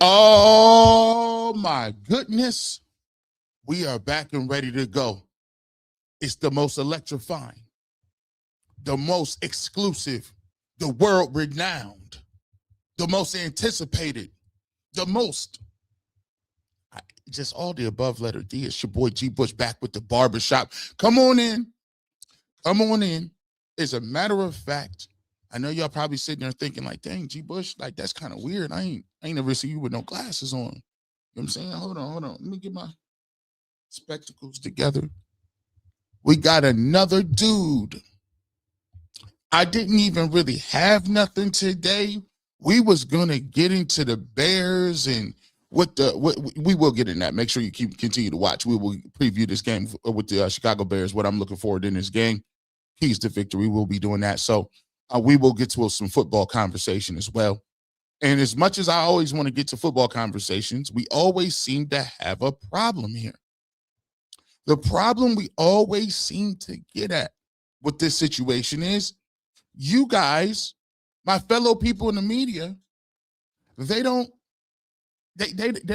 Oh my goodness. We are back and ready to go. It's the most electrifying, the most exclusive, the world renowned, the most anticipated, the most, just all the above letter D. It's your boy G Bush back with the Barbershop. Come on in. Come on in. As a matter of fact, I know y'all probably sitting there thinking like, dang, G Bush, like that's kind of weird. I ain't never seen you with no glasses on. You know what I'm saying? Hold on. Let me get my spectacles together. We got another dude. I didn't even really have nothing today. We was gonna get into the Bears and we will get in that. Make sure you continue to watch. We will preview this game with the Chicago Bears. What I'm looking forward in this game, keys to victory. We'll be doing that. So we will get to some football conversation as well. And as much as I always want to get to football conversations, we always seem to have a problem here. The problem we always seem to get at with this situation is you guys, my fellow people in the media, they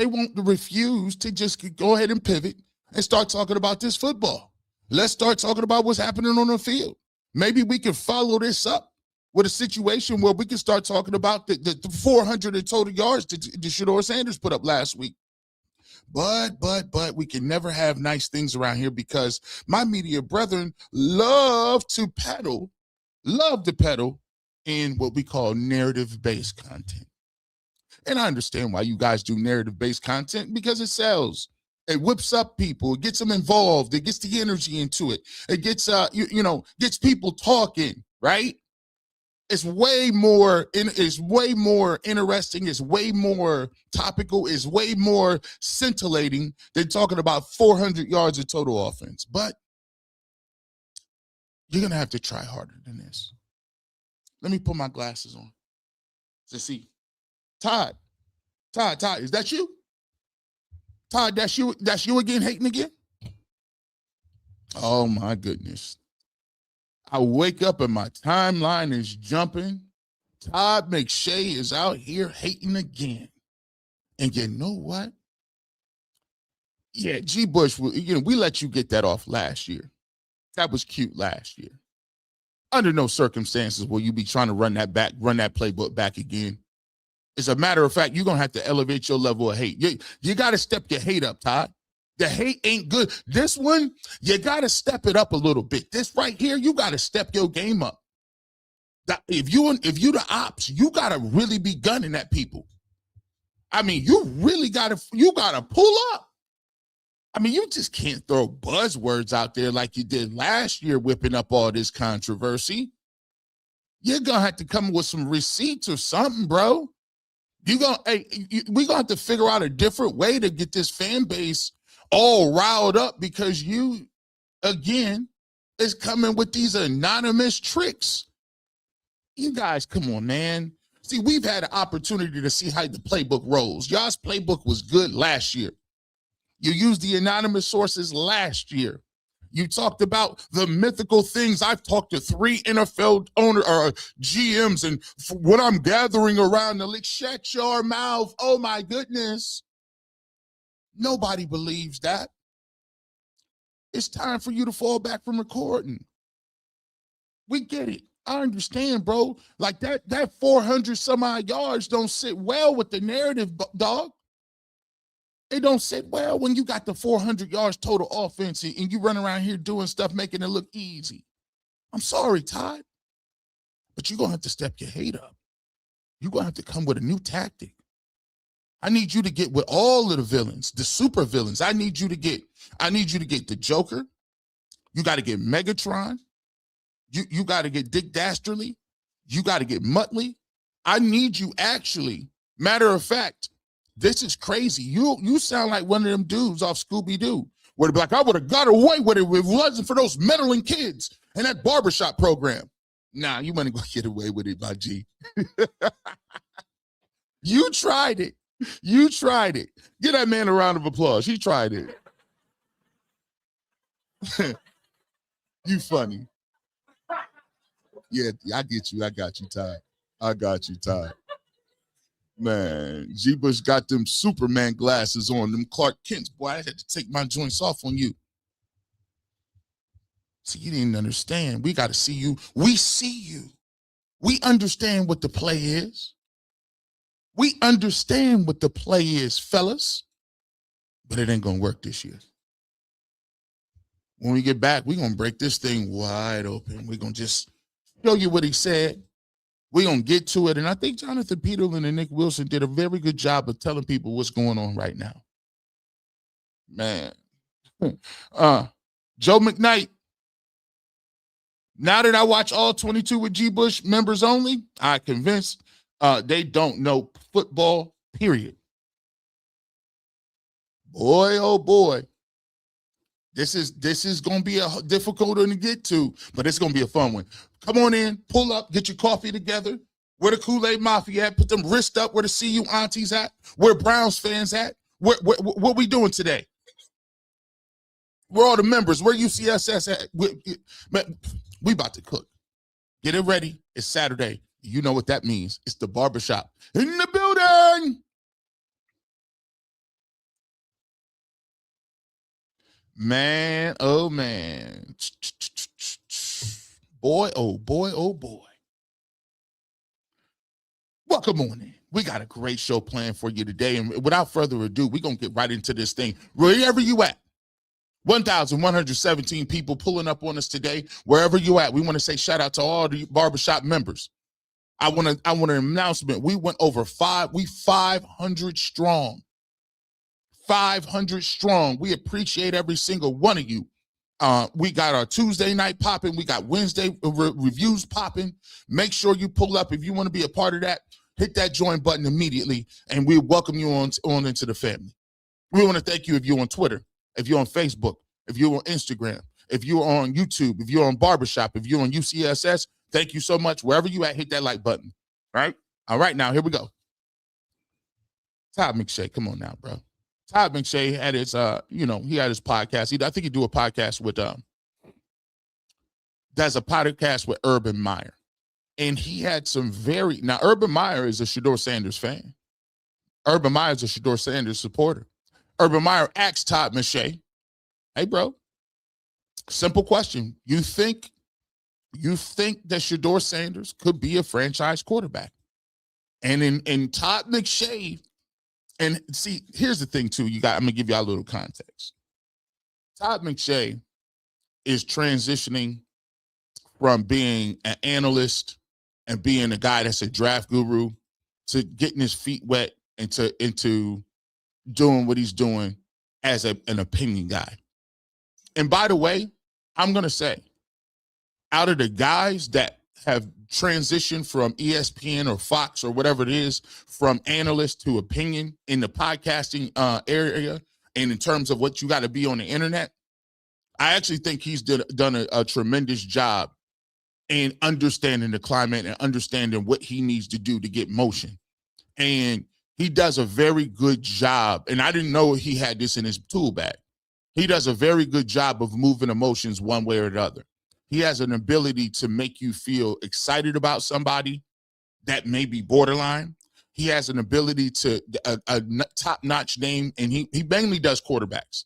won't refuse to just go ahead and pivot and start talking about this football. Let's start talking about what's happening on the field. Maybe we can follow this up with a situation where we can start talking about the 400 in total yards that Shedeur Sanders put up last week. But we can never have nice things around here because my media brethren love to peddle in what we call narrative-based content. And I understand why you guys do narrative-based content, because it sells. It whips up people. It gets them involved. It gets the energy into it. It gets gets people talking, right? It's way more interesting. It's way more topical. It's way more scintillating than talking about 400 yards of total offense. But you're going to have to try harder than this. Let me put my glasses on to see. Todd, is that you? Todd, that's you again, hating again? Oh my goodness. I wake up and my timeline is jumping. Todd McShay is out here hating again. And you know what? Yeah, G Bush, we let you get that off last year. That was cute last year. Under no circumstances will you be trying to run that playbook back again. As a matter of fact, you're going to have to elevate your level of hate. You got to step your hate up, Todd. The hate ain't good. This one, you got to step it up a little bit. This right here, you got to step your game up. If you the ops, you got to really be gunning at people. I mean, you got to pull up. I mean, you just can't throw buzzwords out there like you did last year, whipping up all this controversy. You're going to have to come with some receipts or something, bro. We're going to have to figure out a different way to get this fan base all riled up, because you, again, is coming with these anonymous tricks. You guys, come on, man. See, we've had an opportunity to see how the playbook rolls. Y'all's playbook was good last year. You used the anonymous sources last year. You talked about the mythical things. I've talked to 3 NFL GMs, and what I'm gathering around the league. Shut your mouth. Oh, my goodness. Nobody believes that. It's time for you to fall back from recording. We get it. I understand, bro. Like that 400 some odd yards don't sit well with the narrative, dog. It don't sit well when you got the 400 yards total offense and you run around here doing stuff, making it look easy. I'm sorry, Todd, but you're going to have to step your hate up. You're going to have to come with a new tactic. I need you to get with all of the villains, the super villains. I need you to get the Joker. You got to get Megatron. You got to get Dick Dastardly. You got to get Muttley. I need you actually. Matter of fact, this is crazy. You sound like one of them dudes off Scooby-Doo. Where they'd be like, I would have got away with it if it wasn't for those meddling kids and that barbershop program. Nah, you want to go get away with it, my G. You tried it. You tried it. Give that man a round of applause. He tried it. You funny. Yeah, I get you. I got you, Todd. I got you, Todd. Man, G. Bush got them Superman glasses on, them Clark Kent's. Boy, I had to take my joints off on you. See, you didn't understand. We got to see you. We see you. We understand what the play is. We understand what the play is, fellas. But it ain't going to work this year. When we get back, we're going to break this thing wide open. We're going to just show you what he said. We're going to get to it. And I think Jonathan Peterlin and Nick Wilson did a very good job of telling people what's going on right now. Man. Joe McKnight. Now that I watch all 22 with G. Bush members only, I'm convinced they don't know football, period. Boy, oh boy. This is going to be a difficult one to get to, but it's going to be a fun one. Come on in, pull up, get your coffee together. Where the Kool-Aid Mafia at? Put them wrist up. Where the CU aunties at? Where Browns fans at? What we doing today? Where all the members? Where UCSS at? We about to cook. Get it ready. It's Saturday. You know what that means. It's the Barbershop in the building. Man, oh man. Boy, oh boy, oh boy. Well, good morning. We got a great show planned for you today. And without further ado, we're going to get right into this thing. Wherever you at. 1,117 people pulling up on us today. Wherever you at, we want to say shout out to all the Barbershop members. I want an announcement. We went over 500 strong. 500 strong. We appreciate every single one of you. We got our Tuesday night popping. We got Wednesday reviews popping. Make sure you pull up. If you want to be a part of that, hit that join button immediately, and we welcome you on into the family. We want to thank you if you're on Twitter, if you're on Facebook, if you're on Instagram, if you're on YouTube, if you're on Barbershop, if you're on UCSS. Thank you so much. Wherever you at, hit that like button. Right? All right, now here we go. Todd McShay, come on now, bro. Todd McShay had his, he had his podcast. I think he do a podcast with, does a podcast with Urban Meyer. And he had some now Urban Meyer is a Shedeur Sanders fan. Urban Meyer is a Shedeur Sanders supporter. Urban Meyer asked Todd McShay, hey, bro, simple question. You think that Shedeur Sanders could be a franchise quarterback? And in Todd McShay, and see, here's the thing too, I'm gonna give y'all a little context. Todd McShay is transitioning from being an analyst and being a guy that's a draft guru to getting his feet wet into doing what he's doing as an opinion guy. And by the way, I'm gonna say, out of the guys that have transitioned from ESPN or Fox or whatever it is, from analyst to opinion in the podcasting area, and in terms of what you got to be on the internet, I actually think he's done a tremendous job in understanding the climate and understanding what he needs to do to get motion. And he does a very good job. And I didn't know he had this in his tool bag. He does a very good job of moving emotions one way or the other. He has an ability to make you feel excited about somebody that may be borderline. He has an ability to a top-notch name, and he mainly does quarterbacks.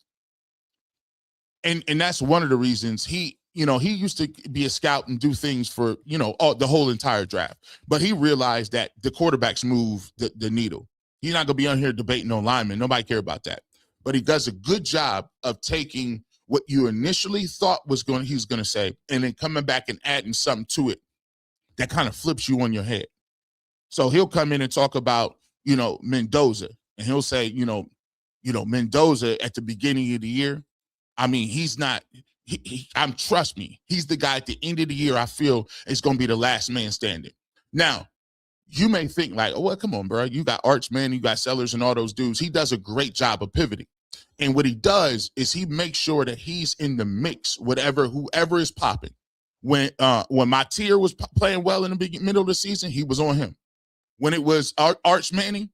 And that's one of the reasons he used to be a scout and do things for, the whole entire draft. But he realized that the quarterbacks move the needle. He's not going to be on here debating on linemen. Nobody care about that. But he does a good job of taking what you initially thought he was going to say, and then coming back and adding something to it that kind of flips you on your head. So he'll come in and talk about, Mendoza, and he'll say, Mendoza at the beginning of the year, I mean, he's not, trust me, he's the guy at the end of the year I feel is going to be the last man standing. Now, you may think like, oh, well, come on, bro. You got Arch, man, you got Sellers and all those dudes. He does a great job of pivoting. And what he does is he makes sure that he's in the mix, whoever is popping. When Mateer was playing well in the middle of the season, he was on him. When it was Arch Manning,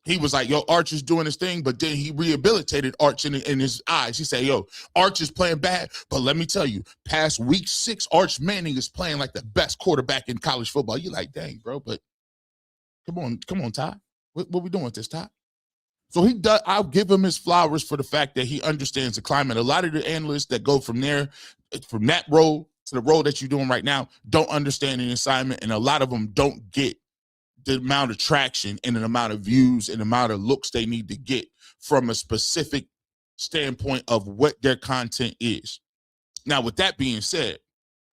he was like, yo, Arch is doing his thing, but then he rehabilitated Arch in his eyes. He said, yo, Arch is playing bad, but let me tell you, past week 6, Arch Manning is playing like the best quarterback in college football. You're like, dang, bro, but come on, Todd. What we doing with this, Todd? So he does. I'll give him his flowers for the fact that he understands the climate. A lot of the analysts that go from there, from that role to the role that you're doing right now, don't understand the assignment, and a lot of them don't get the amount of traction and the amount of views and the amount of looks they need to get from a specific standpoint of what their content is. Now, with that being said,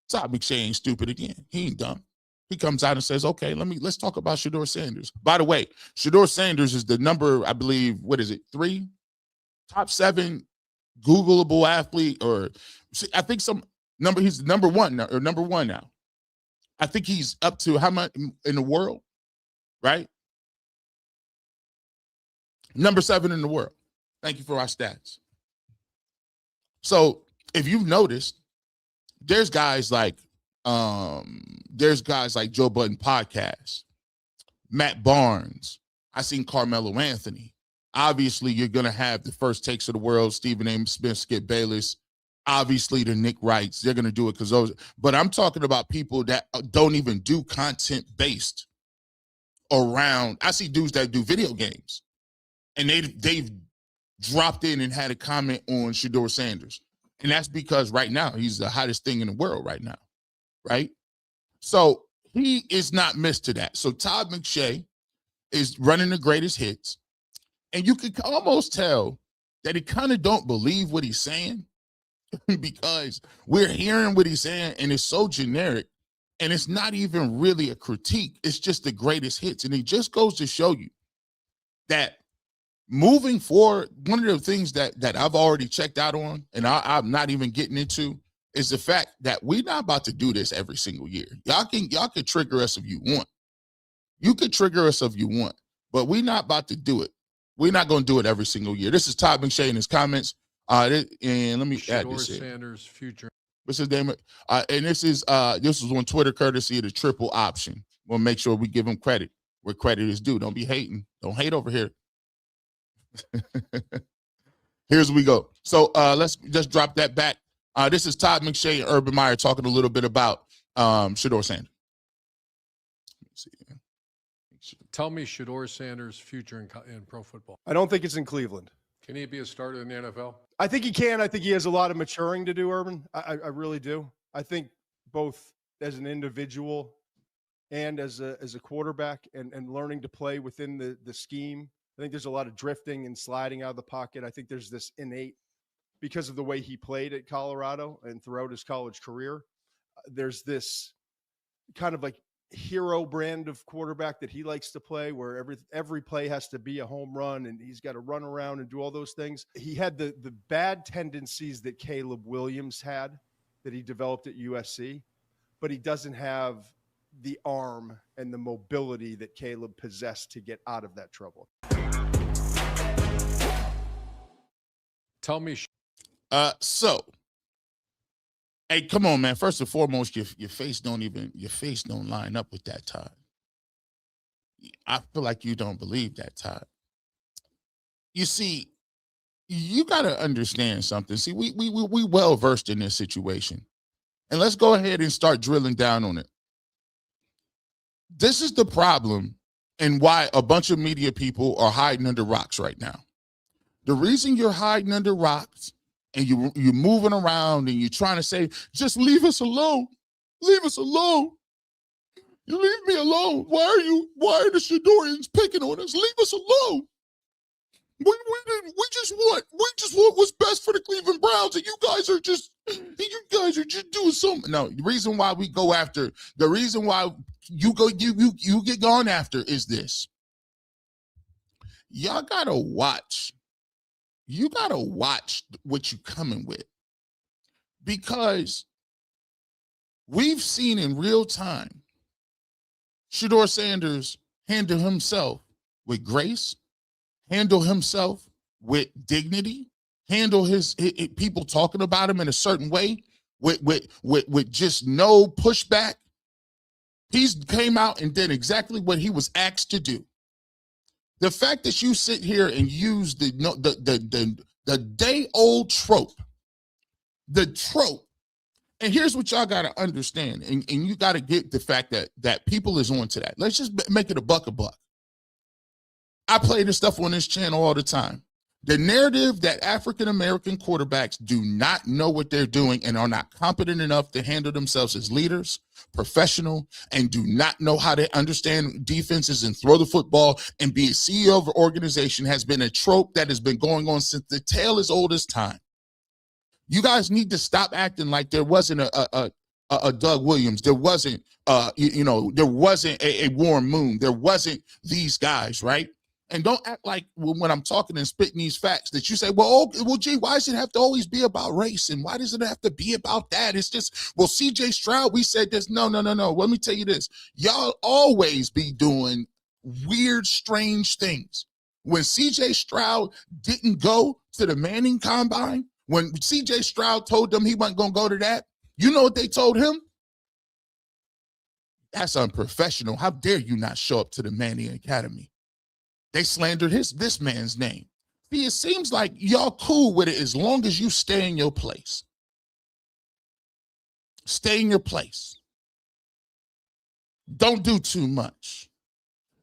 Todd McShay ain't stupid again. He ain't dumb. He comes out and says, okay, let's talk about Shedeur Sanders. By the way, Shedeur Sanders is the number, I believe, what is it, 3? Top 7 Googleable athlete, or I think some number, he's the number 1 now, or number 1 now. I think he's up to how much in the world, right? Number 7 in the world. Thank you for our stats. So if you've noticed, there's guys like Joe Budden Podcast, Matt Barnes. I seen Carmelo Anthony. Obviously, you're gonna have the First Takes of the world, Stephen A. Smith, Skip Bayless. Obviously, the Nick Wrights. They're gonna do it because those. But I'm talking about people that don't even do content based around. I see dudes that do video games, and they've dropped in and had a comment on Shedeur Sanders. And that's because right now he's the hottest thing in the world right now, right? So he is not missed to that. So Todd McShay is running the greatest hits, and you can almost tell that he kind of don't believe what he's saying because we're hearing what he's saying, and it's so generic, and it's not even really a critique. It's just the greatest hits, and it just goes to show you that moving forward, one of the things that I've already checked out on, and I'm not even getting into, is the fact that we're not about to do this every single year. Y'all can trigger us if you want. You could trigger us if you want, but we're not about to do it. We're not going to do it every single year. This is Todd McShay in his comments. And let me add this here. Sanders future. What's his name? And this is on Twitter, courtesy of the Triple Option. We'll make sure we give him credit where credit is due. Don't be hating. Don't hate over here. Here's we go. So let's just drop that back. This is Todd McShay and Urban Meyer talking a little bit about Shedeur Sanders. Tell me Shedeur Sanders' future in pro football. I don't think it's in Cleveland. Can he be a starter in the NFL? I think he can. I think he has a lot of maturing to do, Urban. I really do. I think both as an individual and as a quarterback and learning to play within the scheme. I think there's a lot of drifting and sliding out of the pocket. I think there's this innate, because of the way he played at Colorado and throughout his college career, there's this kind of like hero brand of quarterback that he likes to play where every play has to be a home run and he's got to run around and do all those things. He had the bad tendencies that Caleb Williams had that he developed at USC, but he doesn't have the arm and the mobility that Caleb possessed to get out of that trouble. Tell me. So, hey, come on, man. First and foremost, your face don't line up with that, Todd. I feel like you don't believe that, Todd. You see, you got to understand something. See, we well versed in this situation, and let's go ahead and start drilling down on it. This is the problem, and why a bunch of media people are hiding under rocks right now. The reason you're hiding under rocks and you're moving around and you're trying to say, just leave us alone. Leave us alone. You leave me alone. Why are the Shedurians picking on us? Leave us alone. We just want what's best for the Cleveland Browns, and you guys are just doing something. No, the reason why we go after, the reason why you get gone after is this. Y'all gotta watch. You gotta watch what you're coming with, because we've seen in real time Shedeur Sanders handle himself with grace, handle himself with dignity, handle his people talking about him in a certain way with just no pushback. He's came out and did exactly what he was asked to do. The fact that you sit here and use the day-old trope, and here's what y'all got to understand, and you got to get the fact that people is on to that. Let's just make it a buck. I play this stuff on this channel all the time. The narrative that African-American quarterbacks do not know what they're doing and are not competent enough to handle themselves as leaders, professional, and do not know how to understand defenses and throw the football and be a CEO of an organization has been a trope that has been going on since the tale as old as time. You guys need to stop acting like there wasn't a Doug Williams. There wasn't, there wasn't a Warren Moon. There wasn't these guys, right? And don't act like when I'm talking and spitting these facts that you say, well, gee, why does it have to always be about race? And why does it have to be about that? It's just, well, CJ Stroud, we said this. No. Let me tell you this. Y'all always be doing weird, strange things. When CJ Stroud didn't go to the Manning Combine, when CJ Stroud told them he wasn't going to go to that, you know what they told him? That's unprofessional. How dare you not show up to the Manning Academy? They slandered this man's name. See, it seems like y'all cool with it as long as you stay in your place. Stay in your place. Don't do too much.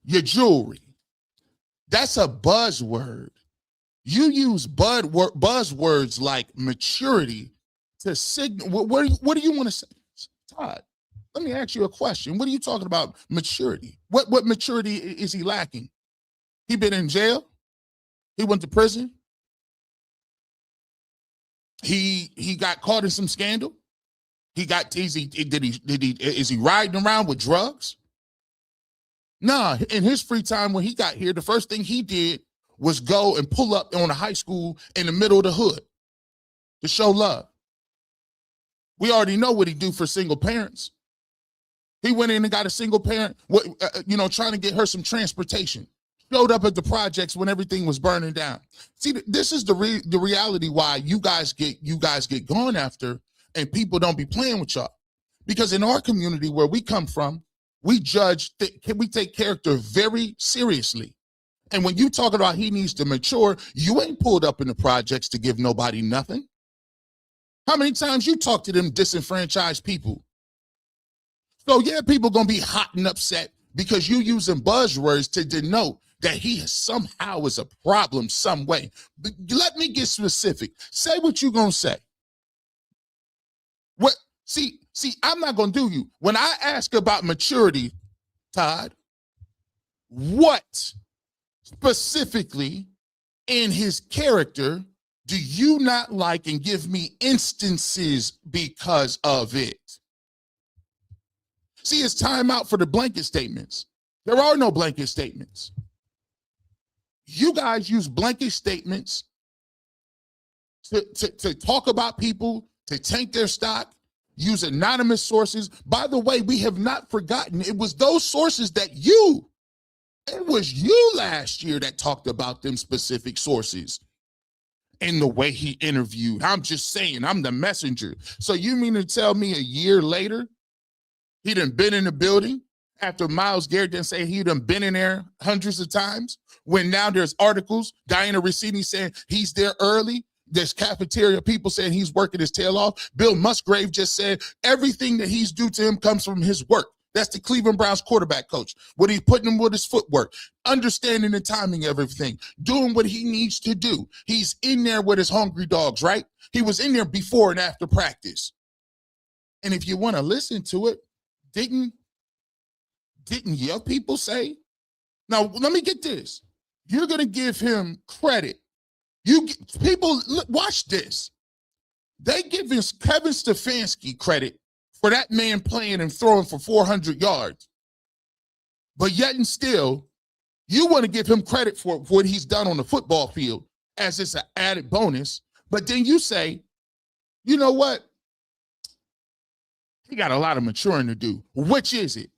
Your jewelry. That's a buzzword. You use buzzwords like maturity to signal. What do you want to say? Todd, let me ask you a question. What are you talking about maturity? What maturity is he lacking? He been in jail. He went to prison. He got caught in some scandal. Is he riding around with drugs? Nah, in his free time when he got here, the first thing he did was go and pull up on a high school in the middle of the hood to show love. We already know what he do for single parents. He went in and got a single parent, trying to get her some transportation. Showed up at the projects when everything was burning down. See, this is the reality why you guys get gone after and people don't be playing with y'all. Because in our community where we come from, we judge, we take character very seriously. And when you talk about he needs to mature, you ain't pulled up in the projects to give nobody nothing. How many times you talk to them disenfranchised people? So yeah, people gonna be hot and upset because you using buzzwords to denote that he somehow is a problem some way. But let me get specific. Say what you gonna say. What? See, I'm not gonna do you. When I ask about maturity, Todd, what specifically in his character do you not like, and give me instances because of it? See, it's time out for the blanket statements. There are no blanket statements. You guys use blanket statements to talk about people, to tank their stock, use anonymous sources. By the way, we have not forgotten, it was those sources that it was you last year that talked about them specific sources and the way he interviewed. I'm just saying, I'm the messenger. So you mean to tell me a year later, he done been in the building after Myles Garrett didn't say he done been in there hundreds of times, when now there's articles, Diana Rossini saying he's there early. There's cafeteria people saying he's working his tail off. Bill Musgrave just said everything that he's due to him comes from his work. That's the Cleveland Browns quarterback coach. What he's putting him with his footwork, understanding the timing of everything, doing what he needs to do. He's in there with his hungry dogs, right? He was in there before and after practice. And if you want to listen to it, didn't your people say? Now, let me get this. You're going to give him credit. People, watch this. They give Kevin Stefanski credit for that man playing and throwing for 400 yards. But yet and still, you want to give him credit for what he's done on the football field as it's an added bonus. But then you say, you know what? He got a lot of maturing to do. Which is it?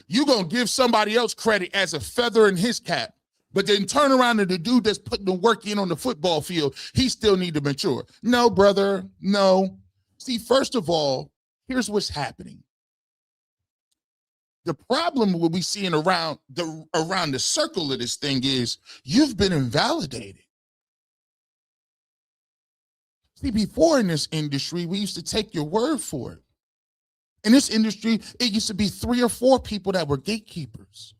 You're going to give somebody else credit as a feather in his cap, but then turn around to the dude that's putting the work in on the football field, he still need to mature. No, brother, no. See, first of all, here's what's happening. The problem we'll be seeing around the circle of this thing is you've been invalidated. See, before in this industry, we used to take your word for it. In this industry, it used to be 3 or 4 people that were gatekeepers.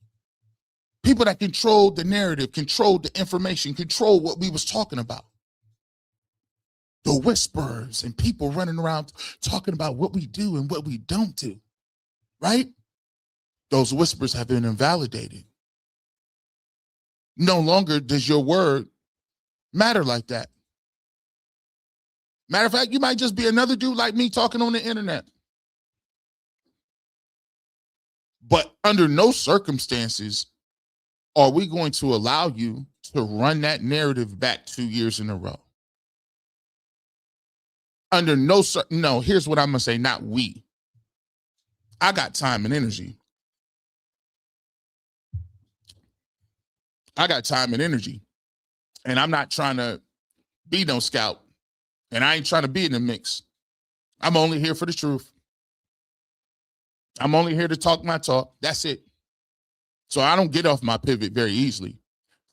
People that control the narrative, control the information, control what we was talking about. The whispers and people running around talking about what we do and what we don't do, right? Those whispers have been invalidated. No longer does your word matter like that. Matter of fact, you might just be another dude like me talking on the internet. But under no circumstances are we going to allow you to run that narrative back 2 years in a row. Under no, here's what I'm going to say, not we. I got time and energy. I got time and energy. And I'm not trying to be no scout. And I ain't trying to be in the mix. I'm only here for the truth. I'm only here to talk my talk. That's it. So I don't get off my pivot very easily.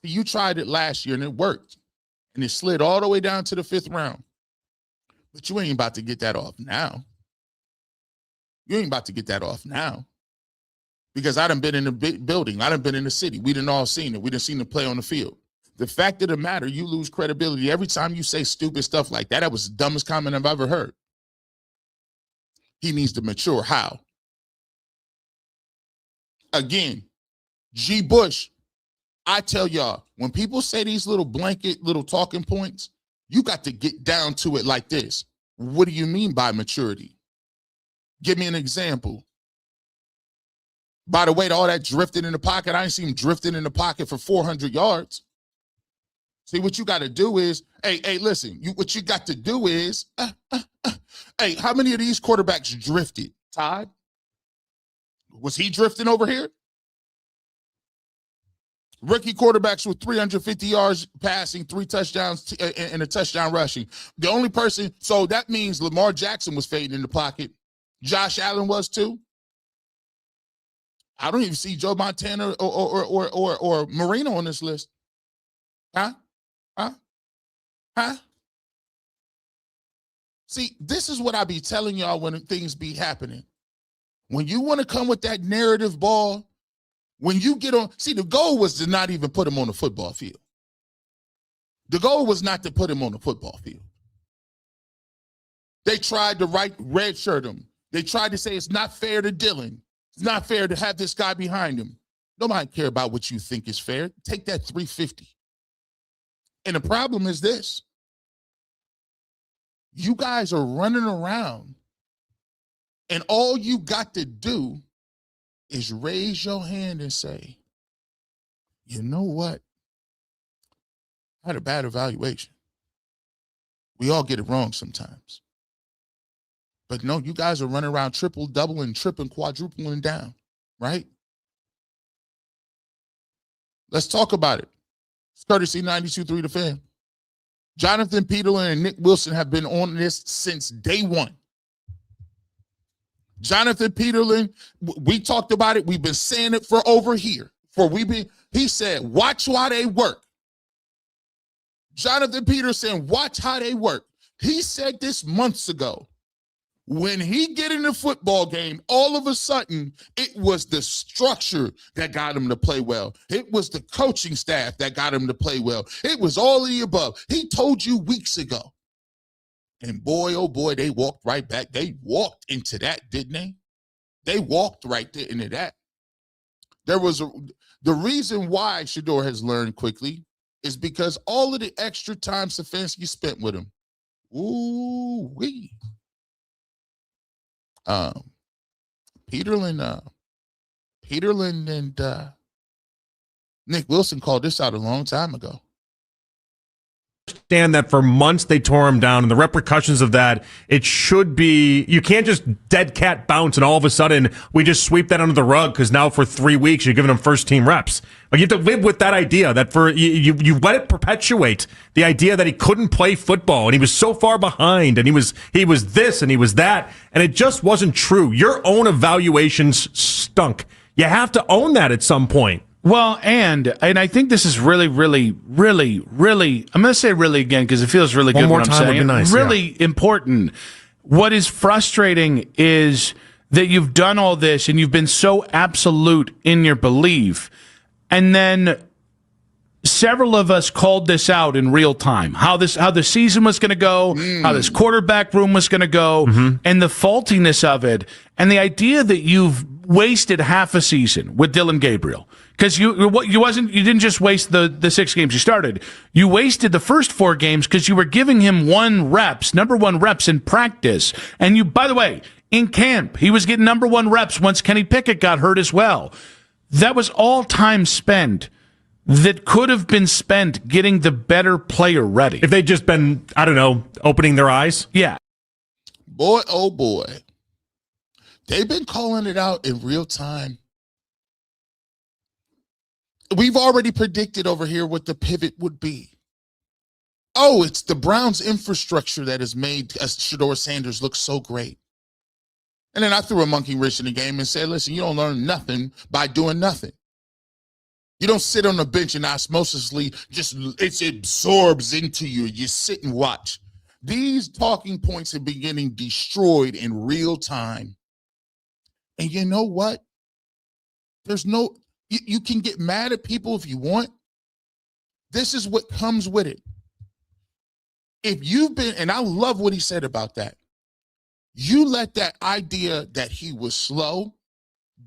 You tried it last year and it worked. And it slid all the way down to the 5th round. But you ain't about to get that off now. You ain't about to get that off now. Because I done been in the building. I done been in the city. We done all seen it. We done seen the play on the field. The fact of the matter, you lose credibility every time you say stupid stuff like that. That was the dumbest comment I've ever heard. He needs to mature. How? Again, G. Bush, I tell y'all, when people say these little blanket, little talking points, you got to get down to it like this. What do you mean by maturity? Give me an example. By the way, all that drifting in the pocket, I ain't seen him drifting in the pocket for 400 yards. See, what you got to do is, hey, listen, what you got to do is, hey, how many of these quarterbacks drifted? Todd? Was he drifting over here? Rookie quarterbacks with 350 yards passing, 3 touchdowns, and a touchdown rushing. The only person, so that means Lamar Jackson was fading in the pocket. Josh Allen was too. I don't even see Joe Montana or Marino on this list. Huh? See, this is what I be telling y'all when things be happening. When you want to come with that narrative ball, when you get on, see, the goal was to not even put him on the football field. The goal was not to put him on the football field. They tried to red shirt him. They tried to say it's not fair to Dylan. It's not fair to have this guy behind him. Nobody care about what you think is fair. Take that 350. And the problem is this. You guys are running around and all you got to do is raise your hand and say, you know what? I had a bad evaluation. We all get it wrong sometimes. But no, you guys are running around triple, doubling, tripling, quadrupling down, right? Let's talk about it. It's courtesy 92.3 The Fan. Jonathan Peterlin and Nick Wilson have been on this since day one. Jonathan Peterlin, we talked about it. We've been saying it for over here. He said, watch how they work. Jonathan Peterson, watch how they work. He said this months ago. When he get in the football game, all of a sudden, it was the structure that got him to play well. It was the coaching staff that got him to play well. It was all of the above. He told you weeks ago. And boy, oh boy, they walked right back. They walked into that, didn't they? They walked right there into that. The reason why Shedeur has learned quickly is because all of the extra time Stefanski spent with him. Ooh-wee. Peterlin and Nick Wilson called this out a long time ago. Understand that for months they tore him down, and the repercussions of that, it should be, you can't just dead cat bounce and all of a sudden we just sweep that under the rug because now for 3 weeks you're giving him first team reps. Like, you have to live with that idea that for you let it perpetuate the idea that he couldn't play football and he was so far behind and he was this and he was that, and it just wasn't true. Your own evaluations stunk. You have to own that at some point. Well, and I think this is really, really, really, really, I'm going to say really again because it feels really good. One more what time I'm saying. would be nice. Really important. What is frustrating is that you've done all this and you've been so absolute in your belief. And then several of us called this out in real time, how the season was going to go, how this quarterback room was going to go, and the faultiness of it, and the idea that you've wasted half a season with Dylan Gabriel. Because you didn't just waste the 6 games you started. You wasted the first 4 games because you were giving him number one reps in practice. And you, by the way, in camp, he was getting number 1 reps once Kenny Pickett got hurt as well. That was all time spent that could have been spent getting the better player ready. If they'd just been, I don't know, opening their eyes. Yeah. Boy, oh boy. They've been calling it out in real time. We've already predicted over here what the pivot would be. Oh, it's the Browns' infrastructure that has made Shedeur Sanders look so great. And then I threw a monkey wrench in the game and said, listen, you don't learn nothing by doing nothing. You don't sit on the bench and osmosisly it absorbs into you. You sit and watch. These talking points are beginning destroyed in real time. And you know what? You can get mad at people if you want. This is what comes with it. If you've been, and I love what he said about that. You let that idea that he was slow,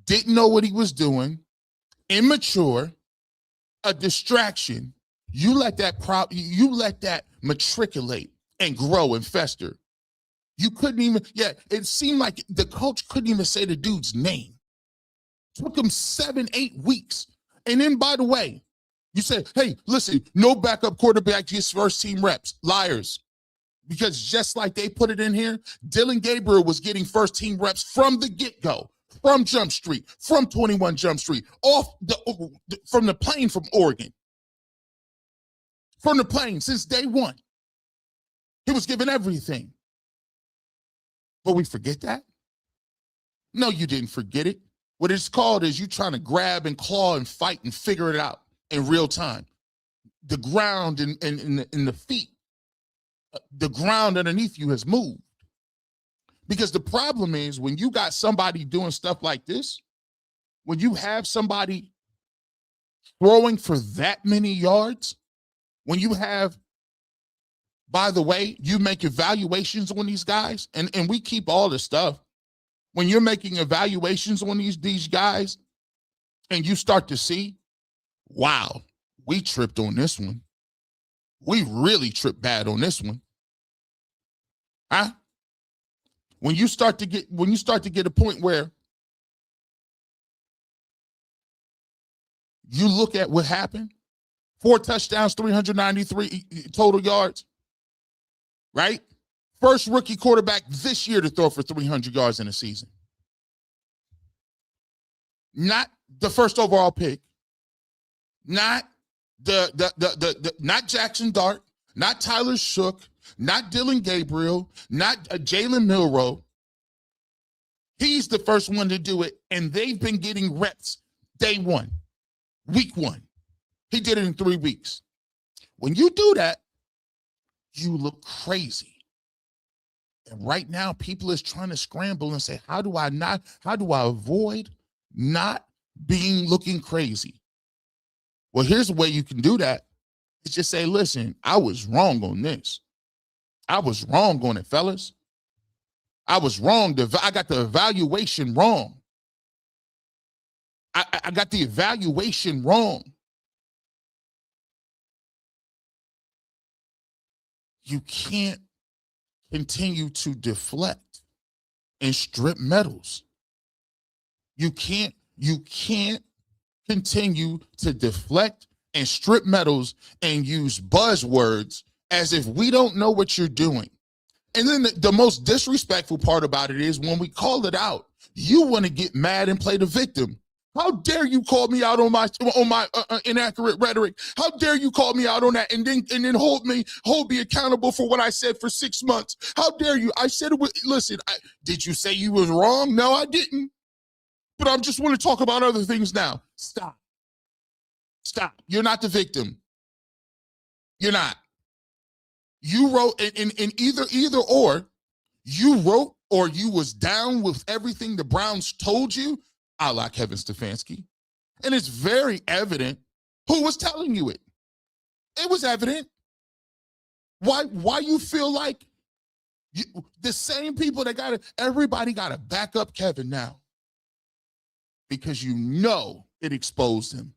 didn't know what he was doing, immature, a distraction, you let that matriculate and grow and fester. You couldn't even, it seemed like the coach couldn't even say the dude's name. Took him 7-8 weeks. And then, by the way, you said, hey, listen, no backup quarterback gets first team reps. Liars. Because just like they put it in here, Dylan Gabriel was getting first team reps from the get-go. From Jump Street, from 21 Jump Street, from the plane from Oregon. From the plane since day one. He was given everything. But we forget that? No, you didn't forget it. What it's called is you trying to grab and claw and fight and figure it out in real time. The ground and the feet, the ground underneath you has moved. Because the problem is when you got somebody doing stuff like this, when you have somebody throwing for that many yards, when you have, by the way, you make evaluations on these guys, and we keep all this stuff. When you're making evaluations on these guys and you start to see, wow, we tripped on this one. We really tripped bad on this one. Huh? When you start to get a point where you look at what happened, 4 touchdowns, 393 total yards, right? First rookie quarterback this year to throw for 300 yards in a season. Not the first overall pick, not not Jackson Dart, not Tyler Shook, not Dylan Gabriel, not Jalen Milroe. He's the first one to do it, and they've been getting reps day one, week one. He did it in 3 weeks. When you do that, you look crazy. And right now, people is trying to scramble and say, how do I avoid not looking crazy? Well, here's a way you can do that. It's just say, listen, I was wrong on this. I was wrong on it, fellas. I was wrong. I got the evaluation wrong. I got the evaluation wrong. You can't continue to deflect and strip medals. You can't continue to deflect and strip medals and use buzzwords as if we don't know what you're doing. And then the most disrespectful part about it is when we call it out, you want to get mad and play the victim. How dare you call me out on my inaccurate rhetoric? How dare you call me out on that and then hold me accountable for what I said for 6 months? How dare you? I said it with, listen, did you say you was wrong? No, I didn't. But I just want to talk about other things now. Stop. You're not the victim. You're not. You wrote in either or, you wrote or you was down with everything the Browns told you, a la Kevin Stefanski. And it's very evident who was telling you it. It was evident. Why you feel like the same people that everybody got to back up Kevin now? Because you know it exposed him.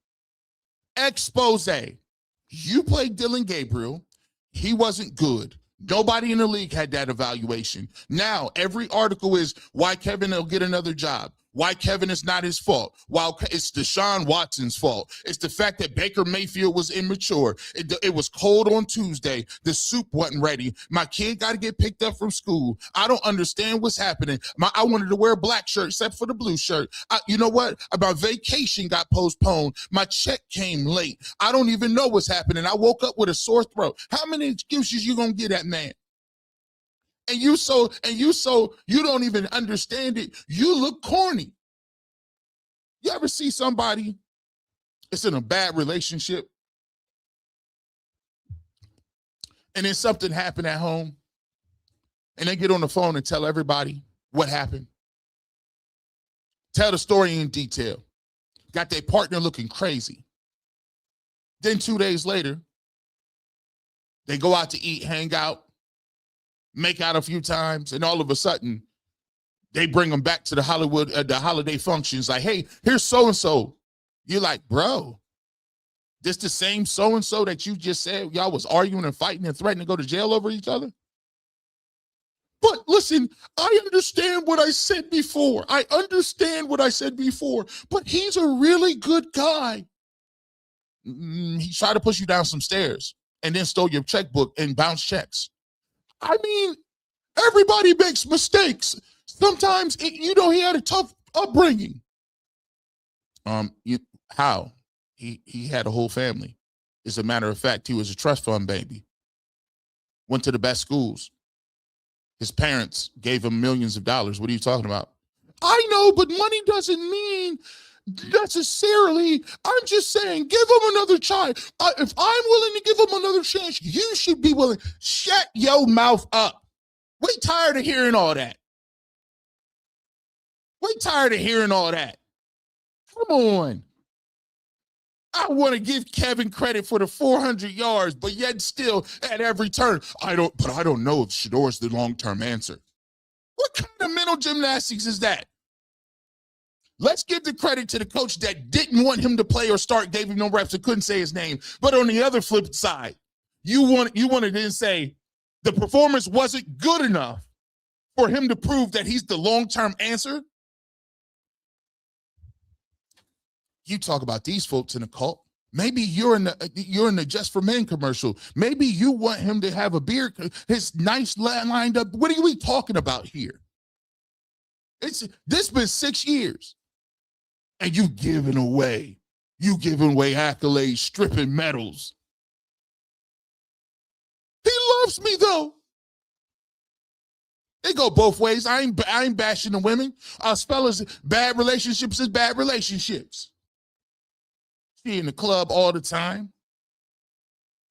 Expose. You played Dylan Gabriel. He wasn't good. Nobody in the league had that evaluation. Now, every article is why Kevin will get another job. Why Kevin is not his fault. While it's Deshaun Watson's fault. It's the fact that Baker Mayfield was immature. It was cold on Tuesday. The soup wasn't ready. My kid got to get picked up from school. I don't understand what's happening. I wanted to wear a black shirt except for the blue shirt. You know what? My vacation got postponed. My check came late. I don't even know what's happening. I woke up with a sore throat. How many excuses you gonna get at, man? And you don't even understand it. You look corny. You ever see somebody that's in a bad relationship and then something happened at home and they get on the phone and tell everybody what happened? Tell the story in detail. Got their partner looking crazy. Then 2 days later, they go out to eat, hang out, make out a few times, and all of a sudden, they bring them back to the holiday functions. Like, hey, here's so-and-so. You're like, bro, this the same so-and-so that you just said y'all was arguing and fighting and threatening to go to jail over each other? But listen, I understand what I said before. But he's a really good guy. He tried to push you down some stairs and then stole your checkbook and bounced checks. I mean, everybody makes mistakes. Sometimes, he had a tough upbringing. How? He had a whole family. As a matter of fact, he was a trust fund baby. Went to the best schools. His parents gave him millions of dollars. What are you talking about? I know, but money doesn't mean necessarily. I'm just saying, give him another try. If I'm willing to give him another chance, you should be willing. Shut your mouth up. We tired of hearing all that. Come on. I want to give Kevin credit for the 400 yards, but yet still at every turn, I don't know if Shedeur's the long-term answer. What kind of mental gymnastics is that? Let's give the credit to the coach that didn't want him to play or start, gave him no reps and couldn't say his name. But on the other flip side, you want to then say the performance wasn't good enough for him to prove that he's the long-term answer. You talk about these folks in a cult. Maybe you're in the Just for Men commercial. Maybe you want him to have a beard, his nice lined up. What are we talking about here? This been 6 years. And you giving away accolades, stripping medals. He loves me though. They go both ways. I ain't bashing the women. Us fellas, bad relationships is bad relationships. She in the club all the time.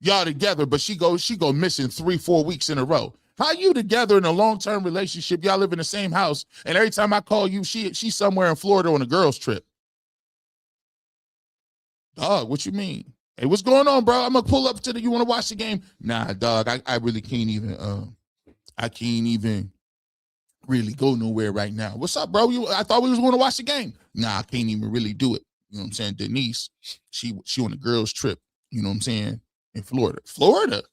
Y'all together, but she go missing 3-4 weeks in a row. How you together in a long-term relationship? Y'all live in the same house, and every time I call you, she's somewhere in Florida on a girls' trip. Dog, what you mean? Hey, what's going on, bro? I'm gonna pull up you want to watch the game? Nah, dog, I really can't even. I can't even really go nowhere right now. What's up, bro? I thought we was going to watch the game. Nah, I can't even really do it. You know what I'm saying? Denise, she on a girls' trip. You know what I'm saying? In Florida.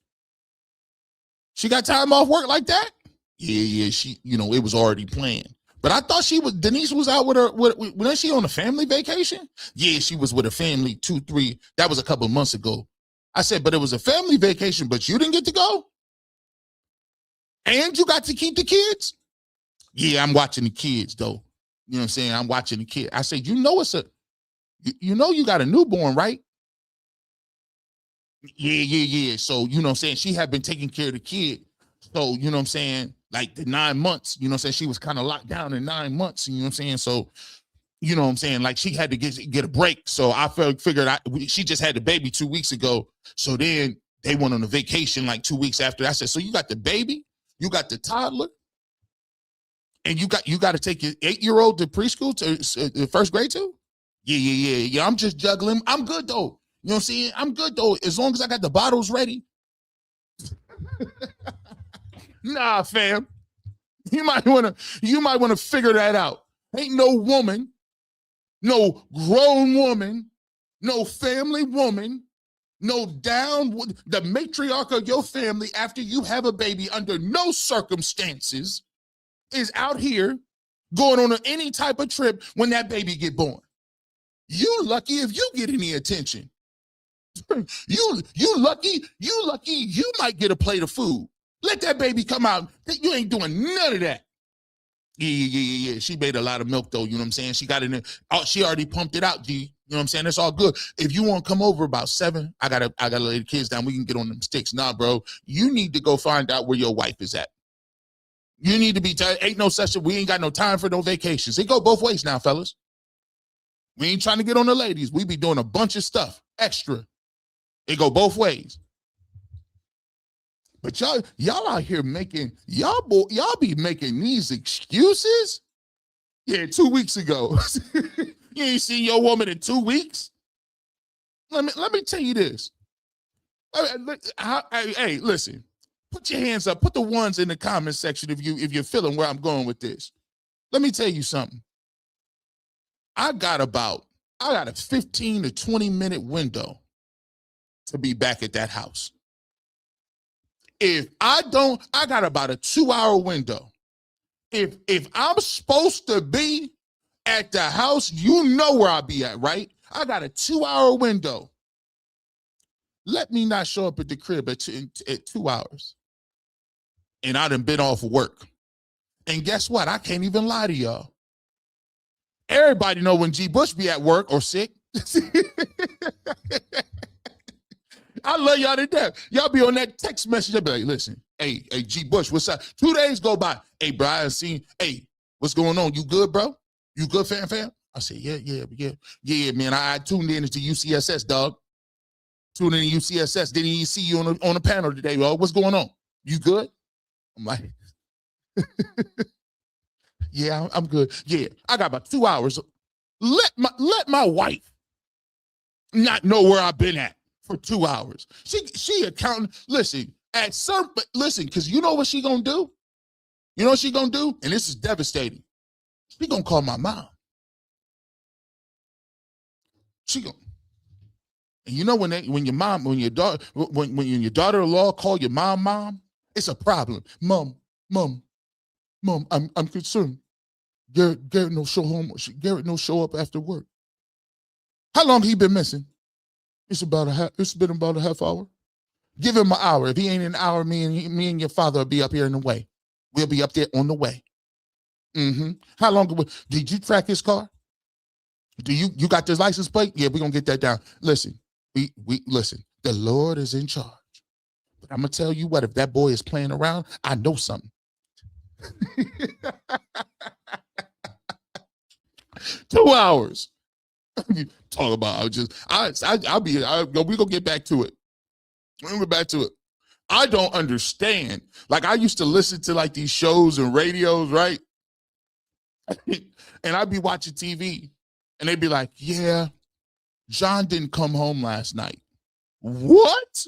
She got time off work like that? Yeah. She, it was already planned. But I thought Denise was out with her, wasn't she on a family vacation? Yeah, she was with her family 2-3, that was a couple of months ago. I said, but it was a family vacation, but you didn't get to go? And you got to keep the kids? Yeah, I'm watching the kids though. You know what I'm saying? I'm watching the kid. I said, you got a newborn, right? Yeah. So, you know what I'm saying? She had been taking care of the kid. So, you know what I'm saying? Like the 9 months, you know what I'm saying? She was kind of locked down in 9 months, you know what I'm saying? So, you know what I'm saying? Like she had to get a break. So I figured she just had the baby 2 weeks ago. So then they went on a vacation like 2 weeks after. I said, so you got the baby, you got the toddler, and you got to take your 8-year-old to preschool to first grade too? Yeah. I'm just juggling. I'm good though. You know what I'm saying? I'm good though. As long as I got the bottles ready. Nah, fam. You might want to figure that out. Ain't no woman, no grown woman, no family woman, no the matriarch of your family after you have a baby under no circumstances is out here going on any type of trip when that baby get born. You lucky if you get any attention. You lucky you might get a plate of food. Let that baby come out. You ain't doing none of that. Yeah. She made a lot of milk though, you know what I'm saying? She got it in. Oh, she already pumped it out, G. You know what I'm saying? It's all good. If you want to come over about 7, I gotta lay the kids down. We can get on them sticks. Nah, bro. You need to go find out where your wife is at. You need to be ain't no session. We ain't got no time for no vacations. It go both ways now, fellas. We ain't trying to get on the ladies. We be doing a bunch of stuff extra. It go both ways. But y'all out here making y'all be making these excuses. Yeah, 2 weeks ago. You ain't seen your woman in 2 weeks. Let me tell you this. Hey, listen. Put your hands up. Put the ones in the comment section if you're feeling where I'm going with this. Let me tell you something. I got a 15 to 20 minute window to be back at that house. If I got about a 2-hour window. If I'm supposed to be at the house, you know where I'll be at, right? I got a 2-hour window. Let me not show up at the crib at 2 hours. And I done been off work. And guess what? I can't even lie to y'all. Everybody know when G. Bush be at work or sick. I love y'all to death. Y'all be on that text message. I'll be like, listen, hey, G. Bush, what's up? 2 days go by. Hey, bro, I seen, hey, what's going on? You good, bro? You good, fam? I said, yeah, man. I tuned in to UCSS, dog. Tuned in to UCSS. Didn't even see you on the panel today, bro. What's going on? You good? I'm like, yeah, I'm good. Yeah, I got about 2 hours. Let my wife not know where I've been at for 2 hours. She accounting. Listen, because you know what she gonna do? You know what she gonna do? And this is devastating. She gonna call my mom. And you know when your daughter-in-law call your mom, it's a problem. Mom, I'm concerned. Garrett no show home. Garrett no show up after work. How long he been missing? It's been about a half hour. Give him an hour. If he ain't an hour, me and your father will be up here in the way. We'll be up there on the way. How long did you track his car? Do you got this license plate? Yeah, we're gonna get that down. Listen, we listen. The Lord is in charge. But I'm gonna tell you what, if that boy is playing around, I know something. 2 hours. Talk about we gonna get back to it. We're gonna get back to it. I don't understand. Like, I used to listen to like these shows and radios, right? And I'd be watching TV and they'd be like, yeah, John didn't come home last night. What?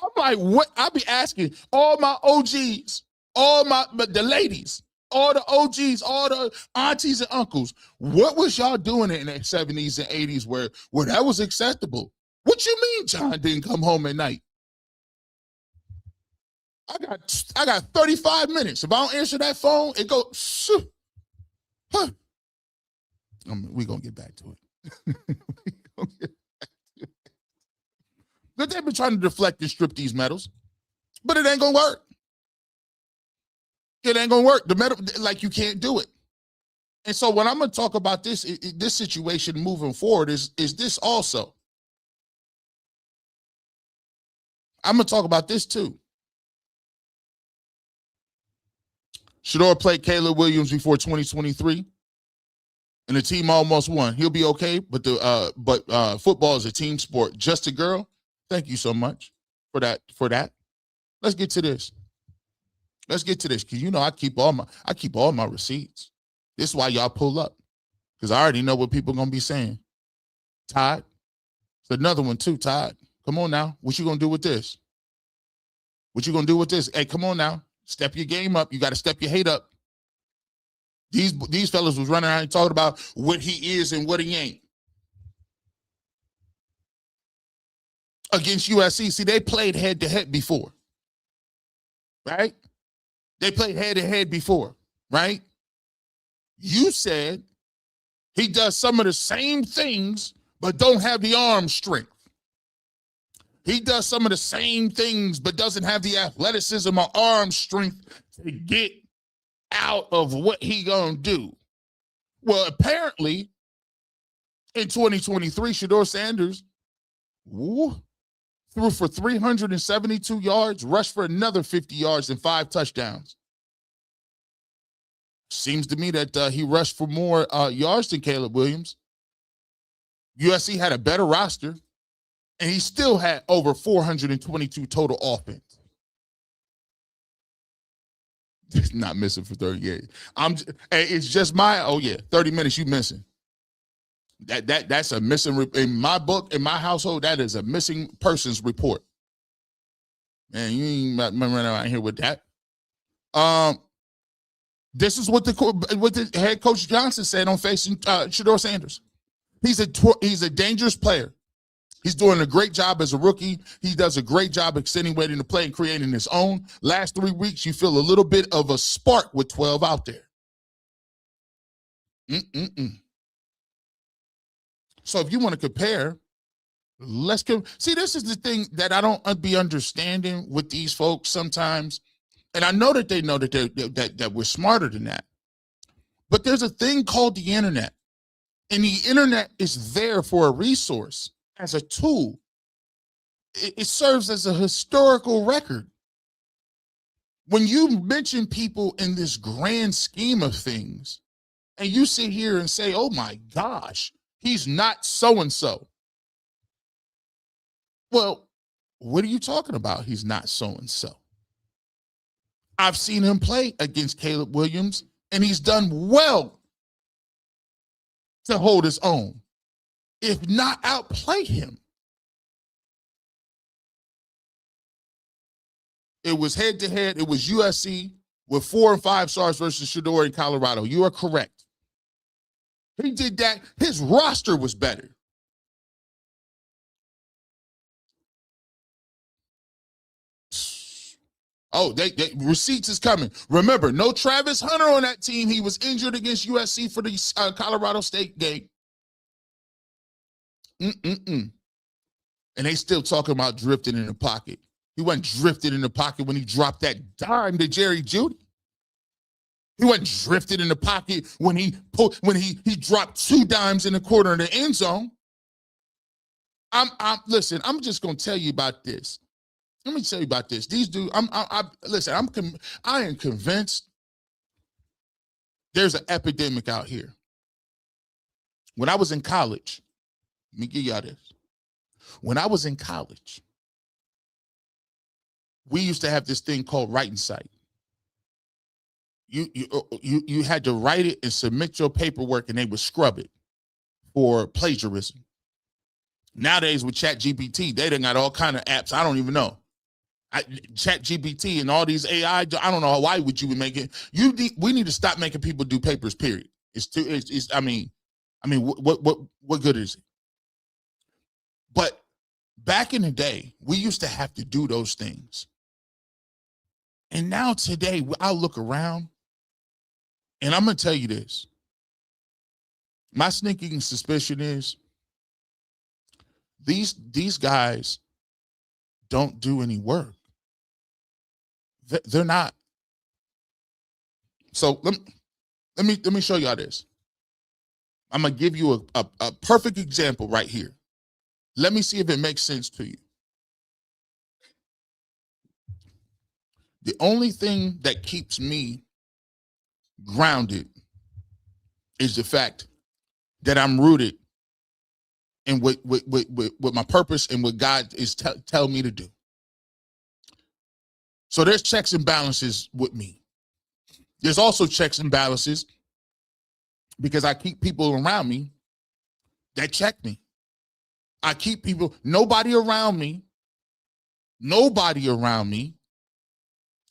I'm like, what? I'd be asking all my OGs, the ladies, all the OGs, all the aunties and uncles, what was y'all doing in the 70s and 80s where that was acceptable? What you mean John didn't come home at night? I got 35 minutes. If I don't answer that phone, it goes, huh. We're going to get back to it. But they've been trying to deflect and strip these medals, but it ain't going to work. It ain't going to work. The medal, like, you can't do it. And so when I'm going to talk about this situation moving forward is this also. I'm going to talk about this too. Shedeur played Caleb Williams before 2023, and the team almost won. He'll be okay, but football is a team sport. Just a girl. Thank you so much for that. Let's get to this. Because you know I keep all my receipts. This is why y'all pull up. because I already know what people are going to be saying. Todd, it's another one too, Todd. Come on now. What you going to do with this? What you going to do with this? Hey, come on now. Step your game up. You got to step your hate up. These fellas was running around and talking about what he is and what he ain't. Against USC, see, they played head-to-head before, right? They played head-to-head before, right? You said he does some of the same things, but don't have the arm strength. He does some of the same things, but doesn't have the athleticism or arm strength to get out of what he gonna do. Well, apparently, in 2023, Shedeur Sanders threw for 372 yards, rushed for another 50 yards and 5 touchdowns. Seems to me that he rushed for more yards than Caleb Williams. USC had a better roster, and he still had over 422 total offense. He's not missing for 38. It's just 30 minutes you missing. That's a missing in my book, in my household. That is a missing persons report. Man, you ain't running around here with that. This is what the head coach Johnson said on facing Shedeur Sanders. He's a dangerous player. He's doing a great job as a rookie. He does a great job extenuating the play and creating his own. Last 3 weeks, you feel a little bit of a spark with 12 out there. So if you want to compare, see, this is the thing that I don't be understanding with these folks sometimes. And I know that they know that we're smarter than that. But there's a thing called the internet. And the internet is there for a resource, as a tool. It serves as a historical record. When you mention people in this grand scheme of things, and you sit here and say, oh my gosh, he's not so-and-so. Well, what are you talking about? He's not so-and-so. I've seen him play against Caleb Williams, and he's done well to hold his own, if not outplay him. It was head-to-head. It was USC with 4 and 5 stars versus Shedeur in Colorado. You are correct. He did that. His roster was better. Oh, receipts is coming. Remember, no Travis Hunter on that team. He was injured against USC for the Colorado State game. And they still talking about drifting in the pocket. He wasn't drifted in the pocket when he dropped that dime to Jerry Jeudy. He wasn't drifted in the pocket when he dropped 2 dimes in the corner of the end zone. Listen, I'm just gonna tell you about this. Let me tell you about this. These dudes, I am convinced there's an epidemic out here. When I was in college, let me give y'all this. When I was in college, we used to have this thing called writing site. You had to write it and submit your paperwork, and they would scrub it for plagiarism. Nowadays with ChatGPT, they done got all kind of apps. I don't even know. ChatGPT and all these AI. I don't know why would you be making. We need to stop making people do papers. Period. What good is it? But back in the day, we used to have to do those things. And now today, I look around, and I'm going to tell you this. My sneaking suspicion is these guys don't do any work. They're not. So let me show y'all this. I'm going to give you a perfect example right here. Let me see if it makes sense to you. The only thing that keeps me grounded is the fact that I'm rooted in what my purpose and what God is telling me to do. So there's checks and balances with me. There's also checks and balances because I keep people around me that check me. I keep people, nobody around me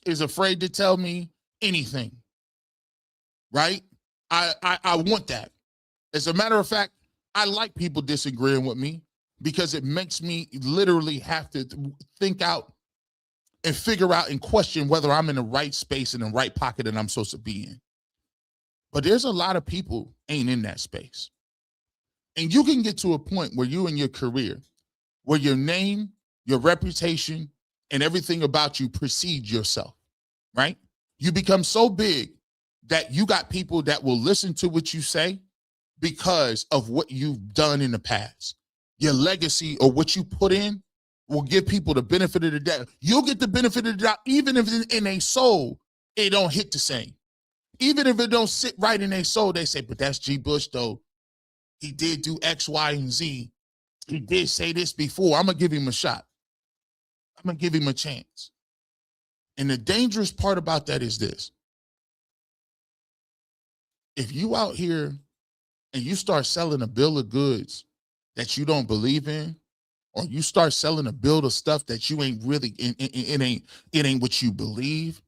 is afraid to tell me anything, right? I want that. As a matter of fact, I like people disagreeing with me because it makes me literally have to think out and figure out and question whether I'm in the right space and the right pocket that I'm supposed to be in. But there's a lot of people ain't in that space. And you can get to a point where you in your career, where your name, your reputation, and everything about you precedes yourself, right? You become so big that you got people that will listen to what you say because of what you've done in the past. Your legacy or what you put in will give people the benefit of the doubt. You'll get the benefit of the doubt even if in a soul, it don't hit the same. Even if it don't sit right in their soul, they say, but that's G. Bush, though. He did do X, Y, and Z. He did say this before. I'm going to give him a shot. I'm going to give him a chance. And the dangerous part about that is this. If you out here and you start selling a bill of goods that you don't believe in, or you start selling a bill of stuff that you ain't really, it ain't what you believe.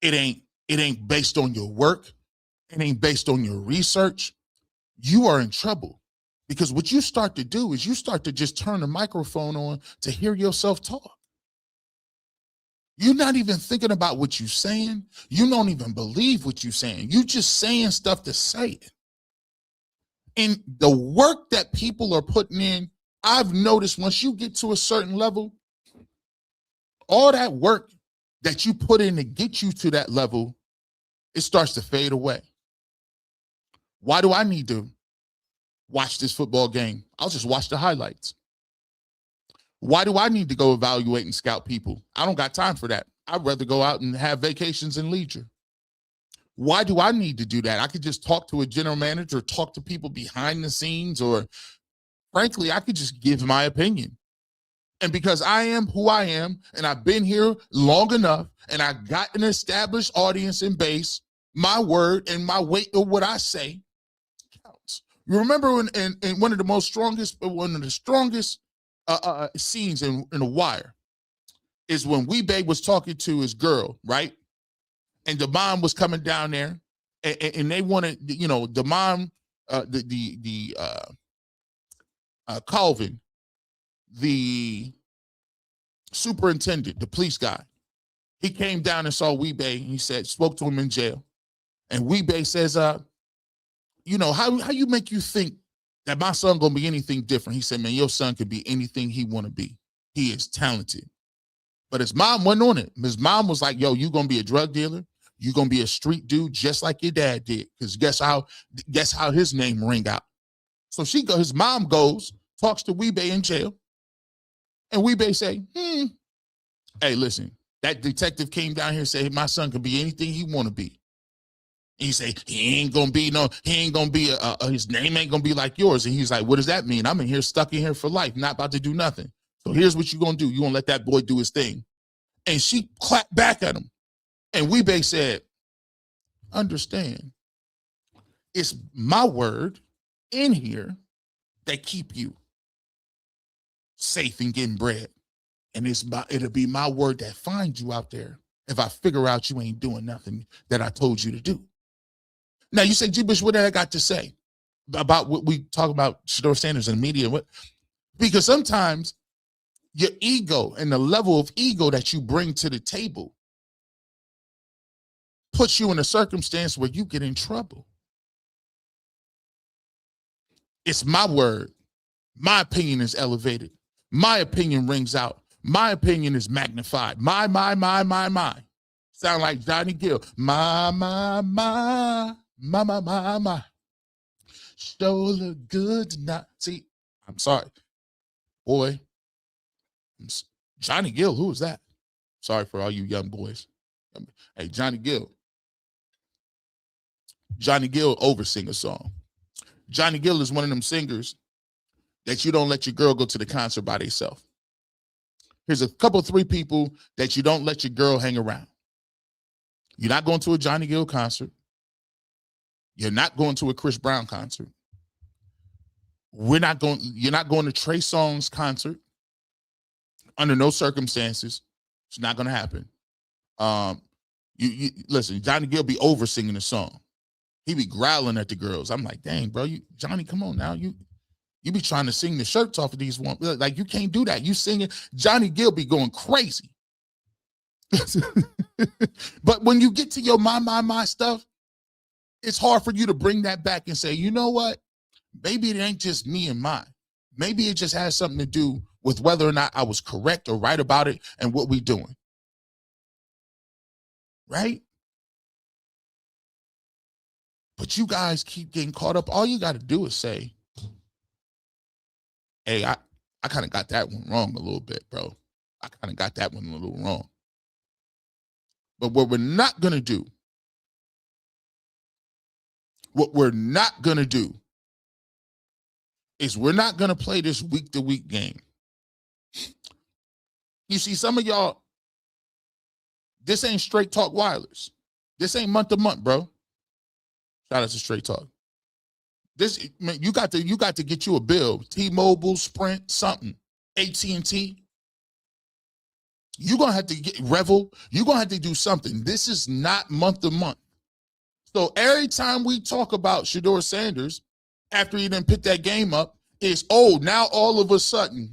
It ain't based on your work. It ain't based on your research. You are in trouble, because what you start to do is you start to just turn the microphone on to hear yourself talk. You're not even thinking about what you're saying. You don't even believe what you're saying. You just saying stuff to say it. And the work that people are putting in, I've noticed once you get to a certain level, all that work that you put in to get you to that level, it starts to fade away. Why do I need to watch this football game? I'll just watch the highlights. Why do I need to go evaluate and scout people? I don't got time for that. I'd rather go out and have vacations and leisure. Why do I need to do that? I could just talk to a general manager, talk to people behind the scenes, or frankly, I could just give my opinion. And because I am who I am, and I've been here long enough, and I got an established audience and base, my word and my weight of what I say counts. You remember in one of the strongest scenes in The Wire is when Weebay was talking to his girl, right? And the mom was coming down there, and they wanted, you know, the mom, Calvin, the superintendent, the police guy, he came down and saw Weebay, and he spoke to him in jail. And Weebay says, you know, how you make you think that my son gonna be anything different? He said, man, your son could be anything he wanna be. He is talented. But his mom wasn't on it. His mom was like, yo, you gonna be a drug dealer? You gonna be a street dude just like your dad did? Because guess how his name ring out. So his mom goes, talks to Weebay in jail, and Weebay say, hey, listen, that detective came down here and said, my son can be anything he wanna be. And he say, he ain't gonna be, his name ain't gonna be like yours. And he's like, what does that mean? I'm in here, stuck in here for life, not about to do nothing. So here's what you gonna do. You gonna let that boy do his thing. And she clapped back at him. And Weebay said, understand, it's my word in here that keep you safe and getting bread. And it'll be my word that finds you out there if I figure out you ain't doing nothing that I told you to do. Now you say, G. Bush, what did I got to say about what we talk about Shedeur Sanders and the media? Because sometimes your ego and the level of ego that you bring to the table puts you in a circumstance where you get in trouble. It's my word. My opinion is elevated. My opinion rings out. My opinion is magnified. My. Sound like Johnny Gill. My. Sure look good tonight. See, I'm sorry. Boy, Johnny Gill, who is that? Sorry for all you young boys. Hey, Johnny Gill. Johnny Gill oversing a song. Johnny Gill is one of them singers that you don't let your girl go to the concert by themselves. Here's a couple, 3 people that you don't let your girl hang around. You're not going to a Johnny Gill concert. You're not going to a Chris Brown concert. You're not going to Trey Songz concert. Under no circumstances. It's not going to happen. You listen, Johnny Gill be over singing the song. He be growling at the girls. I'm like, dang, bro, Johnny, come on now. You be trying to sing the shirts off of these ones. Like, you can't do that. You singing, Johnny Gill be going crazy. But when you get to your my stuff, it's hard for you to bring that back and say, you know what? Maybe it ain't just me and mine. Maybe it just has something to do with whether or not I was correct or right about it and what we doing. Right? But you guys keep getting caught up. All you got to do is say, hey, I kind of got that one wrong a little bit, bro. I kind of got that one a little wrong. But what we're not going to do is we're not going to play this week-to-week game. You see, some of y'all, this ain't Straight Talk Wireless. This ain't month-to-month, bro. Shout out to Straight Talk. This, man, you got to get you a bill. T-Mobile, Sprint, something. AT&T. You're going to have to get Revel. You're going to have to do something. This is not month-to-month. So every time we talk about Shedeur Sanders, after he done pick that game up, is, oh, now all of a sudden,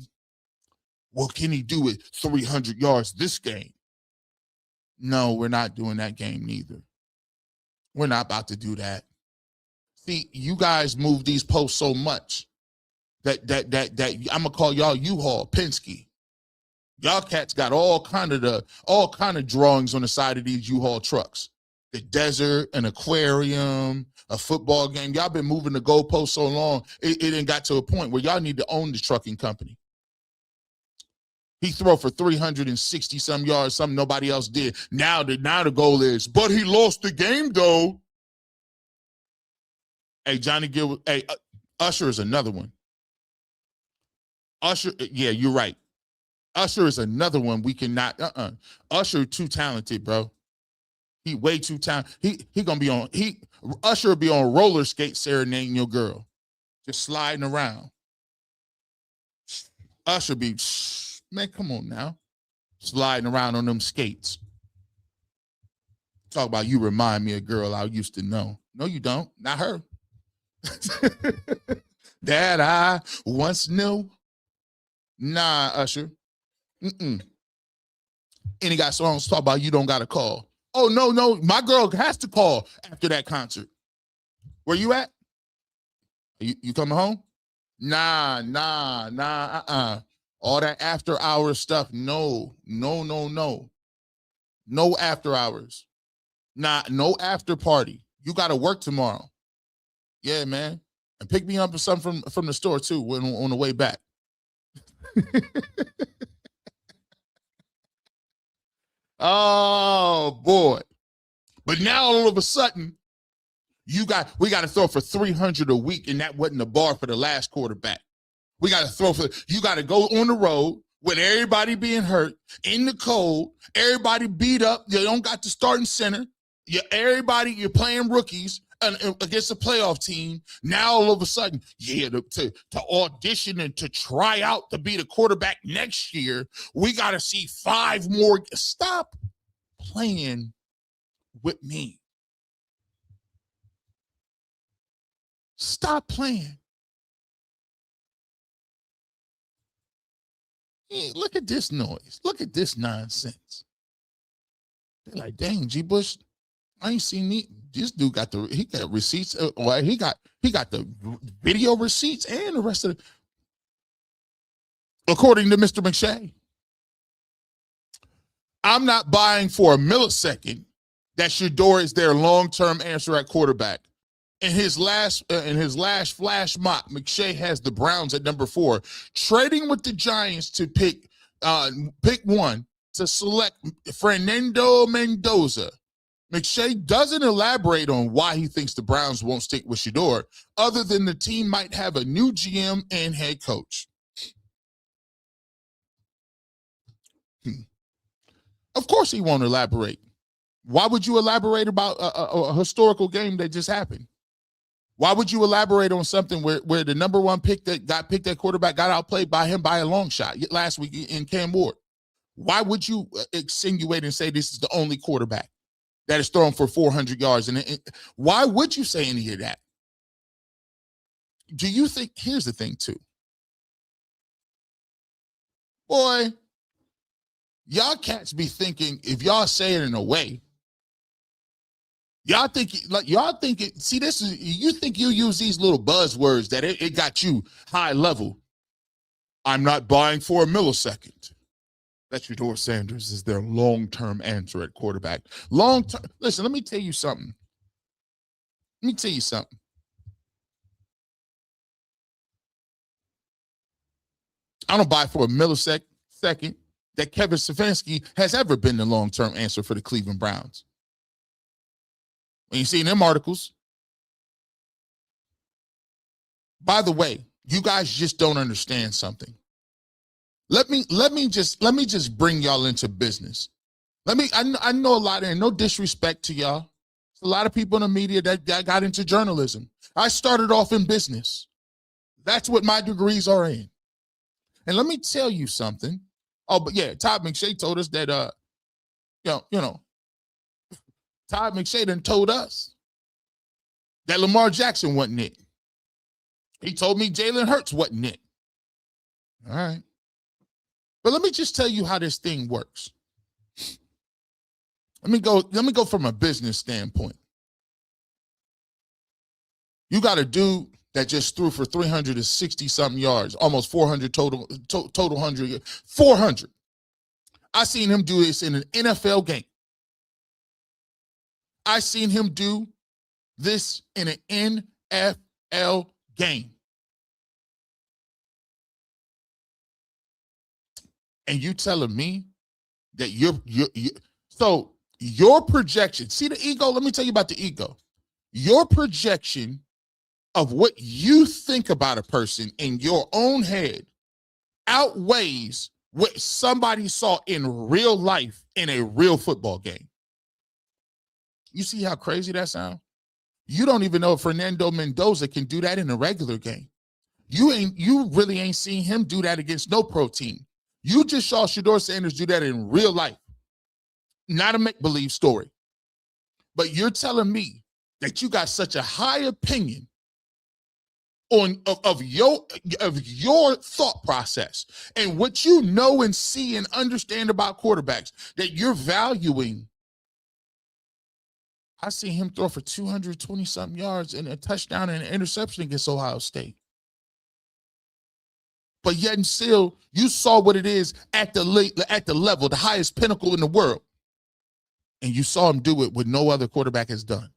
what can he do with 300 yards this game? No, we're not doing that game neither. We're not about to do that. See, you guys move these posts so much that I'm gonna call y'all U-Haul, Penske. Y'all cats got all kind of drawings on the side of these U-Haul trucks. The desert, an aquarium, a football game. Y'all been moving the goalposts so long, it done got to a point where y'all need to own the trucking company. He throw for 360 some yards, something nobody else did. Now the goal is, but he lost the game though. Hey, Johnny Gill, hey, Usher is another one. Usher, yeah, you're right. Usher is another one we cannot, Usher too talented, bro. He way too talented. He gonna be on, Usher will be on roller skates serenading your girl. Just sliding around. Usher be, man, come on now. Sliding around on them skates. Talk about you remind me of a girl I used to know. No, you don't. Not her. That I once knew. Nah, Usher. And he got songs talk about you don't got to call. Oh, no. My girl has to call after that concert. Where you at? You coming home? Nah. All that after hours stuff. No. No after hours. Nah, no after party. You got to work tomorrow. Yeah, man. And pick me up something from the store too on the way back. Oh boy. But now all of a sudden, we got to throw for 300 a week, and that wasn't the bar for the last quarterback. We got to you got to go on the road with everybody being hurt, in the cold, everybody beat up. You don't got the starting center. You're playing rookies against a playoff team. Now all of a sudden, to audition and to try out to be the quarterback next year, we got to see 5 more. Stop playing with me. Stop playing. Hey, look at this noise. Look at this nonsense. They're like, dang, G. Bush, I ain't seen this dude got receipts. He got the video receipts and the rest of it. According to Mr. McShay, I'm not buying for a millisecond that Shedeur is their long-term answer at quarterback. In his last flash mock, McShay has the Browns at number 4, trading with the Giants to pick 1 to select Fernando Mendoza. McShay doesn't elaborate on why he thinks the Browns won't stick with Shedeur, other than the team might have a new GM and head coach. Of course he won't elaborate. Why would you elaborate about a historical game that just happened? Why would you elaborate on something where the number one pick that got picked at quarterback got outplayed by him by a long shot last week in Cam Ward? Why would you insinuate and say this is the only quarterback that is thrown for 400 yards? And why would you say any of that? Do you think, here's the thing too. Boy, y'all cats be thinking if y'all say it in a way, y'all think it, see, this is, you think you use these little buzzwords that it got you high level. I'm not buying for a millisecond that Shedeur Sanders is their long-term answer at quarterback. Long-term, listen, let me tell you something. I don't buy for a millisecond that Kevin Stefanski has ever been the long-term answer for the Cleveland Browns. When you see them articles, by the way, you guys just don't understand something. Let me just bring y'all into business. I know a lot, and no disrespect to y'all. There's a lot of people in the media that got into journalism. I started off in business. That's what my degrees are in. And let me tell you something. Oh, but yeah, Todd McShay told us that Todd McShay done told us that Lamar Jackson wasn't it. He told me Jalen Hurts wasn't it. All right. But let me just tell you how this thing works. Let me go from a business standpoint. You got a dude that just threw for 360-something yards, almost 400 total 400. I seen him do this in an NFL game. I seen him do this in an NFL game. And you telling me that so your projection, see the ego? Let me tell you about the ego. Your projection of what you think about a person in your own head outweighs what somebody saw in real life in a real football game. You see how crazy that sounds? You don't even know if Fernando Mendoza can do that in a regular game. You really ain't seen him do that against no pro team. You just saw Shedeur Sanders do that in real life. Not a make-believe story. But you're telling me that you got such a high opinion of your thought process and what you know and see and understand about quarterbacks that you're valuing. I see him throw for 220-something yards and a touchdown and an interception against Ohio State. But yet and still, you saw what it is at the level, the highest pinnacle in the world. And you saw him do it what no other quarterback has done.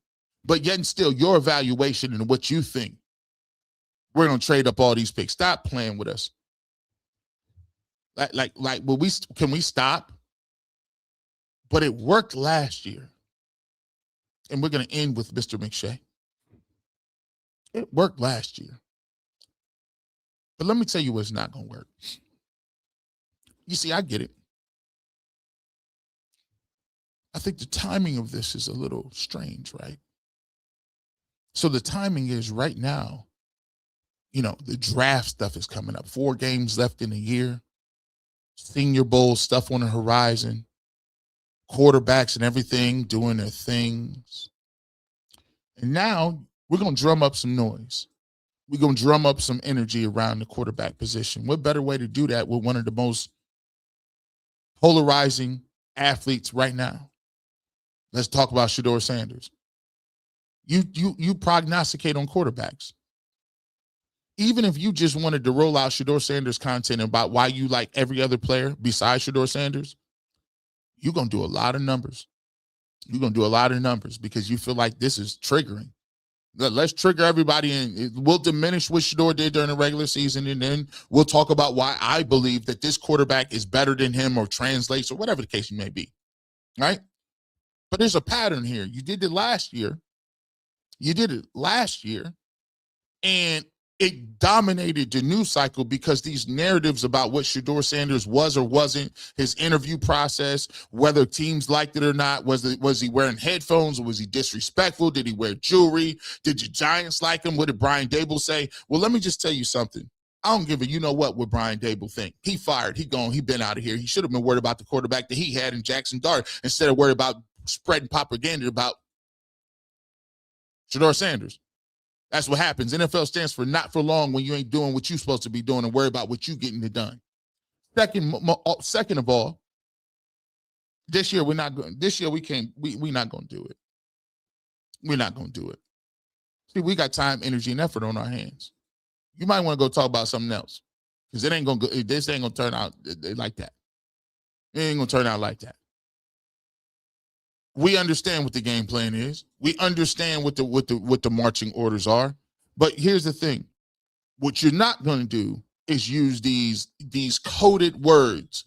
But yet and still, your evaluation and what you think, we're going to trade up all these picks. Stop playing with us. Can we stop? But it worked last year. And we're going to end with Mr. McShay. It worked last year. But let me tell you what's not going to work. You see, I get it. I think the timing of this is a little strange, right? So the timing is right now, the draft stuff is coming up. 4 games left in a year. Senior Bowl stuff on the horizon. Quarterbacks and everything doing their things. And now we're going to drum up some noise. We're going to drum up some energy around the quarterback position. What better way to do that with one of the most polarizing athletes right now? Let's talk about Shedeur Sanders. You prognosticate on quarterbacks. Even if you just wanted to roll out Shedeur Sanders content about why you like every other player besides Shedeur Sanders, you're going to do a lot of numbers. You're going to do a lot of numbers because you feel like this is triggering. Let's trigger everybody, and we'll diminish what Shedeur did during the regular season, and then we'll talk about why I believe that this quarterback is better than him or translates or whatever the case may be, right? But there's a pattern here. You did it last year. And it dominated the news cycle because these narratives about what Shedeur Sanders was or wasn't, his interview process, whether teams liked it or not, was he wearing headphones or was he disrespectful? Did he wear jewelry? Did the Giants like him? What did Brian Dable say? Well, let me just tell you something. I don't give a what Brian Dable think. He fired. He gone. He been out of here. He should have been worried about the quarterback that he had in Jackson Dart instead of worried about spreading propaganda about Shedeur Sanders. That's what happens. NFL stands for not for long when you ain't doing what you're supposed to be doing and worry about what you getting it done. Second of all, this year we're not going. This year we're not going to do it. We're not going to do it. See, we got time, energy, and effort on our hands. You might want to go talk about something else because it ain't going to. This ain't going to turn out like that. It ain't going to turn out like that. We understand what the game plan is. We understand what the marching orders are. But here's the thing. What you're not going to do is use these coded words.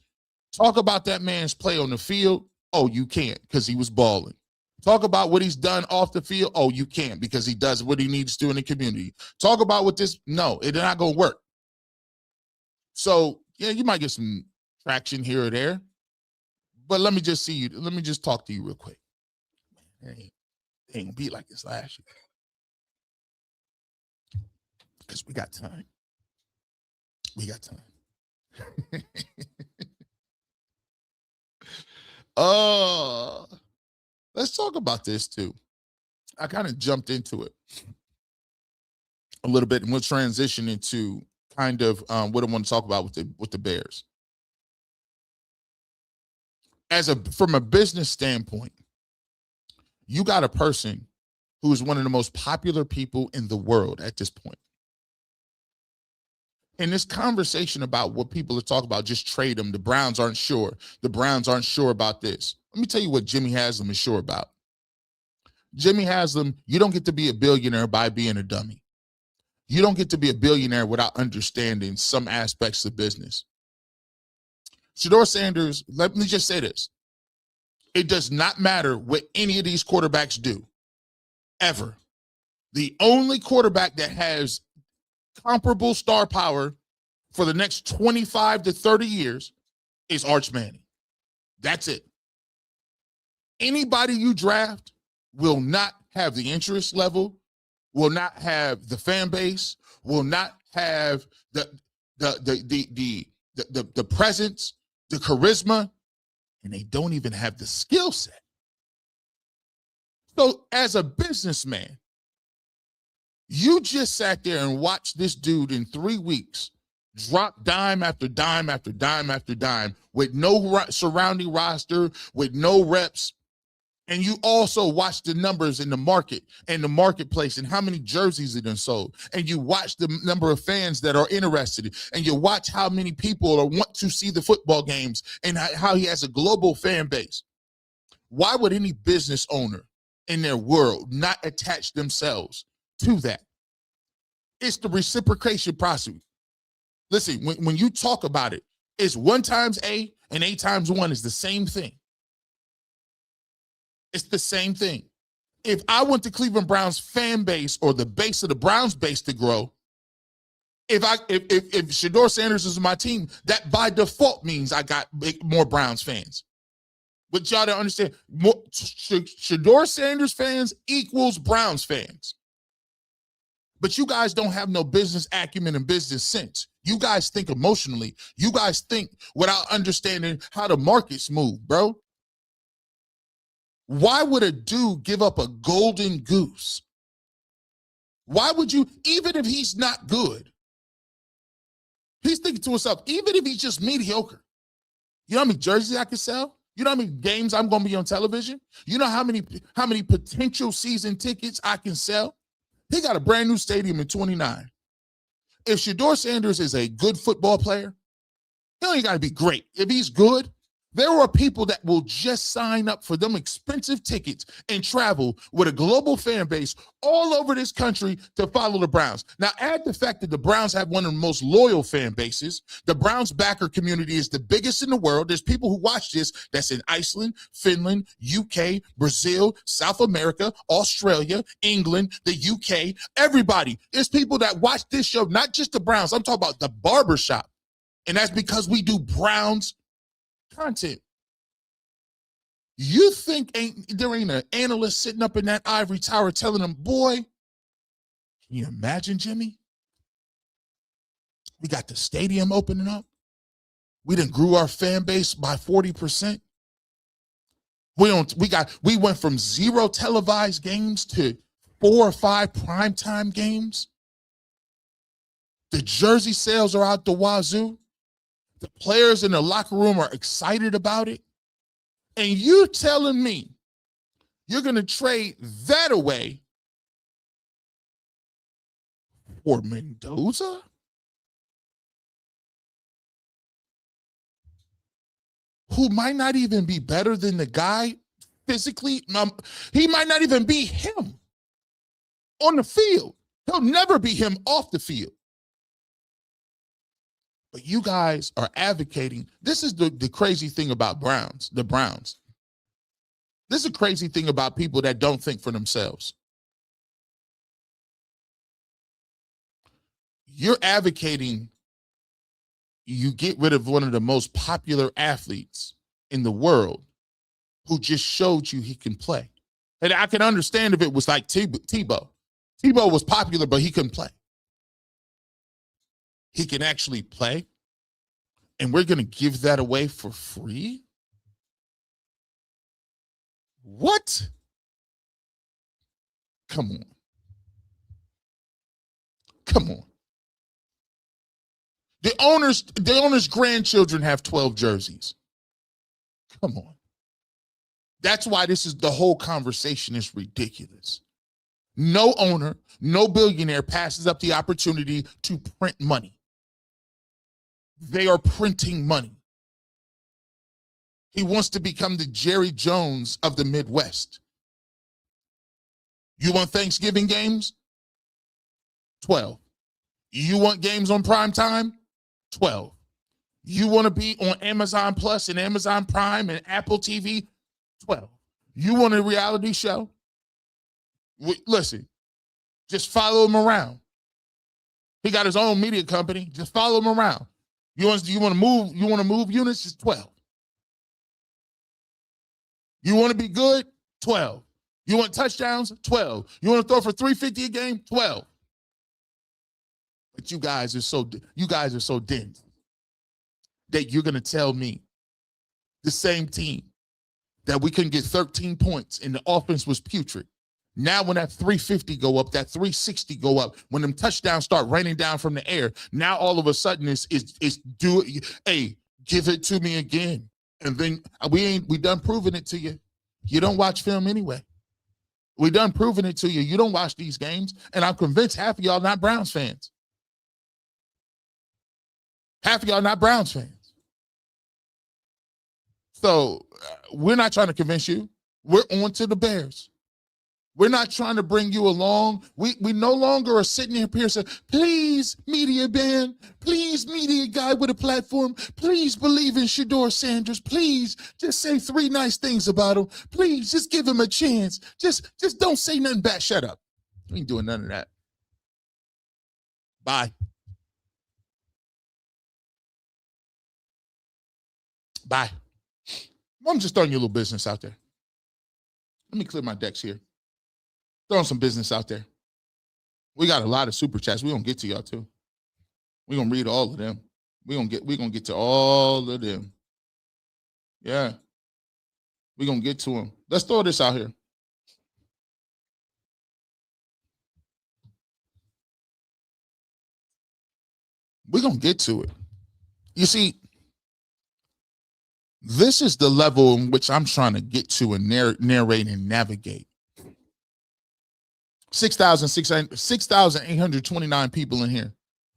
Talk about that man's play on the field. Oh, you can't because he was balling. Talk about what he's done off the field. Oh, you can't because he does what he needs to do in the community. Talk about what this. No, it's not going to work. So, yeah, you might get some traction here or there. But let me just talk to you real quick. It ain't gonna be like this last year. Because we got time. We got time. Let's talk about this too. I kind of jumped into it a little bit, and we'll transition into kind of what I want to talk about with the Bears. From a business standpoint, you got a person who is one of the most popular people in the world at this point. In this conversation about what people are talking about, just trade them. The Browns aren't sure. The Browns aren't sure about this. Let me tell you what Jimmy Haslam is sure about. Jimmy Haslam, you don't get to be a billionaire by being a dummy. You don't get to be a billionaire without understanding some aspects of business. Shedeur Sanders, let me just say this. It does not matter what any of these quarterbacks do, ever. The only quarterback that has comparable star power for the next 25 to 30 years is Arch Manning. That's it. Anybody you draft will not have the interest level, will not have the fan base, will not have the presence, the charisma, and they don't even have the skill set. So as a businessman, you just sat there and watched this dude in 3 weeks drop dime after dime after dime after dime with no surrounding roster, with no reps. And you also watch the numbers in the market and the marketplace and how many jerseys it done sold. And you watch the number of fans that are interested. And you watch how many people want to see the football games and how he has a global fan base. Why would any business owner in their world not attach themselves to that? It's the reciprocation process. Listen, when you talk about it, it's 1 times A and A times 1 is the same thing. It's the same thing. If I want the Cleveland Browns fan base or the base of the Browns base to grow, if Shedeur Sanders is my team, that by default means I got more Browns fans. But y'all don't understand. Shedeur Sanders fans equals Browns fans. But you guys don't have no business acumen and business sense. You guys think emotionally. You guys think without understanding how the markets move, bro. Why would a dude give up a golden goose? Why would you, even if he's not good, he's thinking to himself, even if he's just mediocre, you know how many jerseys I can sell? You know how many games I'm going to be on television? You know how many potential season tickets I can sell? He got a brand new stadium in 29. If Shedeur Sanders is a good football player, he only got to be great. If he's good, There are people that will just sign up for them expensive tickets and travel with a global fan base all over this country to follow the Browns. Now, add the fact that the Browns have one of the most loyal fan bases. The Browns backer community is the biggest in the world. There's people who watch this that's in Iceland, Finland, UK, Brazil, South America, Australia, England, the UK, everybody. There's people that watch this show, not just the Browns. I'm talking about the Barbershop. And that's because we do Browns content. You think there ain't an analyst sitting up in that ivory tower telling them, boy, can you imagine, Jimmy? We got the stadium opening up. We done grew our fan base by 40%. We went from 0 televised games to 4 or 5 primetime games. The jersey sales are out the wazoo. The players in the locker room are excited about it. And you're telling me you're going to trade that away for Mendoza? Who might not even be better than the guy physically. He might not even be him on the field. He'll never be him off the field. But you guys are advocating. This is the crazy thing about the Browns. This is a crazy thing about people that don't think for themselves. You're advocating you get rid of one of the most popular athletes in the world who just showed you he can play. And I can understand if it was like Tebow. Tebow was popular, but he couldn't play. He can actually play, and we're going to give that away for free? What? Come on. Come on. The owner's grandchildren have 12 jerseys. Come on. That's why the whole conversation is ridiculous. No owner, no billionaire passes up the opportunity to print money. They are printing money. He wants to become the Jerry Jones of the Midwest. You want Thanksgiving games? 12. You want games on prime time? 12. You want to be on Amazon Plus and Amazon Prime and Apple TV? 12. You want a reality show? Listen, just follow him around. He got his own media company. Just follow him around. You want to move units? It's 12. You want to be good? 12. You want touchdowns? 12. You want to throw for 350 a game? 12. But you guys are so dense that you're going to tell me the same team that we couldn't get 13 points and the offense was putrid. Now when that 350 go up, that 360 go up, when them touchdowns start raining down from the air, now all of a sudden give it to me again. And then we done proving it to you. You don't watch film anyway. We done proving it to you. You don't watch these games. And I'm convinced half of y'all not Browns fans. Half of y'all not Browns fans. So we're not trying to convince you. We're on to the Bears. We're not trying to bring you along. We no longer are sitting here saying, please, media band, please, media guy with a platform, please believe in Shedeur Sanders. Please, just say 3 nice things about him. Please, just give him a chance. Just don't say nothing bad. Shut up. We ain't doing none of that. Bye. Bye. I'm just throwing you a little business out there. Let me clear my decks here. Throwing some business out there. We got a lot of super chats. We're gonna get to y'all too. We're gonna read all of them. We're gonna get to all of them. Yeah. We're gonna get to them. Let's throw this out here. We're gonna get to it. You see, this is the level in which I'm trying to get to and narrate and navigate. 6,829 people in here.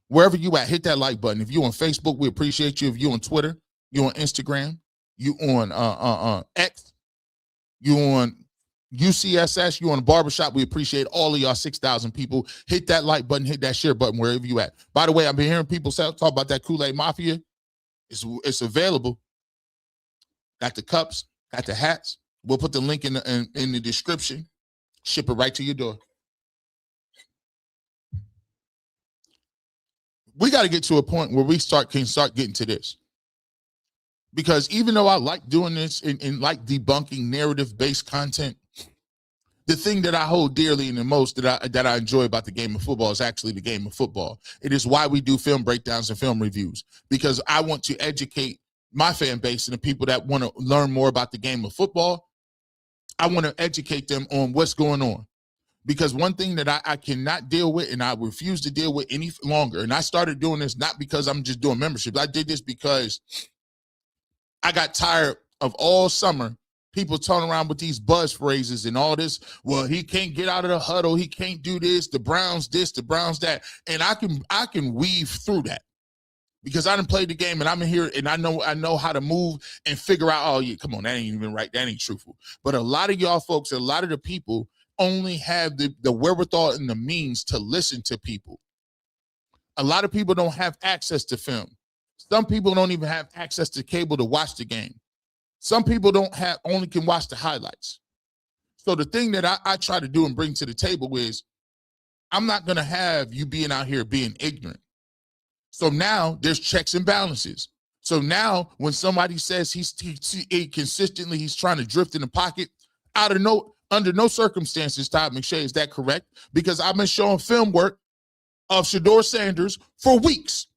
Wherever you at, hit that like button. If you on Facebook, we appreciate you. If you on Twitter, you on Instagram, you on X, you on UCSS, you on Barbershop. We appreciate all of y'all 6,000 people. Hit that like button, hit that share button wherever you at. By the way, I've been hearing people talk about that Kool-Aid Mafia. It's available. Got the cups, got the hats. We'll put the link in the description. Ship it right to your door. We got to get to a point where we can start getting to this. Because even though I like doing this and like debunking narrative-based content, the thing that I hold dearly and the most that I enjoy about the game of football is actually the game of football. It is why we do film breakdowns and film reviews, because I want to educate my fan base and the people that want to learn more about the game of football. I want to educate them on what's going on. Because one thing that I cannot deal with and I refuse to deal with any longer, and I started doing this not because I'm just doing memberships. I did this because I got tired of all summer people turning around with these buzz phrases and all this. Well, he can't get out of the huddle. He can't do this. The Browns this, the Browns that. And I can weave through that because I done played the game and I'm in here and I know how to move and figure out, oh, yeah, come on, that ain't even right. That ain't truthful. But a lot of y'all folks, a lot of the people only have the wherewithal and the means to listen to people. A lot of people don't have access to film. Some people don't even have access to cable to watch the game. Some people only can watch the highlights. So the thing that I try to do and bring to the table is I'm not going to have you being out here being ignorant. So now there's checks and balances. So now when somebody says he's consistently he's trying to drift in the pocket, under no circumstances, Todd McShay, is that correct? Because I've been showing film work of Shedeur Sanders for weeks.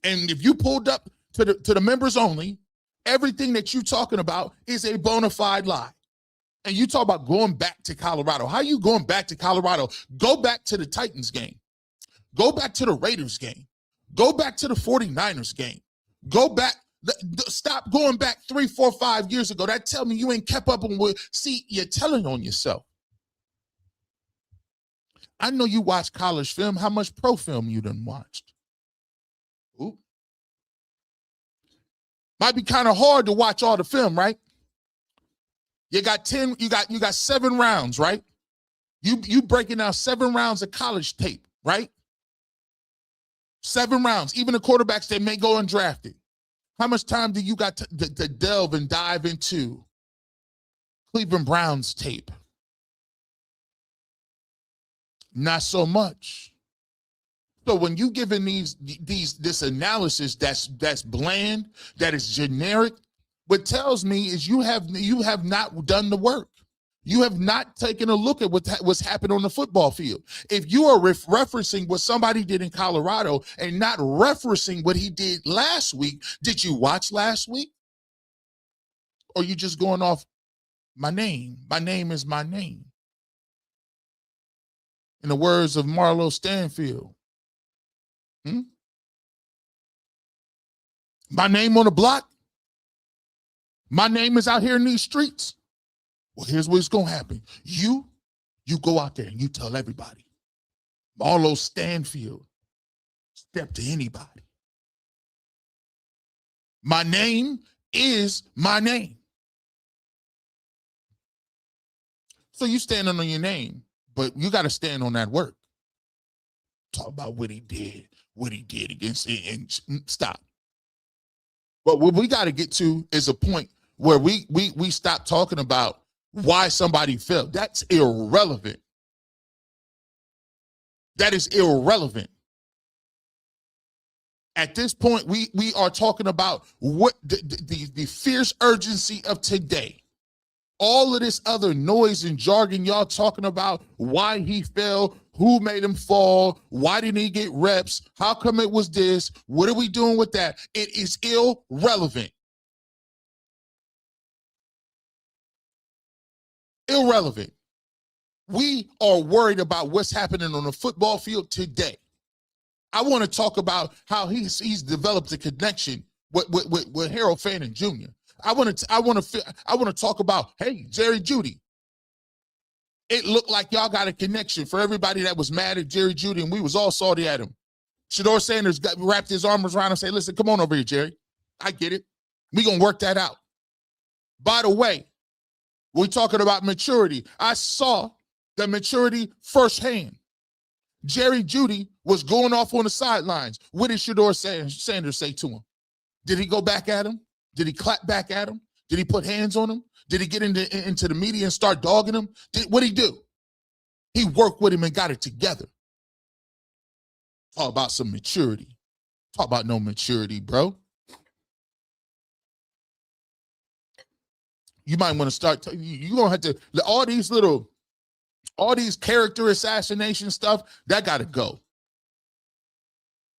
And if you pulled up to the members only, everything that you're talking about is a bona fide lie. And you talk about going back to Colorado. How are you going back to Colorado? Go back to the Titans game. Go back to the Raiders game. Go back to the 49ers game. Go back. Stop going back 3, 4, 5 years ago. That tell me you ain't kept up on what. See, you're telling on yourself. I know you watch college film. How much pro film you done watched? Ooh. Might be kind of hard to watch all the film, right? You got 7 rounds, right? You breaking down 7 rounds of college tape, right? 7 rounds. Even the quarterbacks that may go undrafted. How much time do you got to delve and dive into Cleveland Browns tape? Not so much. So when you giving this analysis that's bland, that is generic, what tells me is you have not done the work. You have not taken a look at what's happened on the football field. If you are referencing what somebody did in Colorado and not referencing what he did last week, did you watch last week? Or you just going off my name? My name is my name. In the words of Marlo Stanfield. My name on the block. My name is out here in these streets. Well, here's what's going to happen. You go out there and you tell everybody. Marlo Stanfield, step to anybody. My name is my name. So you standing on your name, but you got to stand on that work. Talk about what he did against it, and stop. But what we got to get to is a point where we stop talking about why somebody fell. That's irrelevant. That is irrelevant. At this point, we are talking about what the fierce urgency of today. All of this other noise and jargon y'all talking about why he fell, who made him fall, why didn't he get reps, how come it was this, what are we doing with that? It is irrelevant. Irrelevant. We are worried about what's happening on the football field today. I want to talk about how he's developed a connection with Harold Fannin Jr. I want to talk about, hey, Jerry Jeudy. It looked like y'all got a connection for everybody that was mad at Jerry Jeudy, and we was all salty at him. Shedeur Sanders wrapped his arms around him and said, listen, come on over here, Jerry. I get it. We're going to work that out. By the way, we're talking about maturity. I saw the maturity firsthand. Jerry Jeudy was going off on the sidelines. What did Shedeur Sanders say to him? Did he go back at him? Did he clap back at him? Did he put hands on him? Did he get into the media and start dogging him? What did he do? He worked with him and got it together. Talk about some maturity. Talk about no maturity, bro. You might want to start, you're going to have to, all these character assassination stuff, that got to go.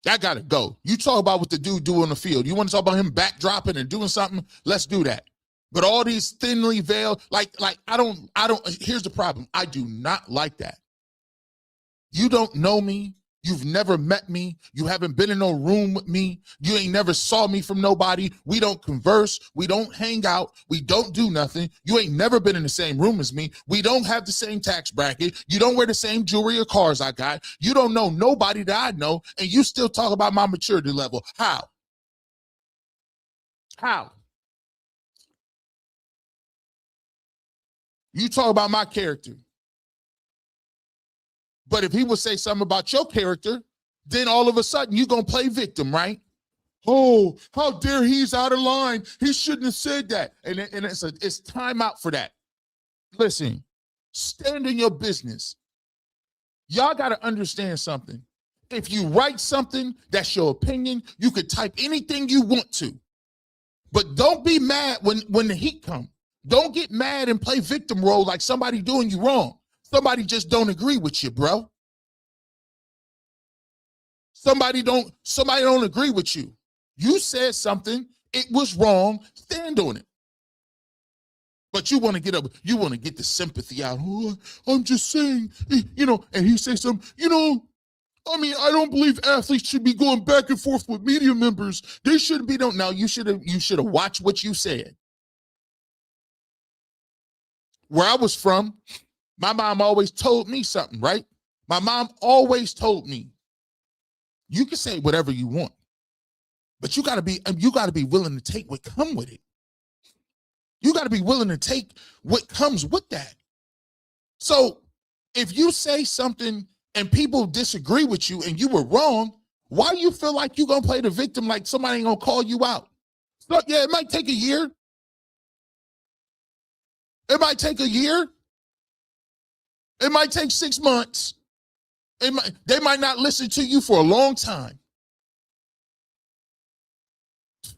That got to go. You talk about what the dude do on the field. You want to talk about him backdropping and doing something? Let's do that. But all these thinly veiled, here's the problem. I do not like that. You don't know me. You've never met me. You haven't been in no room with me. You ain't never saw me from nobody. We don't converse. We don't hang out. We don't do nothing. You ain't never been in the same room as me. We don't have the same tax bracket. You don't wear the same jewelry or cars I got. You don't know nobody that I know, and you still talk about my maturity level. How? How? You talk about my character. But if he would say something about your character, then all of a sudden you're going to play victim, right? Oh, how dare he's out of line. He shouldn't have said that. And it's time out for that. Listen, stand in your business. Y'all got to understand something. If you write something, that's your opinion. You could type anything you want to. But don't be mad when the heat comes. Don't get mad and play victim role like somebody doing you wrong. Somebody just don't agree with you, bro. Somebody don't agree with you. You said something, it was wrong, stand on it. But you want to get up, you want to get the sympathy out. Oh, I'm just saying, and he says something, I don't believe athletes should be going back and forth with media members. They shouldn't be, now you should have watched what you said. Where I was from, my mom always told me something, right? My mom always told me, you can say whatever you want, but you gotta be willing to take what comes with it. You gotta be willing to take what comes with that. So if you say something and people disagree with you and you were wrong, why you feel like you're gonna play the victim like somebody ain't gonna call you out? So, yeah, it might take a year. It might take a year. It might take 6 months. They might not listen to you for a long time. This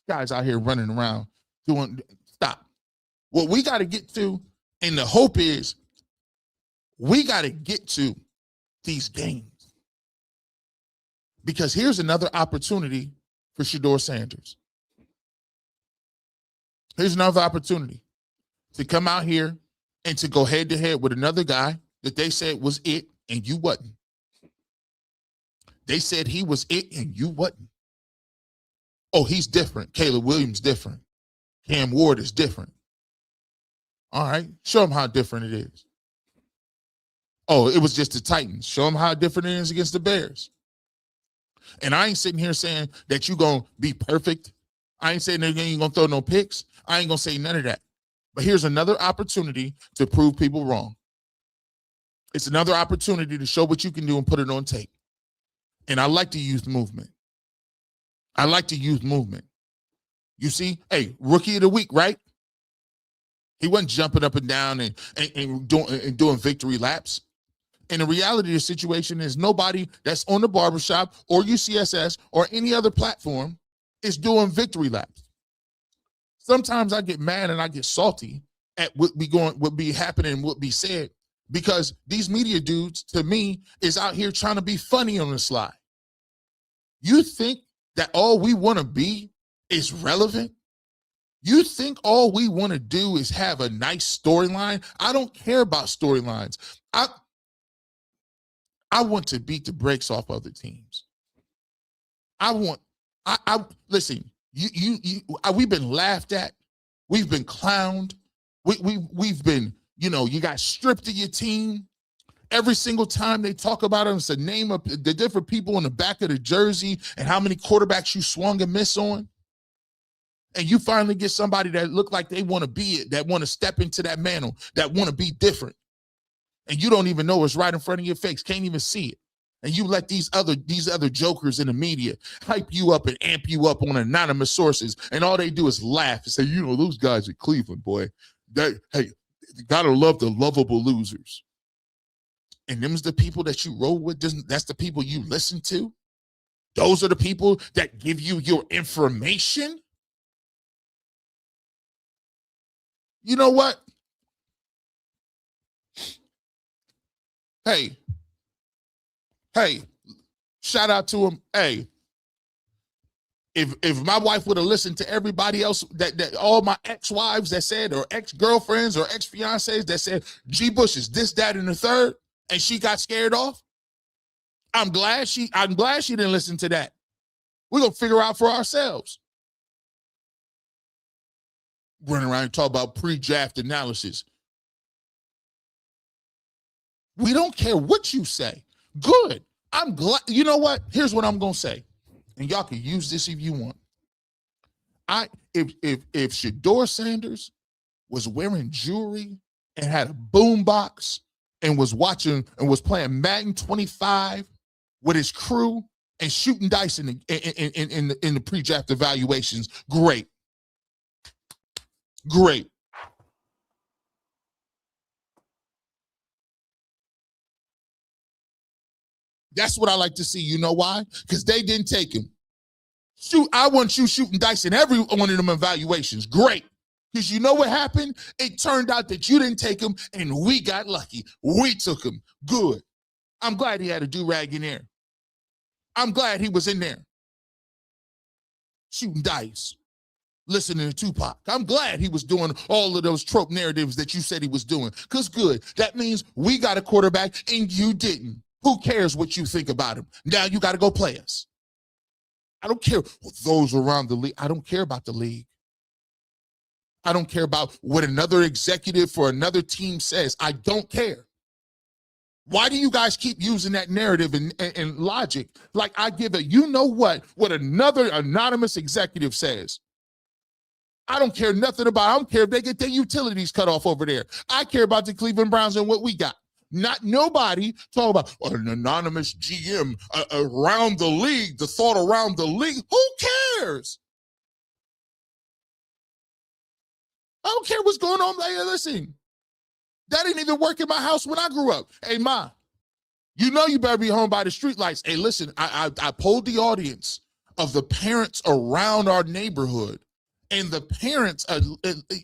guy's out here running around doing, stop. What we got to get to, and the hope is, we got to get to these games. Because here's another opportunity for Shedeur Sanders. Here's another opportunity to come out here and to go head to head with another guy that they said was it and you wasn't. They said he was it and you wasn't. Oh, he's different. Caleb Williams different. Cam Ward is different. All right, show him how different it is. Oh, it was just the Titans. Show him how different it is against the Bears. And I ain't sitting here saying that you're going to be perfect. I ain't saying that you ain't going to throw no picks. I ain't going to say none of that. But here's another opportunity to prove people wrong. It's another opportunity to show what you can do and put it on tape. And I like the youth movement. I like the youth movement. You see, hey, rookie of the week, right? He wasn't jumping up and down and doing victory laps. And the reality of the situation is nobody that's on the Barbershop or UCSS or any other platform is doing victory laps. Sometimes I get mad and I get salty at what be happening, what be said, because these media dudes, to me, is out here trying to be funny on the slide. You think that all we want to be is relevant? You think all we want to do is have a nice storyline? I don't care about storylines. I want to beat the brakes off other teams. Listen, we've been laughed at. We've been clowned. We've been, you got stripped of your team. Every single time they talk about it, it's the name of the different people on the back of the jersey and how many quarterbacks you swung and missed on. and you finally get somebody that look like they want to be it, that want to step into that mantle, that want to be different, and you don't even know it's right in front of your face, can't even see it, and you let these other jokers in the media hype you up and amp you up on anonymous sources, and all they do is laugh and say, you know, those guys at Cleveland, boy, hey, you gotta love the lovable losers. And them's the people that you roll with. That's the people you listen to. Those are the people that give you your information. You know what? Hey, shout out to him. Hey, if my wife would have listened to everybody else, that all my ex-wives that said, or ex-girlfriends or ex-fiancés that said, G. Bush is this, that, and the third, and she got scared off, I'm glad she didn't listen to that. We're gonna figure out for ourselves. Running around and talk about pre-draft analysis. We don't care what you say. Good. I'm glad. You know what? Here's what I'm gonna say, and y'all can use this if you want. If Shedeur Sanders was wearing jewelry and had a boombox and was watching and was playing Madden 25 with his crew and shooting dice in the pre-draft evaluations, great. That's what I like to see. You know why? Because they didn't take him. I want you shooting dice in every one of them evaluations. Great. Because you know what happened? It turned out that you didn't take him, and we got lucky. We took him. Good. I'm glad he had a do-rag in there. I'm glad he was in there shooting dice, listening to Tupac. I'm glad he was doing all of those trope narratives that you said he was doing. Because good. That means we got a quarterback, and you didn't. Who cares what you think about him? Now you got to go play us. I don't care what those around the league. I don't care about the league. I don't care about what another executive for another team says. I don't care. Why do you guys keep using that narrative and logic? Like I give it, you know what another anonymous executive says. I don't care nothing about it. I don't care if they get their utilities cut off over there. I care about the Cleveland Browns and what we got. Not nobody talking about an anonymous GM around the league, the thought around the league. Who cares? I don't care what's going on. Hey, listen, that didn't even work in my house when I grew up. Hey, Ma, you know you better be home by the streetlights. Hey, listen, I polled the audience of the parents around our neighborhood, and the parents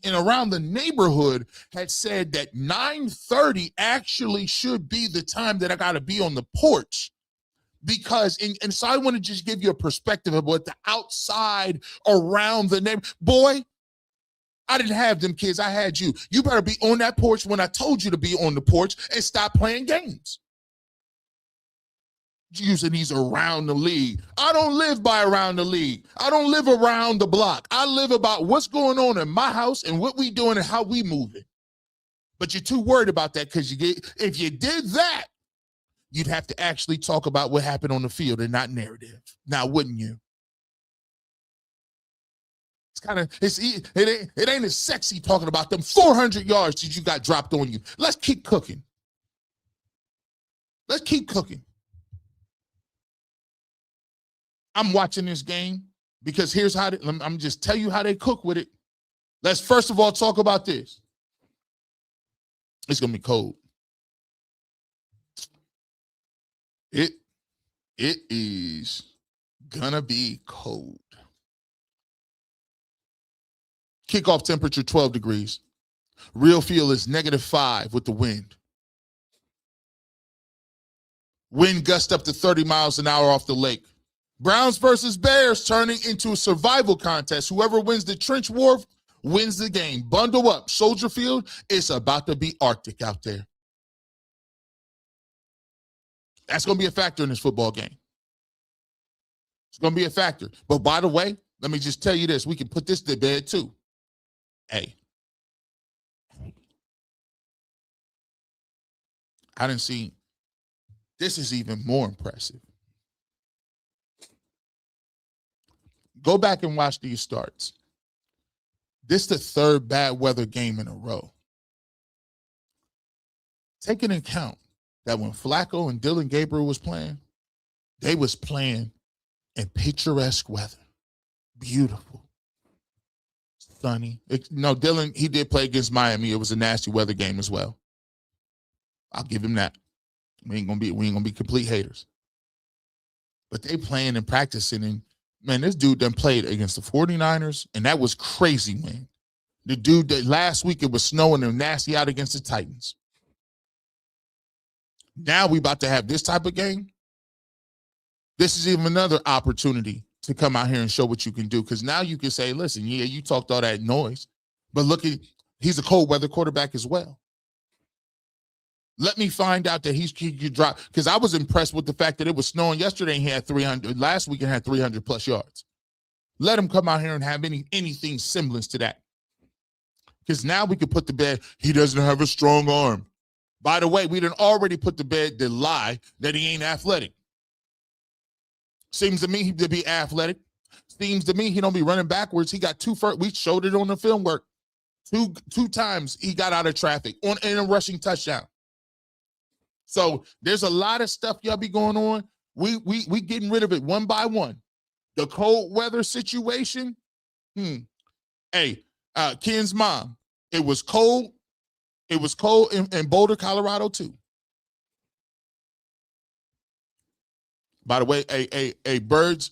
in around the neighborhood had said that 9:30 actually should be the time that I got to be on the porch. Because, and so I want to just give you a perspective of what the outside around the neighborhood. Boy, I didn't have them kids. I had you. You better be on that porch when I told you to be on the porch and stop playing games. Using these around the league. I don't live by around the league. I don't live around the block. I live about what's going on in my house and what we doing and how we moving. But you're too worried about that because if you did that, you'd have to actually talk about what happened on the field and not narrative. Now, wouldn't you? It's kind of, it ain't as sexy talking about them 400 yards that you got dropped on you. Let's keep cooking. Let's keep cooking. I'm watching this game because here's how I'm just tell you how they cook with it. Let's first of all talk about this. It's gonna be cold. It is gonna be cold. Kickoff temperature 12 degrees. Real feel is -5 with the wind. Wind gust up to 30 miles an hour off the lake. Browns versus Bears turning into a survival contest. Whoever wins the trench war wins the game. Bundle up. Soldier Field, it's about to be Arctic out there. That's going to be a factor in this football game. It's going to be a factor. But by the way, let me just tell you this. We can put this to bed too. Hey. I didn't see. This is even more impressive. Go back and watch these starts. This is the third bad weather game in a row. Take into account that when Flacco and Dylan Gabriel was playing, they was playing in picturesque weather. Beautiful. Sunny. Dylan, he did play against Miami. It was a nasty weather game as well. I'll give him that. We ain't gonna be complete haters. But they playing and practicing, and man, this dude done played against the 49ers, and that was crazy, man. The dude that last week it was snowing and nasty out against the Titans. Now we about to have this type of game. This is even another opportunity to come out here and show what you can do. Because now you can say, listen, yeah, you talked all that noise, but look, he's a cold weather quarterback as well. Let me find out that he could drop, because I was impressed with the fact that it was snowing yesterday and he had 300. Last week and had 300 plus yards. Let him come out here and have anything semblance to that. Because now we could put to bed, he doesn't have a strong arm. By the way, we done already put to bed the lie that he ain't athletic. Seems to me he to be athletic. Seems to me he don't be running backwards. He got we showed it on the film work. Two times he got out of traffic in a rushing touchdown. So there's a lot of stuff y'all be going on. We getting rid of it one by one. The cold weather situation. Hey, Ken's mom. It was cold. It was cold in Boulder, Colorado too. By the way, Birds,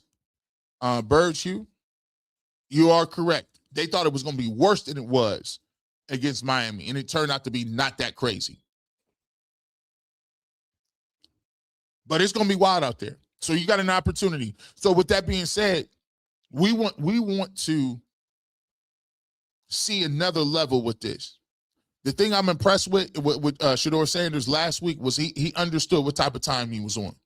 Hugh, you are correct. They thought it was going to be worse than it was against Miami, and it turned out to be not that crazy. But it's going to be wild out there. So you got an opportunity. So with that being said, we want to see another level with this. The thing I'm impressed with Shedeur Sanders last week was he understood what type of time he was on.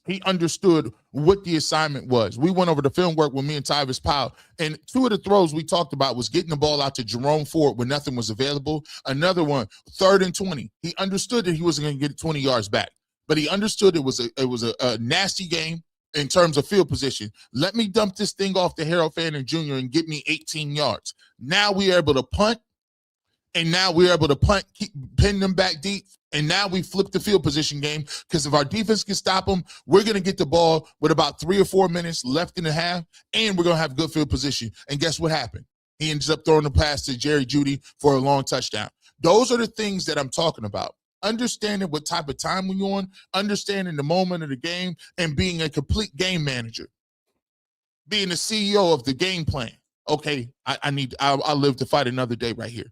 He understood what the assignment was. We went over the film work with me and Tyvis Powell, and two of the throws we talked about was getting the ball out to Jerome Ford when nothing was available. Another one, 3rd and 20. He understood that he wasn't going to get 20 yards back, but he understood it was a nasty game in terms of field position. Let me dump this thing off to Harold Fanning Jr. and get me 18 yards. Now we are able to punt, and now we're able to pin them back deep. And now we flip the field position game, because if our defense can stop them, we're going to get the ball with about 3 or 4 minutes left in the half, and we're going to have good field position. And guess what happened? He ends up throwing the pass to Jerry Jeudy for a long touchdown. Those are the things that I'm talking about. Understanding what type of time we're on, understanding the moment of the game, and being a complete game manager. Being the CEO of the game plan. Okay, I'll live to fight another day right here.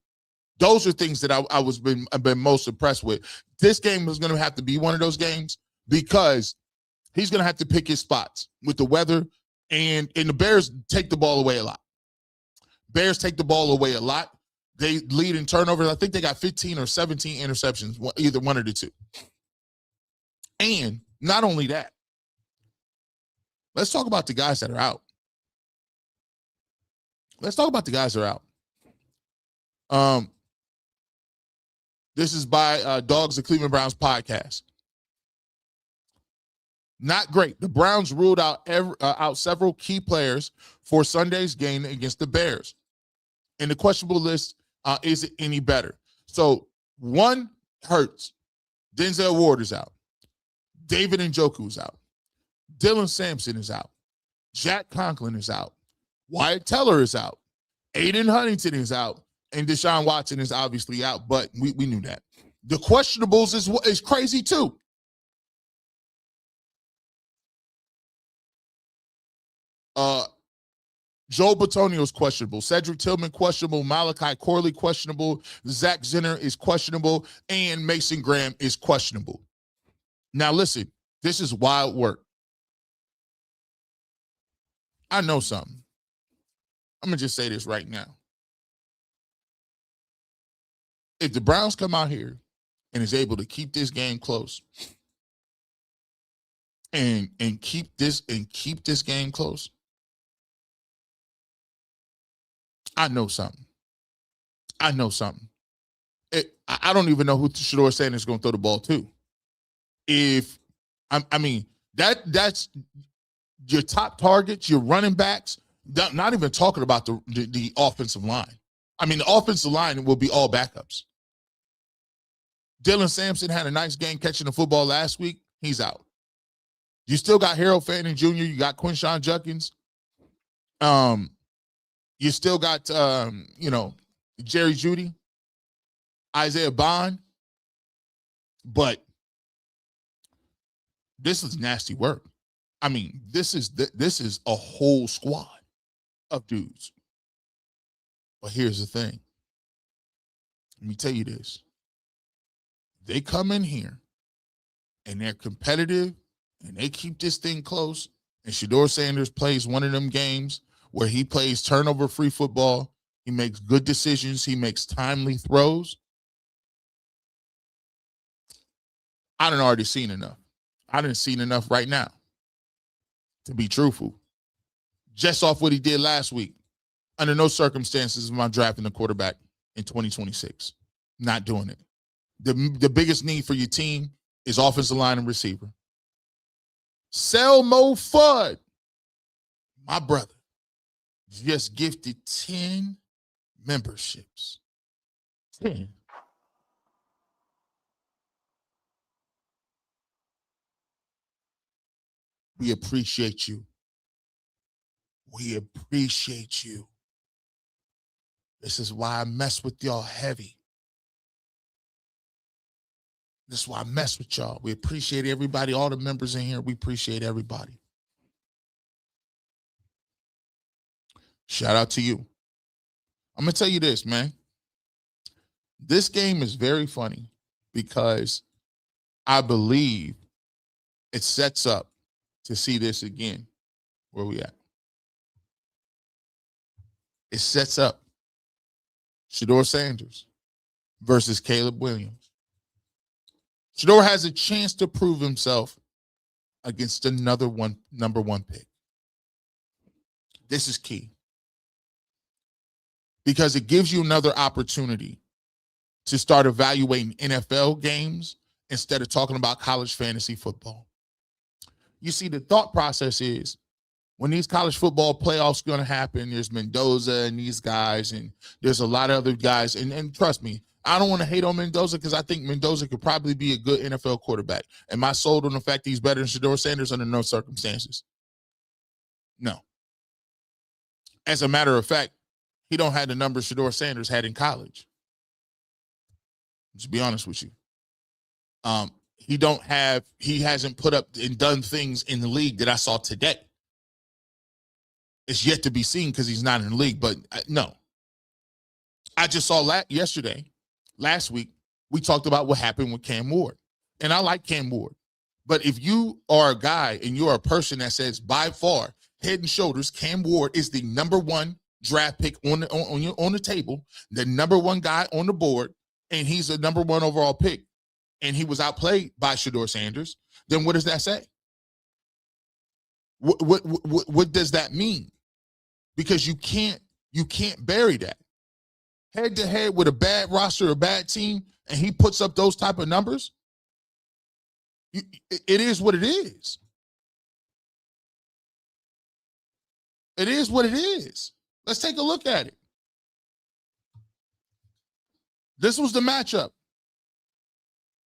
Those are things that I've been most impressed with. This game is going to have to be one of those games, because he's going to have to pick his spots with the weather, and the Bears take the ball away a lot. Bears take the ball away a lot. They lead in turnovers. I think they got 15 or 17 interceptions, either one of the two. And not only that, let's talk about the guys that are out. This is by Dogs of Cleveland Browns podcast. Not great. The Browns ruled out several key players for Sunday's game against the Bears. And the questionable list isn't any better. So 1 hurts. Denzel Ward is out. David Njoku is out. Dylan Sampson is out. Jack Conklin is out. Wyatt Teller is out. Aiden Huntington is out. And Deshaun Watson is obviously out, but we knew that. The questionables is crazy too. Joe Bitonio is questionable. Cedric Tillman questionable. Malachi Corley questionable. Zach Zinner is questionable. And Mason Graham is questionable. Now listen, this is wild work. I know something. I'm going to just say this right now. If the Browns come out here and is able to keep this game close and keep this game close, I know something. I don't even know who Shedeur Sanders is going to throw the ball to. That's your top targets, your running backs, Not even talking about the offensive line. I mean, the offensive line will be all backups. Dylan Sampson had a nice game catching the football last week. He's out. You still got Harold Fanning Jr. You got Quinshon Judkins. You still got, Jerry Jeudy, Isaiah Bond. But this is nasty work. I mean, this is a whole squad of dudes. But here's the thing. Let me tell you this. They come in here and they're competitive and they keep this thing close, and Shedeur Sanders plays one of them games where he plays turnover-free football. He makes good decisions. He makes timely throws. I done already seen enough. I done seen enough right now, to be truthful. Just off what he did last week, under no circumstances am I drafting a quarterback in 2026. Not doing it. The biggest need for your team is offensive line and receiver. Selmo Fudd, my brother, just gifted 10 memberships. 10. We appreciate you. We appreciate you. This is why I mess with y'all heavy. This is why I mess with y'all. We appreciate everybody, all the members in here. We appreciate everybody. Shout out to you. I'm going to tell you this, man. This game is very funny because I believe it sets up to see this again. Where we at? It sets up Shedeur Sanders versus Caleb Williams. Shedeur has a chance to prove himself against another number one pick. This is key because it gives you another opportunity to start evaluating NFL games instead of talking about college fantasy football. You see, the thought process is when these college football playoffs are going to happen, there's Mendoza and these guys, and there's a lot of other guys. And trust me, I don't want to hate on Mendoza because I think Mendoza could probably be a good NFL quarterback. Am I sold on the fact he's better than Shedeur Sanders? Under no circumstances. No. As a matter of fact, he don't have the numbers Shedeur Sanders had in college. Just be honest with you. He hasn't put up and done things in the league that I saw today. It's yet to be seen because he's not in the league, but no. I just saw last week, we talked about what happened with Cam Ward. And I like Cam Ward. But if you are a guy and you're a person that says by far, head and shoulders, Cam Ward is the number one draft pick on the table, the number one guy on the board, and he's a number one overall pick, and he was outplayed by Shedeur Sanders, then what does that say? What does that mean? Because you can't bury that. Head to head with a bad roster, a bad team, and he puts up those type of numbers. It is what it is. It is what it is. Let's take a look at it. This was the matchup.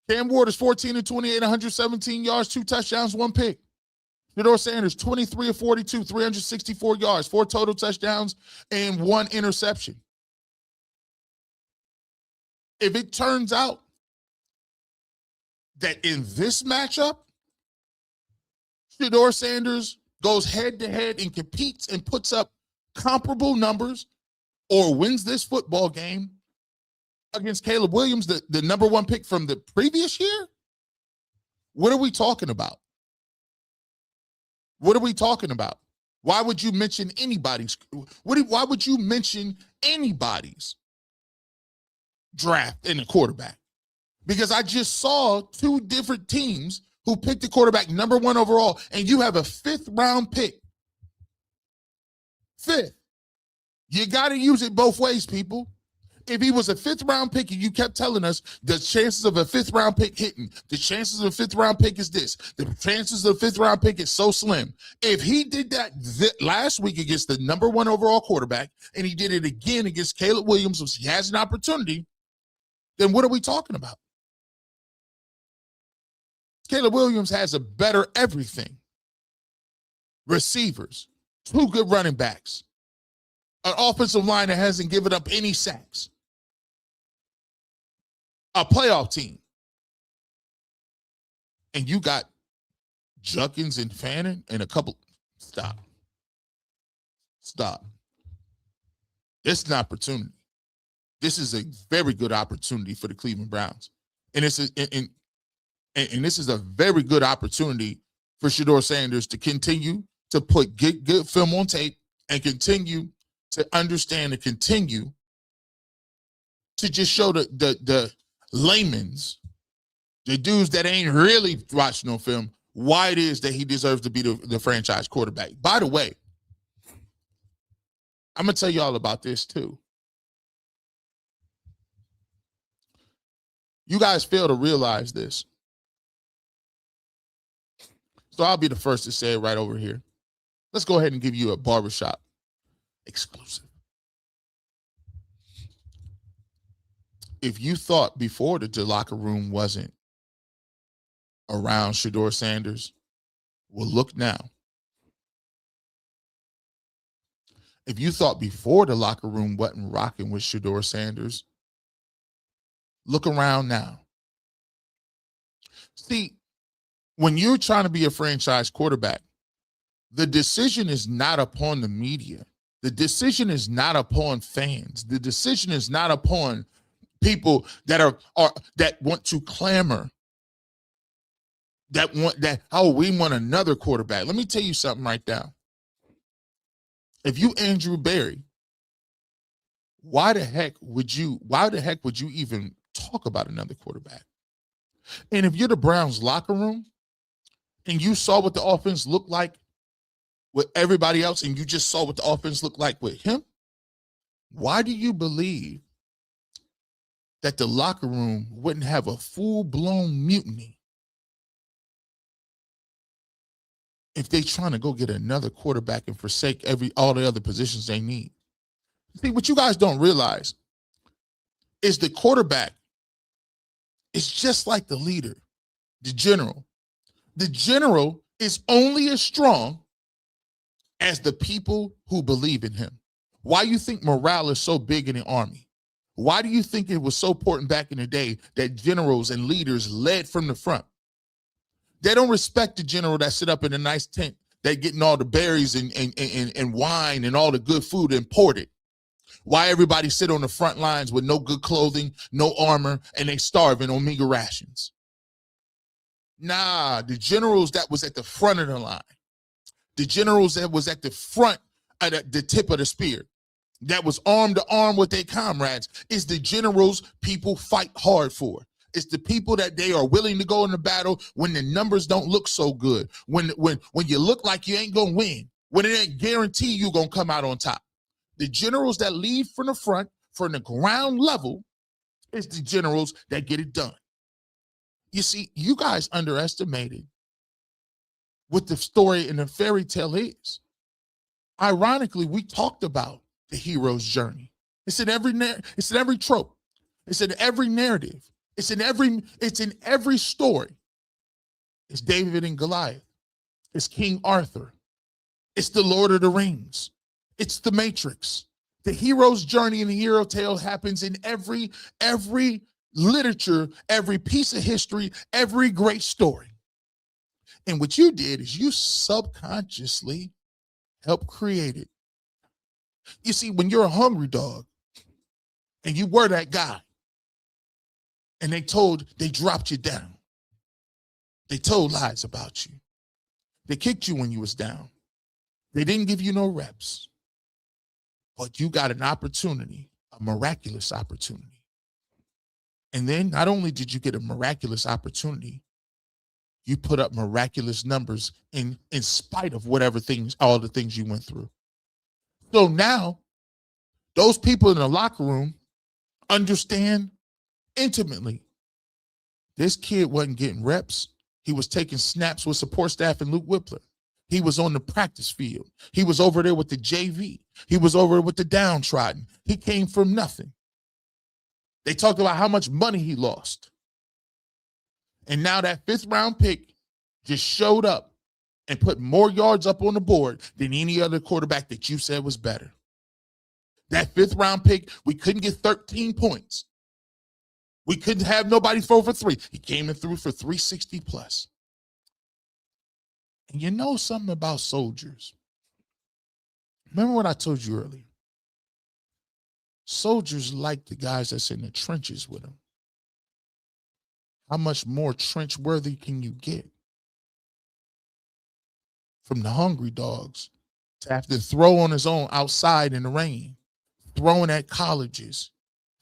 Cam Ward is 14 and 28, 117 yards, 2 touchdowns, 1 pick. Shedeur Sanders, 23 of 42, 364 yards, 4 total touchdowns, and 1 interception. If it turns out that in this matchup, Shedeur Sanders goes head-to-head and competes and puts up comparable numbers or wins this football game against Caleb Williams, the number one pick from the previous year, what are we talking about? What are we talking about? Why would you mention anybody's? Why would you mention anybody's draft in a quarterback? Because I just saw 2 different teams who picked the quarterback number 1 overall, and you have a 5th round pick. 5th. You got to use it both ways, people. If he was a 5th round pick and you kept telling us the chances of a 5th round pick hitting, the chances of a 5th round pick is this, the chances of a 5th round pick is so slim. If he did that last week against the number 1 overall quarterback and he did it again against Caleb Williams, which he has an opportunity, then what are we talking about? Caleb Williams has a better everything. Receivers, 2 good running backs, an offensive line that hasn't given up any sacks, a playoff team. And you got Junkins and Fannin and a couple. Stop. This is an opportunity. This is a very good opportunity for the Cleveland Browns. And this is a very good opportunity for Shedeur Sanders to continue to put good film on tape and continue to understand and continue to just show the layman's, the dudes that ain't really watching no film, why it is that he deserves to be the franchise quarterback. By the way, I'm going to tell you all about this too. You guys fail to realize this. So I'll be the first to say it right over here. Let's go ahead and give you a Barbershop exclusive. If you thought before the locker room wasn't around Shedeur Sanders, well, look now. If you thought before the locker room wasn't rocking with Shedeur Sanders, look around now. See, when you're trying to be a franchise quarterback, the decision is not upon the media. The decision is not upon fans. The decision is not upon people that are that want to clamor, we want another quarterback. Let me tell you something right now. If you Andrew Berry, why the heck would you even talk about another quarterback? And if you're the Browns locker room and you saw what the offense looked like with everybody else and you just saw what the offense looked like with him, why do you believe that the locker room wouldn't have a full-blown mutiny if they trying to go get another quarterback and forsake all the other positions they need? See, what you guys don't realize is the quarterback is just like the leader, the general. The general is only as strong as the people who believe in him. Why do you think morale is so big in the Army? Why do you think it was so important back in the day that generals and leaders led from the front? They don't respect the general that sit up in a nice tent, that getting all the berries and wine and all the good food imported. Why everybody sit on the front lines with no good clothing, no armor, and they starving on meager rations? Nah, the generals that was at the front of the line, the generals that was at the front at the tip of the spear, that was arm to arm with their comrades, is the generals people fight hard for. It's the people that they are willing to go into battle when the numbers don't look so good, when you look like you ain't gonna win, when it ain't guaranteed you gonna come out on top. The generals that lead from the front, from the ground level, is the generals that get it done. You see, you guys underestimated what the story in the fairy tale is. Ironically, we talked about the hero's journey. It's in every trope. It's in every narrative. It's in every story. It's David and Goliath. It's King Arthur. It's the Lord of the Rings. It's the Matrix. The hero's journey and the hero tale happens in every literature, every piece of history, every great story. And what you did is you subconsciously helped create it. You see, when you're a hungry dog and you were that guy and they dropped you down, they told lies about you, they kicked you when you was down, they didn't give you no reps, but you got an opportunity, a miraculous opportunity. And then not only did you get a miraculous opportunity, you put up miraculous numbers in spite of all the things you went through. So now those people in the locker room understand intimately. This kid wasn't getting reps. He was taking snaps with support staff and Luke Whippler. He was on the practice field. He was over there with the JV. He was over there with the downtrodden. He came from nothing. They talked about how much money he lost. And now that 5th round pick just showed up and put more yards up on the board than any other quarterback that you said was better. That 5th round pick, we couldn't get 13 points. We couldn't have nobody throw for 3. He came and threw for 360 plus. And you know something about soldiers. Remember what I told you earlier? Soldiers like the guys that's in the trenches with them. How much more trench worthy can you get? From the hungry dogs to have to throw on his own outside in the rain, throwing at colleges,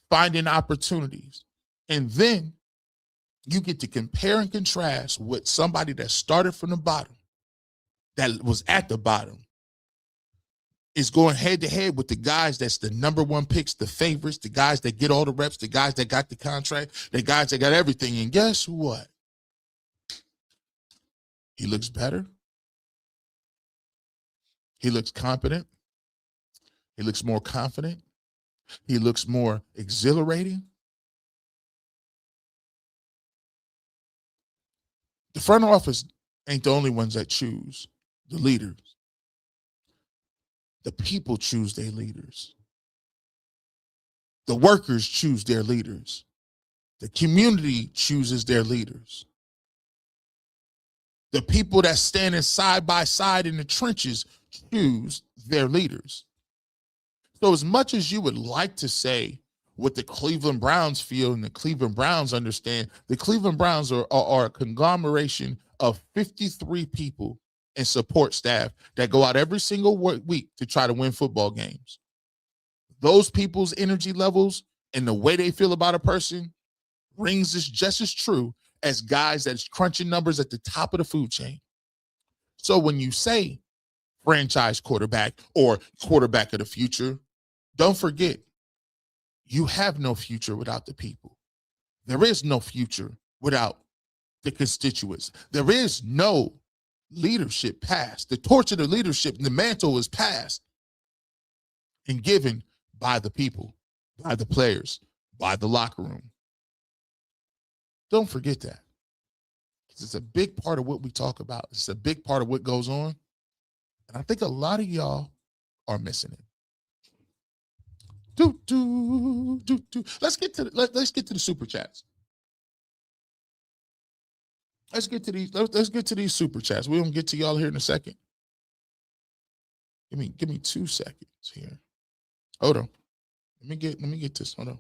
finding opportunities. And then you get to compare and contrast with somebody that started from the bottom, that was at the bottom, is going head to head with the guys that's the number 1 picks, the favorites, the guys that get all the reps, the guys that got the contract, the guys that got everything. And guess what? He looks better. He looks competent. He looks more confident. He looks more exhilarating. The front office ain't the only ones that choose the leaders. The people choose their leaders. The workers choose their leaders. The community chooses their leaders. The people that standing side by side in the trenches choose their leaders. So as much as you would like to say what the Cleveland Browns feel and the Cleveland Browns understand, the Cleveland Browns are a conglomeration of 53 people and support staff that go out every single week to try to win football games. Those people's energy levels and the way they feel about a person rings is just as true as guys that's crunching numbers at the top of the food chain. So when you say franchise quarterback or quarterback of the future, don't forget, you have no future without the people. There is no future without the constituents. There is no leadership passed. The torch of the leadership, the mantle is passed and given by the people, by the players, by the locker room. Don't forget that. It's a big part of what we talk about. It's a big part of what goes on. And I think a lot of y'all are missing it. Let's get to the super chats. Let's get to these super chats. We're gonna get to y'all here in a second. Give me 2 seconds here. Hold on. Let me get this. Hold on.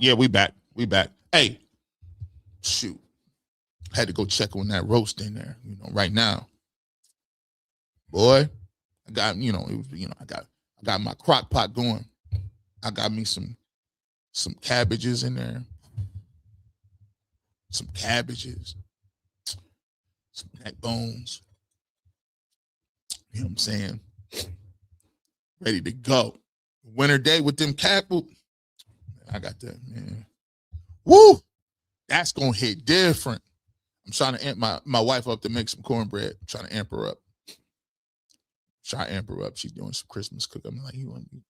Yeah, we back. Hey, shoot. Had to go check on that roast in there, right now. Boy, I got, I got my crock pot going. I got me some cabbages in there. Some cabbages. Some neck bones. You know what I'm saying? Ready to go. Winter day with them I got that, man. Woo! That's going to hit different. I'm trying to amp my wife up to make some cornbread. I'm trying to amp her up. She's doing some Christmas cooking. I'm like, you want to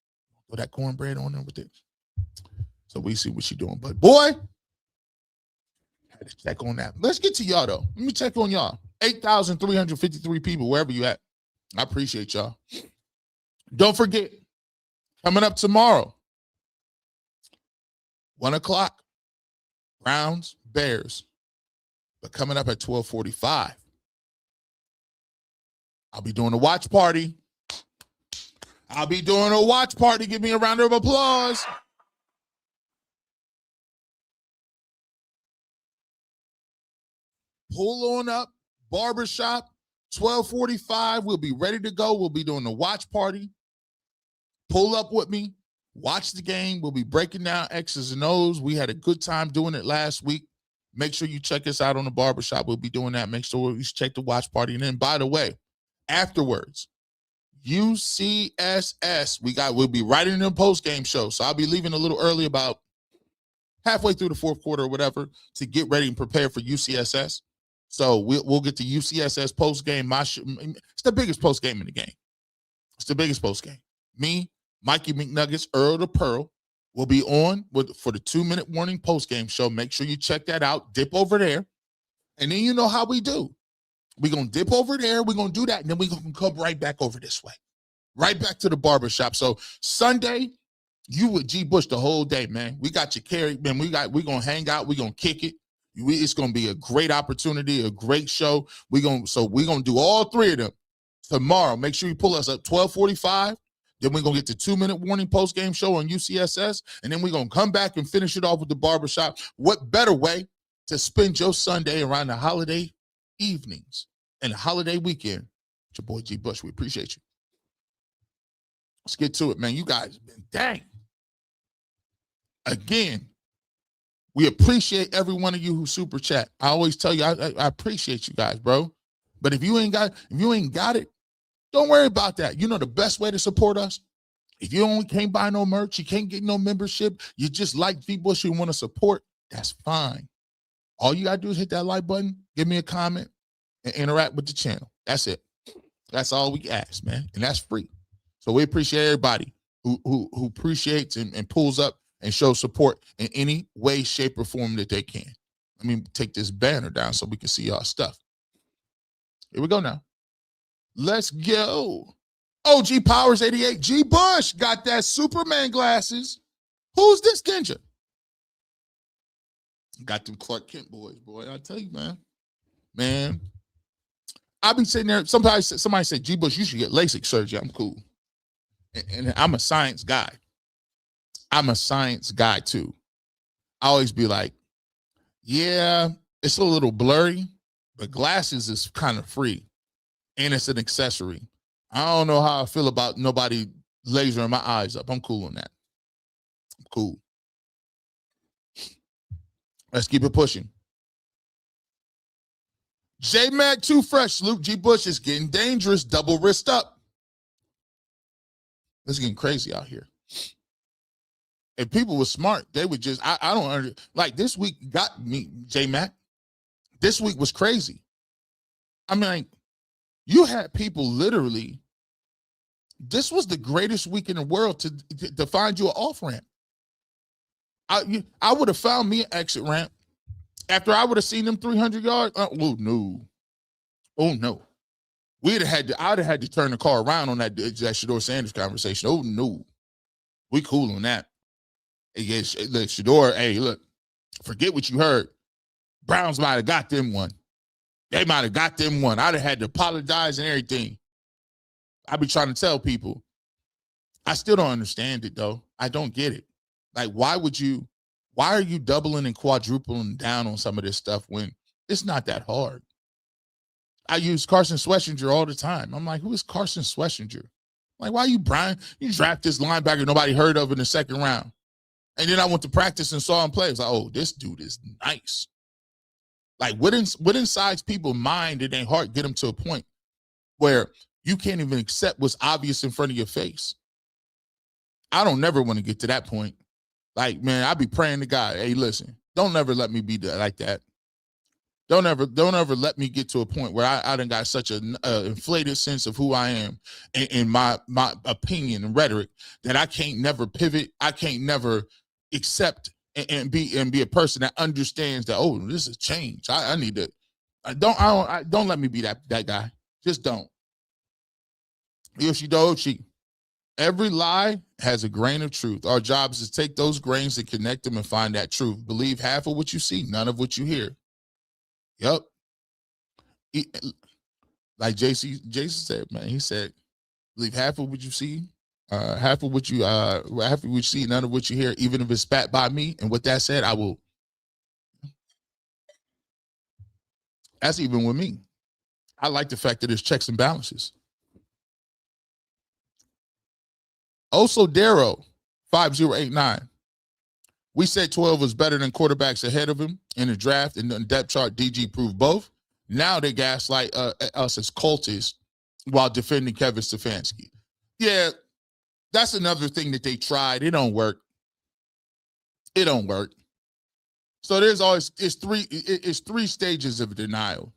throw that cornbread on there with this? So we see what she's doing. But boy, had to check on that. Let's get to y'all, though. Let me check on y'all. 8,353 people, wherever you at. I appreciate y'all. Don't forget, coming up tomorrow, 1 o'clock, Browns, Bears. But coming up at 12:45, I'll be doing a watch party. I'll be doing a watch party. Give me a round of applause. Pull on up, Barbershop, 12:45. We'll be ready to go. We'll be doing the watch party. Pull up with me. Watch the game. We'll be breaking down X's and O's. We had a good time doing it last week. Make sure you check us out on the Barbershop. We'll be doing that. Make sure you check the watch party. And then, by the way, afterwards, UCSS, we'll be writing in the post-game show. So I'll be leaving a little early, about halfway through the fourth quarter or whatever, to get ready and prepare for UCSS. So we'll get to UCSS post-game. It's the biggest post-game in the game. It's the biggest post-game. Me, Mikey McNuggets, Earl the Pearl will be on for the 2-minute warning post-game show. Make sure you check that out. Dip over there. And then you know how we do. We're going to dip over there. We're going to do that. And then we're going to come right back over this way. Right back to the Barbershop. So Sunday, you with G. Bush the whole day, man. We got you carried, man. We're going to hang out. We're going to kick it. It's going to be a great opportunity, a great show. We're going to do all three of them tomorrow. Make sure you pull us up 12:45. Then we're going to get the 2-minute warning post-game show on UCSS. And then we're going to come back and finish it off with the Barbershop. What better way to spend your Sunday around the holiday evenings and the holiday weekend? It's your boy G. Bush. We appreciate you. Let's get to it, man. You guys have been dang. Again, we appreciate every one of you who super chat. I always tell you, I appreciate you guys, bro. But if you ain't got it, don't worry about that. You know the best way to support us? If you can't buy no merch, you can't get no membership, you just like G. Bush, you want to support, that's fine. All you got to do is hit that like button, give me a comment, and interact with the channel. That's it. That's all we ask, man. And that's free. So we appreciate everybody who appreciates and pulls up and shows support in any way, shape, or form that they can. Let me take this banner down so we can see y'all stuff. Here we go now. Let's go. OG Powers 88. G. Bush got that Superman glasses. Who's this ninja? Got them Clark Kent boys, boy. I tell you, man. Man. I be sitting there. Somebody said, G. Bush, you should get LASIK surgery. I'm cool. And I'm a science guy. I'm a science guy too. I always be like, yeah, it's a little blurry, but glasses is kind of free. And it's an accessory. I don't know how I feel about nobody lasering my eyes up. I'm cool on that. I'm cool. Let's keep it pushing. J-Mac too fresh. Luke G. Bush is getting dangerous. Double wrist up. It's getting crazy out here. If people were smart, they would just, I don't understand. Like this week got me, J-Mac. This week was crazy. I mean, like, you had people literally, this was the greatest week in the world to find you an off-ramp. I would have found me an exit ramp after I would have seen them 300 yards. Oh, no. Oh, no. I'd have had to turn the car around on that Shedeur Sanders conversation. Oh, no. We cool on that. Yeah, look, Shedeur, hey, look, forget what you heard. Browns might have got them one. They might have got them one. I'd have had to apologize and everything. I be trying to tell people. I still don't understand it, though. I don't get it. Like, why are you doubling and quadrupling down on some of this stuff when it's not that hard? I use Carson Schlesinger all the time. I'm like, who is Carson Schlesinger? Like, why you draft this linebacker nobody heard of in the second round? And then I went to practice and saw him play. I was like, oh, this dude is nice. Like, what inside people's mind and their heart get them to a point where you can't even accept what's obvious in front of your face? I don't never want to get to that point. Like, man, I be praying to God, hey, listen, don't never let me be like that. Don't ever let me get to a point where I done got such an inflated sense of who I am and my opinion and rhetoric that I can't never pivot. I can't never accept and be a person that understands that, oh, this is change. I need to. Don't let me be that guy. Just don't. Yoshidochi. Every lie has a grain of truth. Our job is to take those grains and connect them and find that truth. Believe half of what you see, none of what you hear. Yep. Like Jason said, man, he said, believe half of what you see Half of what you see, none of what you hear, even if it's spat by me. And with that said, I will. That's even with me. I like the fact that there's checks and balances. Also, Darrow, 5089. We said 12 was better than quarterbacks ahead of him in the draft, and the depth chart DG proved both. Now they gaslight us as cultists while defending Kevin Stefanski. Yeah, that's another thing that they tried. It don't work. It don't work. So there's always it's three stages of denial.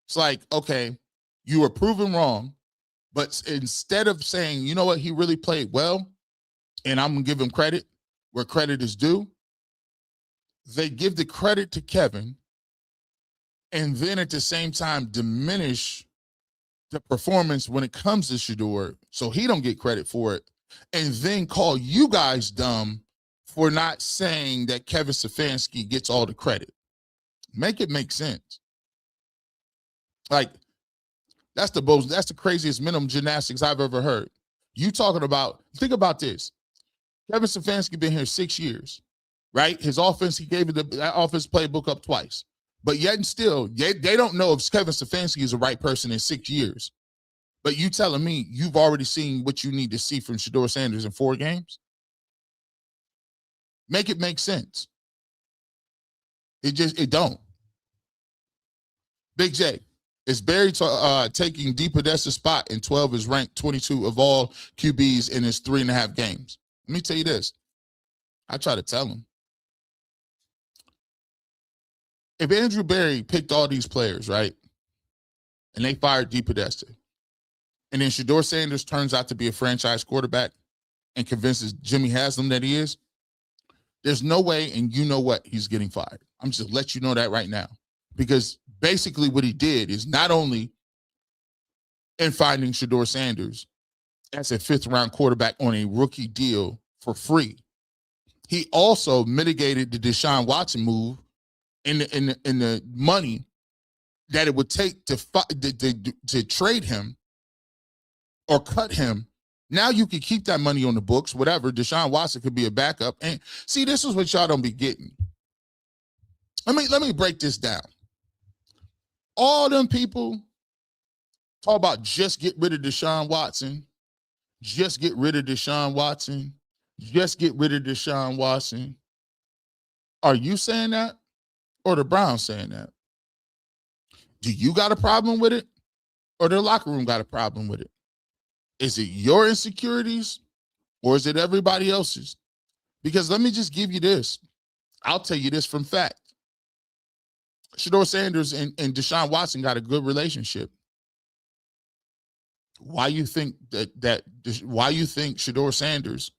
It's like, okay, you were proven wrong, but instead of saying, you know what, he really played well, and I'm gonna give him credit where credit is due, they give the credit to Kevin, and then at the same time diminish the performance when it comes to Shedeur, so he don't get credit for it, and then call you guys dumb for not saying that Kevin Stefanski gets all the credit. Make it make sense. Like, that's the craziest minimum gymnastics I've ever heard. You talking about, think about this. Kevin Stefanski been here 6 years, right? His offense, he gave that offense playbook up twice. But yet and still, they don't know if Kevin Stefanski is the right person in 6 years. But you telling me you've already seen what you need to see from Shedeur Sanders in 4 games? Make it make sense. It don't. Big J, is Barry taking D. Podesta's spot, and 12 is ranked 22 of all QBs in his 3.5 games? Let me tell you this. I try to tell him. If Andrew Barry picked all these players, right, and they fired D. Podesta, and then Shedeur Sanders turns out to be a franchise quarterback and convinces Jimmy Haslam that he is, there's no way, and you know what, he's getting fired. I'm just let you know that right now. Because basically what he did is not only in finding Shedeur Sanders as a 5th-round quarterback on a rookie deal for free, he also mitigated the Deshaun Watson move in the money that it would take to trade him or cut him. Now you can keep that money on the books, whatever. Deshaun Watson could be a backup. And see, this is what y'all don't be getting. Let me break this down. All them people talk about just get rid of Deshaun Watson. Just get rid of Deshaun Watson. Just get rid of Deshaun Watson. Are you saying that? Or the Browns saying that? Do you got a problem with it? Or the locker room got a problem with it? Is it your insecurities or is it everybody else's? Because let me just give you this. I'll tell you this from fact. Shedeur Sanders and Deshaun Watson got a good relationship. Why you think why you think Shedeur Sanders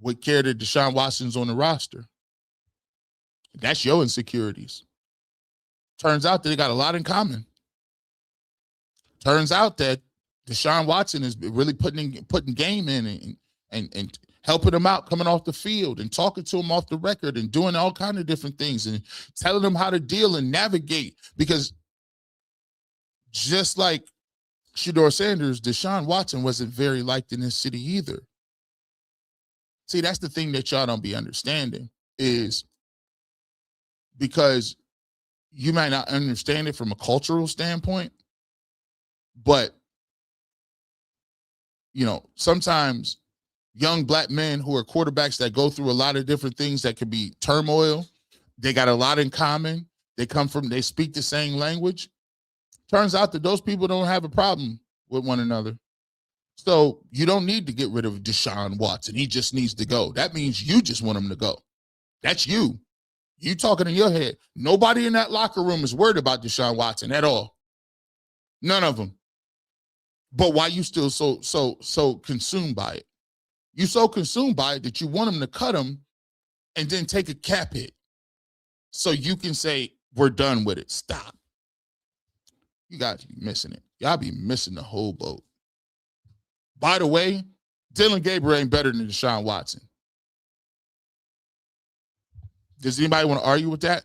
would care that Deshaun Watson's on the roster? That's your insecurities. Turns out that they got a lot in common. Turns out that Deshaun Watson is really putting game in and helping him out coming off the field and talking to him off the record and doing all kinds of different things and telling him how to deal and navigate. Because just like Shedeur Sanders, Deshaun Watson wasn't very liked in this city either. See, that's the thing that y'all don't be understanding, is because you might not understand it from a cultural standpoint, but you know, sometimes young black men who are quarterbacks that go through a lot of different things that could be turmoil, they got a lot in common. They speak the same language. Turns out that those people don't have a problem with one another. So you don't need to get rid of Deshaun Watson. He just needs to go. That means you just want him to go. That's you. You talking in your head. Nobody in that locker room is worried about Deshaun Watson at all. None of them. But why you still so consumed by it? You so consumed by it that you want him to cut him and then take a cap hit so you can say, we're done with it. Stop. You guys be missing it. Y'all be missing the whole boat. By the way, Dylan Gabriel ain't better than Deshaun Watson. Does anybody want to argue with that?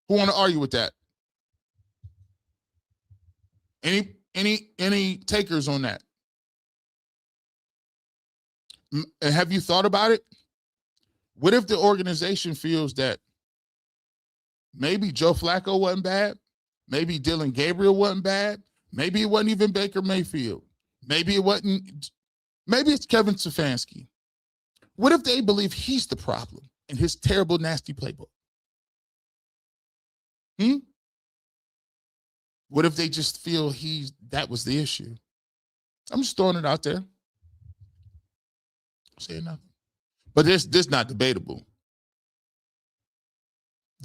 Who want to argue with that? Any takers on that? And have you thought about it? What if the organization feels that maybe Joe Flacco wasn't bad, maybe Dylan Gabriel wasn't bad, maybe it wasn't even Baker Mayfield, maybe it's Kevin Stefanski. What if they believe he's the problem in his terrible, nasty playbook? What if they just feel that was the issue? I'm just throwing it out there. Saying nothing. But this not debatable.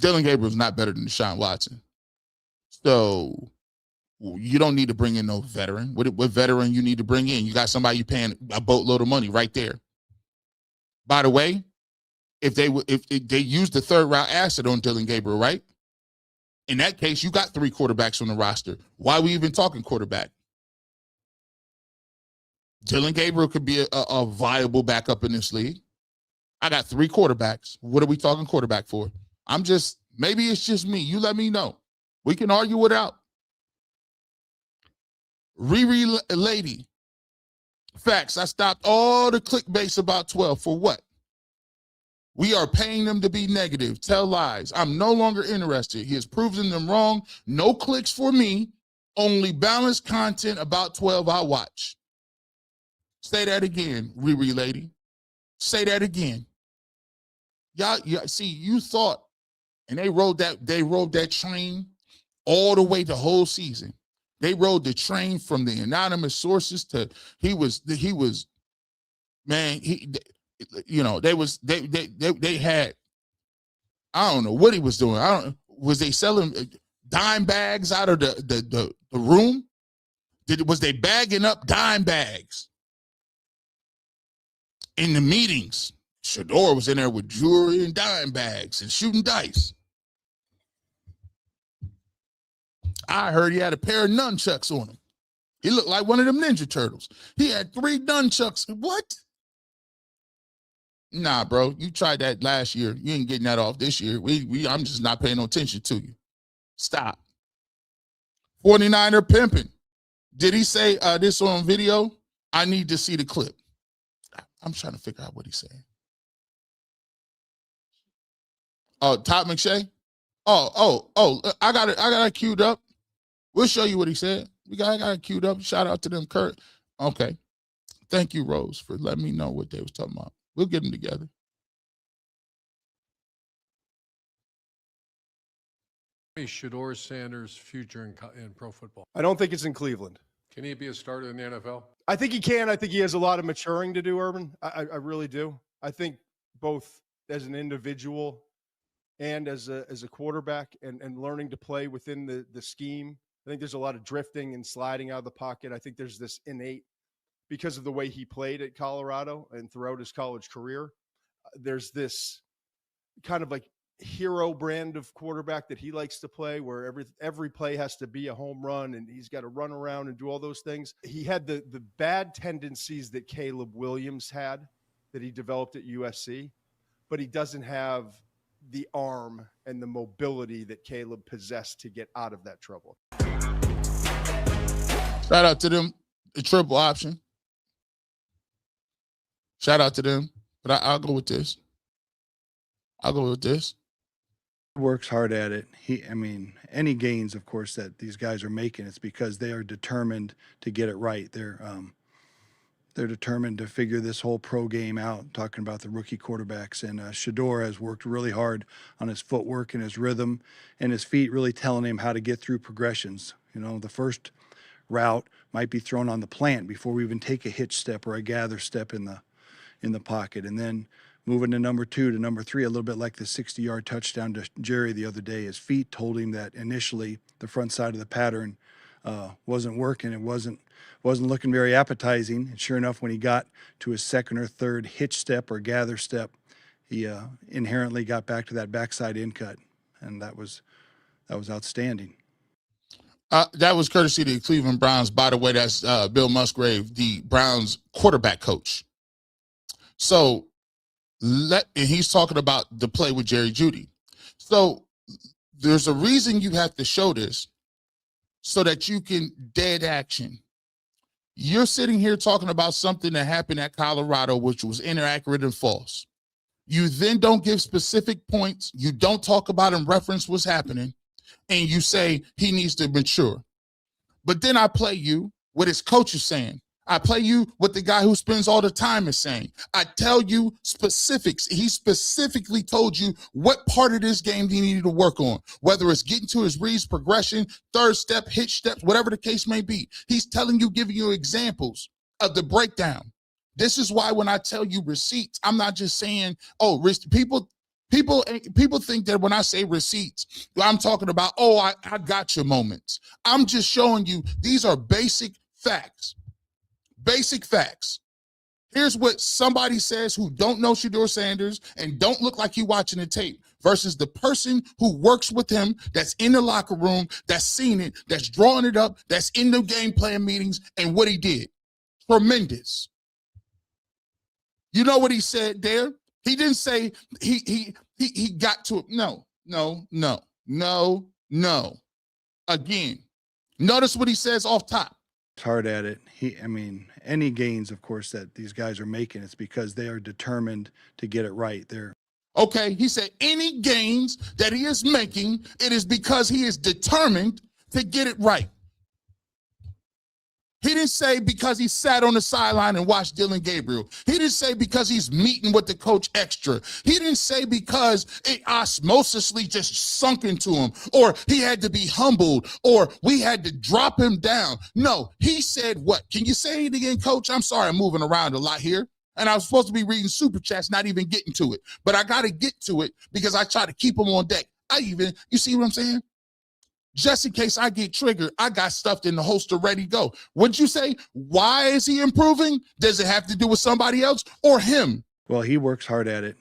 Dylan Gabriel's not better than Deshaun Watson. So you don't need to bring in no veteran. What veteran you need to bring in? You got somebody you paying a boatload of money right there. By the way, if they used the third round asset on Dylan Gabriel, right? In that case, you got 3 quarterbacks on the roster. Why are we even talking quarterback? Dylan Gabriel could be a viable backup in this league. I got 3 quarterbacks. What are we talking quarterback for? Maybe it's just me. You let me know. We can argue it out. Riri lady. Facts. I stopped all the clickbaits about 12. For what? We are paying them to be negative, tell lies. I'm no longer interested. He has proven them wrong. No clicks for me. Only balanced content about 12 I watch. Say that again, Riri lady. Say that again. Y'all, see, you thought, and they rode that train all the way the whole season. They rode the train from the anonymous sources to they had, I don't know what he was doing. Was they selling dime bags out of the room? Was they bagging up dime bags in the meetings? Shedeur was in there with jewelry and dime bags and shooting dice. I heard he had a pair of nunchucks on him. He looked like one of them Ninja Turtles. He had 3 nunchucks. What? Nah, bro. You tried that last year. You ain't getting that off this year. I'm just not paying no attention to you. Stop. 49er pimping. Did he say this on video? I need to see the clip. I'm trying to figure out what he's saying. Oh, Todd McShay? Oh, I got it queued up. We'll show you what he said. I got it queued up. Shout out to them, Kurt. Okay. Thank you, Rose, for letting me know what they was talking about. We'll get them together. Shedeur Sanders' future in pro football? I don't think it's in Cleveland. Can he be a starter in the NFL? I think he can. I think he has a lot of maturing to do, Urban. I really do. I think both as an individual and as a quarterback and learning to play within the scheme. I think there's a lot of drifting and sliding out of the pocket. I think there's this innate, because of the way he played at Colorado and throughout his college career, there's this kind of like hero brand of quarterback that he likes to play, where every play has to be a home run and he's got to run around and do all those things. He had the bad tendencies that Caleb Williams had, that he developed at USC, but he doesn't have the arm and the mobility that Caleb possessed to get out of that trouble. Shout out to them, the triple option. Shout out to them, but I'll go with this. Works hard at it. Any gains, of course, that these guys are making, it's because they are determined to get it right. They're determined to figure this whole pro game out, talking about the rookie quarterbacks. And Shedeur has worked really hard on his footwork and his rhythm and his feet, really telling him how to get through progressions. The first route might be thrown on the plant before we even take a hitch step or a gather step in the pocket. And then moving to number 2 to number 3, a little bit like the 60-yard touchdown to Jerry the other day. His feet told him that initially the front side of the pattern wasn't working. It wasn't looking very appetizing. And sure enough, when he got to his second or third hitch step or gather step, he inherently got back to that backside in cut, and that was outstanding. That was courtesy of the Cleveland Browns. By the way, that's Bill Musgrave, the Browns quarterback coach. So and he's talking about the play with Jerry Jeudy. So there's a reason you have to show this, so that you can dead action. You're sitting here talking about something that happened at Colorado, which was inaccurate and false. You then don't give specific points. You don't talk about and reference what's happening. And you say he needs to mature. But then I play you what his coach is saying. I play you what the guy who spends all the time is saying. I tell you specifics. He specifically told you what part of this game he needed to work on, whether it's getting to his reads, progression, third step, hitch steps, whatever the case may be. He's telling you, giving you examples of the breakdown. This is why when I tell you receipts, I'm not just saying, oh, people think that when I say receipts, I'm talking about, oh, I got your moments. I'm just showing you these are basic facts. Basic facts. Here's what somebody says who don't know Shedeur Sanders and don't look like you watching the tape versus the person who works with him, that's in the locker room, that's seen it, that's drawing it up, that's in the game plan meetings, and what he did. Tremendous. You know what he said there? He didn't say he got to it. No. Again, notice what he says off top. Hard at it. Any gains, of course, that these guys are making, it's because they are determined to get it right. Okay, he said any gains that he is making, it is because he is determined to get it right. He didn't say because he sat on the sideline and watched Dylan Gabriel. He didn't say because he's meeting with the coach extra. He didn't say because it osmosisly just sunk into him, or he had to be humbled, or we had to drop him down. No, he said what? Can you say it again, Coach? I'm sorry, I'm moving around a lot here. And I was supposed to be reading super chats, not even getting to it. But I got to get to it because I try to keep them on deck. You see what I'm saying? Just in case I get triggered, I got stuff in the holster ready to go. What'd you say? Why is he improving? Does it have to do with somebody else or him? Well, he works hard at it.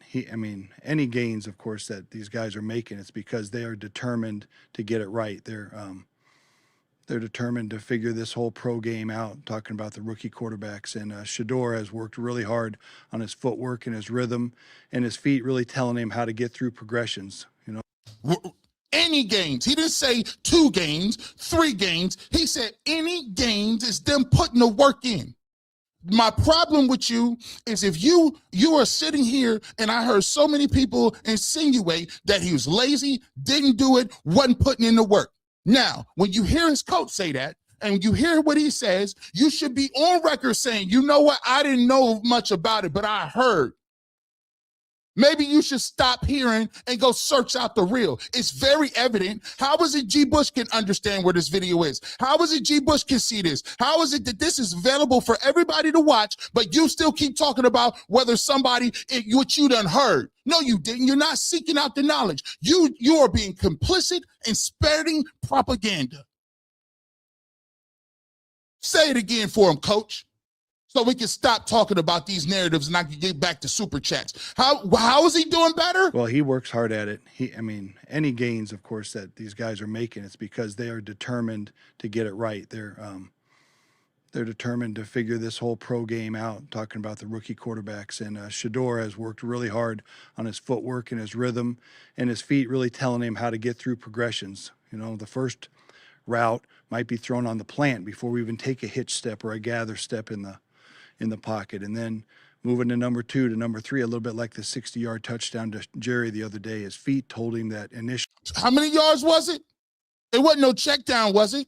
Any gains, of course, that these guys are making, it's because they are determined to get it right. They're determined to figure this whole pro game out, talking about the rookie quarterbacks. And Shedeur has worked really hard on his footwork and his rhythm and his feet, really telling him how to get through progressions, Any gains. He didn't say 2 games, 3 gains. He said any gains is them putting the work in. My problem with you is if you are sitting here, and I heard so many people insinuate that he was lazy, didn't do it, wasn't putting in the work. Now, when you hear his coach say that, and you hear what he says, you should be on record saying, you know what, I didn't know much about it, but I heard. Maybe you should stop hearing and go search out the real. It's very evident. How is it G. Bush can understand where this video is? How is it G. Bush can see this? How is it that this is available for everybody to watch, but you still keep talking about whether somebody, what you done heard? No, you didn't. You're not seeking out the knowledge. You are being complicit in spreading propaganda. Say it again for him, Coach, so we can stop talking about these narratives and I can get back to super chats. How is he doing better? Well, he works hard at it. Any gains, of course, that these guys are making, it's because they are determined to get it right. They're determined to figure this whole pro game out, talking about the rookie quarterbacks. And Shedeur has worked really hard on his footwork and his rhythm and his feet, really telling him how to get through progressions. The first route might be thrown on the plant before we even take a hitch step or a gather step in the pocket, and then moving to number 2 to number 3, a little bit like the 60-yard touchdown to Jerry the other day. His feet told him that initially. How many yards was it? It wasn't no check down, was it?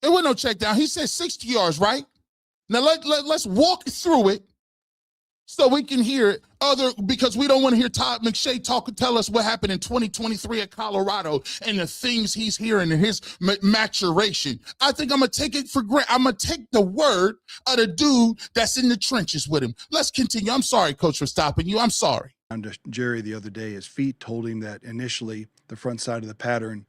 It wasn't no check down. He said 60 yards, right? Now let's walk through it so we can hear it. Because we don't want to hear Todd McShay tell us what happened in 2023 at Colorado and the things he's hearing in his maturation. I think I'm going to take it for granted. I'm going to take the word of the dude that's in the trenches with him. Let's continue. I'm sorry, Coach, for stopping you. I'm sorry. To Jerry the other day, his feet told him that initially the front side of the pattern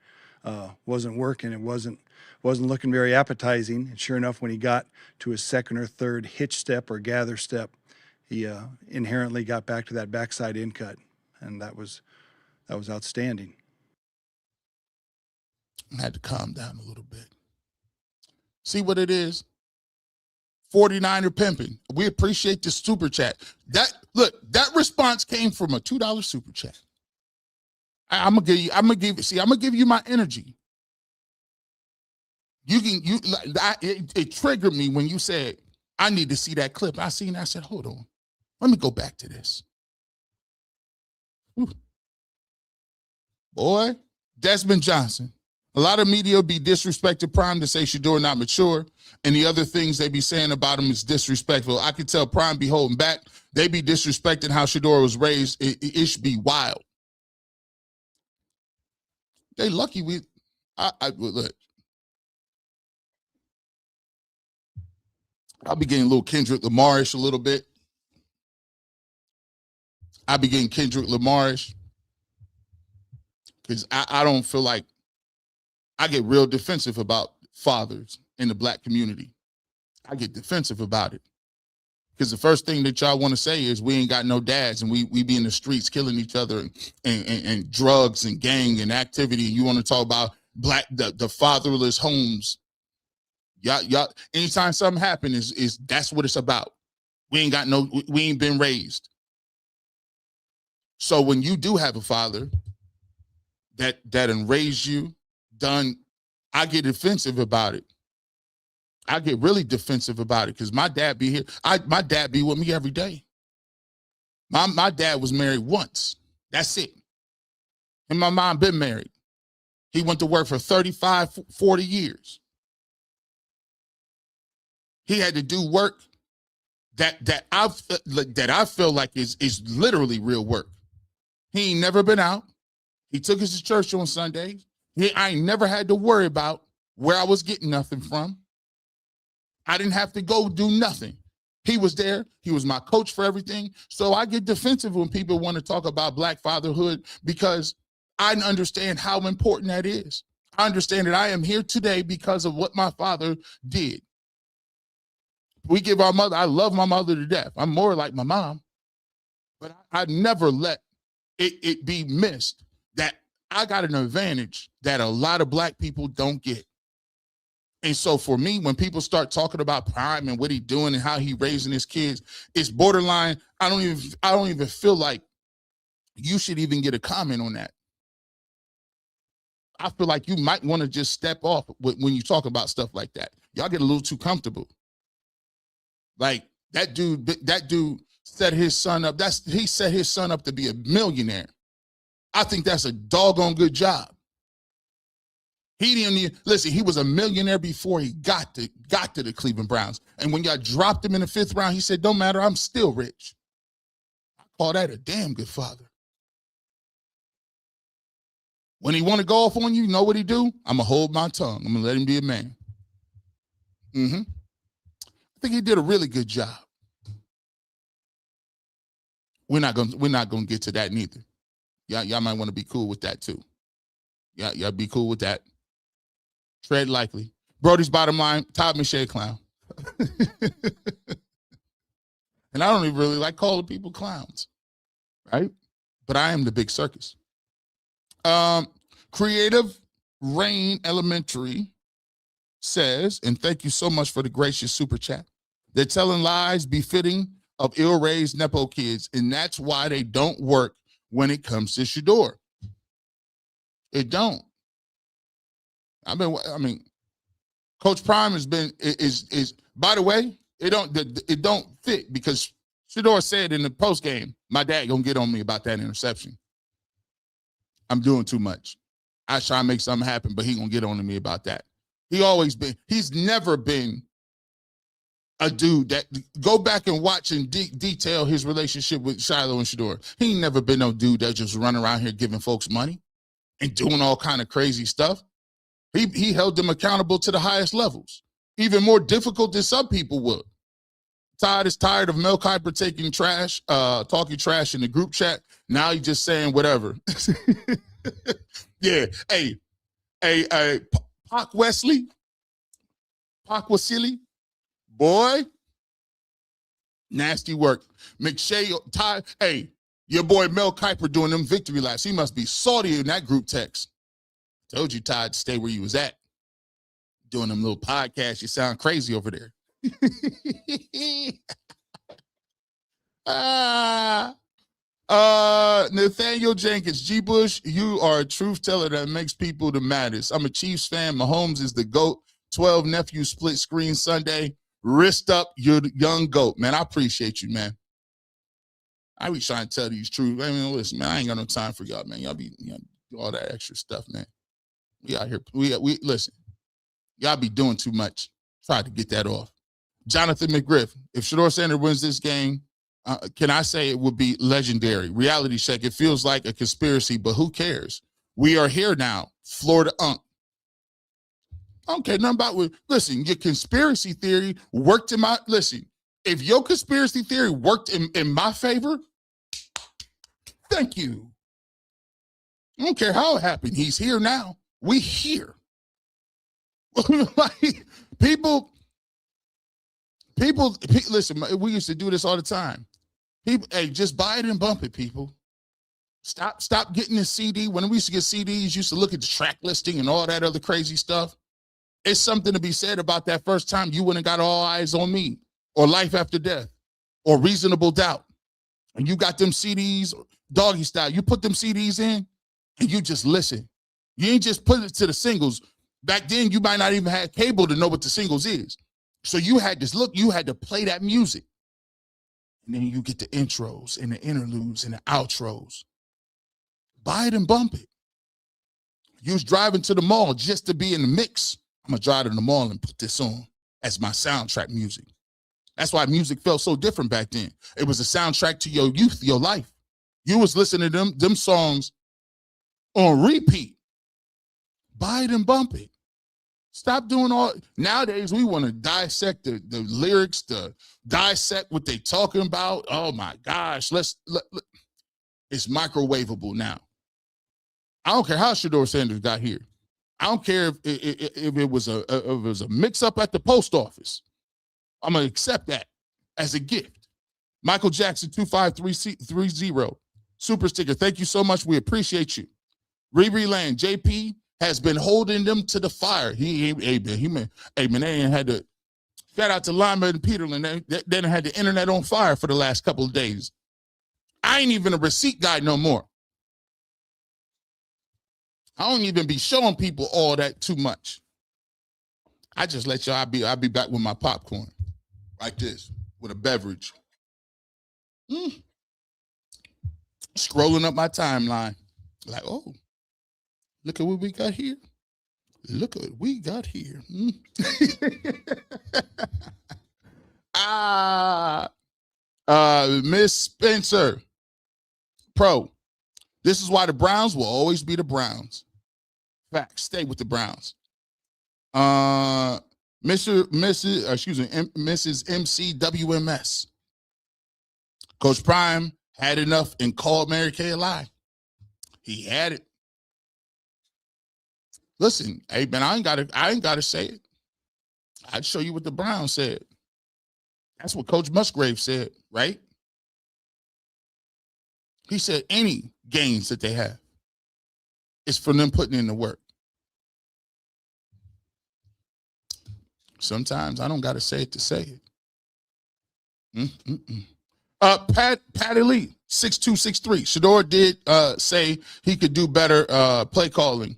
wasn't working. It wasn't looking very appetizing. And sure enough, when he got to his second or third hitch step or gather step, he inherently got back to that backside in cut, and that was outstanding. I had to calm down a little bit. See what it is? 49er pimping. We appreciate the super chat. That response came from a $2 super chat. I'm gonna give you my energy. It triggered me when you said, I need to see that clip. I seen that. I said, hold on. Let me go back to this. Whew. Boy, Desmond Johnson. A lot of media be disrespected Prime to say Shedeur not mature, and the other things they be saying about him is disrespectful. I could tell Prime be holding back. They be disrespecting how Shedeur was raised. It should be wild. They lucky look. I'll be getting a little Kendrick Lamar-ish a little bit. I'll be getting Kendrick Lamar-ish because I don't feel like I get real defensive about fathers in the black community. I get defensive about it because the first thing that y'all want to say is we ain't got no dads and we be in the streets killing each other and drugs and gang and activity. And you want to talk about the fatherless homes. Y'all, anytime something happens is that's what it's about. We ain't been raised. So when you do have a father that raised you, I get defensive about it. I get really defensive about it because my dad be here. My dad be with me every day. My dad was married once. That's it. And my mom been married. He went to work for 35, 40 years. He had to do work that I feel like is literally real work. He ain't never been out. He took us to church on Sundays. I ain't never had to worry about where I was getting nothing from. I didn't have to go do nothing. He was there. He was my coach for everything. So I get defensive when people want to talk about black fatherhood because I understand how important that is. I understand that I am here today because of what my father did. We give our mother, I love my mother to death. I'm more like my mom. But I never let it be missed that I got an advantage that a lot of black people don't get. And so for me, when people start talking about Prime and what he's doing and how he raising his kids, it's borderline. I don't even feel like you should even get a comment on that. I feel like you might want to just step off when you talk about stuff like that. Y'all get a little too comfortable. Like that dude set his son up. He set his son up to be a millionaire. I think that's a doggone good job. He didn't listen. He was a millionaire before he got to the Cleveland Browns. And when y'all dropped him in the 5th round, he said, "Don't matter. I'm still rich." I call that a damn good father. When he want to go off on you, know what he do? I'm gonna hold my tongue. I'm gonna let him be a man. I think he did a really good job. We're not gonna get to that neither. Y'all might want to be cool with that too. Y'all be cool with that. Tread lightly. Brody's bottom line, Todd McShay clown. And I don't even really like calling people clowns, right? But I am the big circus. Creative Rain Elementary says, and thank you so much for the gracious super chat, they're telling lies befitting of ill-raised Nepo kids, and that's why they don't work when it comes to Shedeur. It don't. I mean, Coach Prime is by the way, it don't fit because Shedeur said in the post game, my dad gonna get on me about that interception. I'm doing too much. I try to make something happen, but he gonna get on to me about that. He's never been a dude that, go back and watch and detail his relationship with Shiloh and Shedeur. He ain't never been no dude that just run around here giving folks money and doing all kind of crazy stuff. He held them accountable to the highest levels, even more difficult than some people would. Todd is tired of Mel Kiper talking trash in the group chat. Now he's just saying whatever. Yeah, hey, Pac Wesley, boy, nasty work. McShay, Todd, hey, your boy Mel Kiper doing them victory laps. He must be salty in that group text. Told you, Todd, to stay where you was at. Doing them little podcasts. You sound crazy over there. Nathaniel Jenkins, G. Bush, you are a truth teller that makes people the maddest. I'm a Chiefs fan. Mahomes is the GOAT. 12 nephew split screen Sunday. Wrist up, you're the young GOAT. Man, I appreciate you, man. I be trying to tell these truths. I mean, listen, man, I ain't got no time for y'all, man. Y'all be do all that extra stuff, man. We out here. We listen. Y'all be doing too much. Try to get that off. Jonathan McGriff, if Shedeur Sanders wins this game, can I say it would be legendary? Reality check. It feels like a conspiracy, but who cares? We are here now. Florida Unk. I don't care nothing about what. Listen, your conspiracy theory worked in my. Listen, if your conspiracy theory worked in my favor, thank you. I don't care how it happened. He's here now. We here. Like, people, listen, we used to do this all the time. People, hey, just buy it and bump it, people. Stop getting the CD. When we used to get CDs, used to look at the track listing and all that other crazy stuff. It's something to be said about that first time you wouldn't got All Eyes on Me or Life After Death or Reasonable Doubt. And you got them CDs, Doggy Style. You put them CDs in and you just listen. You ain't just put it to the singles. Back then, you might not even have cable to know what the singles is. So you had to play that music. And then you get the intros and the interludes and the outros. Buy it and bump it. You was driving to the mall just to be in the mix. I'm going to drive to the mall and put this on as my soundtrack music. That's why music felt so different back then. It was a soundtrack to your youth, your life. You was listening to them songs on repeat. Buy it and bump it. Stop doing all. Nowadays, we want to dissect the lyrics, to dissect what they talking about. Oh, my gosh. It's microwavable now. I don't care how Shedeur Sanders got here. I don't care if it was a mix-up at the post office. I'm going to accept that as a gift. Michael Jackson, 25330. Super sticker. Thank you so much. We appreciate you. Riri Land, JP has been holding them to the fire. They ain't had to. Shout out to Lima and Peterland. They done had the internet on fire for the last couple of days. I ain't even a receipt guy no more. I don't even be showing people all that too much. I just let y'all. I'll be back with my popcorn, like this, with a beverage. Scrolling up my timeline, like, oh, look at what we got here. Look at what we got here. Miss Spencer, Pro. This is why the Browns will always be the Browns. Facts. Stay with the Browns. Mrs. MCWMS. Coach Prime had enough and called Mary Kay a lie. He had it. Listen, hey man, I ain't gotta say it. I'd show you what the Browns said. That's what Coach Musgrave said, right? He said any gains that they have is from them putting in the work. Sometimes I don't got to say it to say it. Patty Lee, 6263. Shedeur did say he could do better play calling.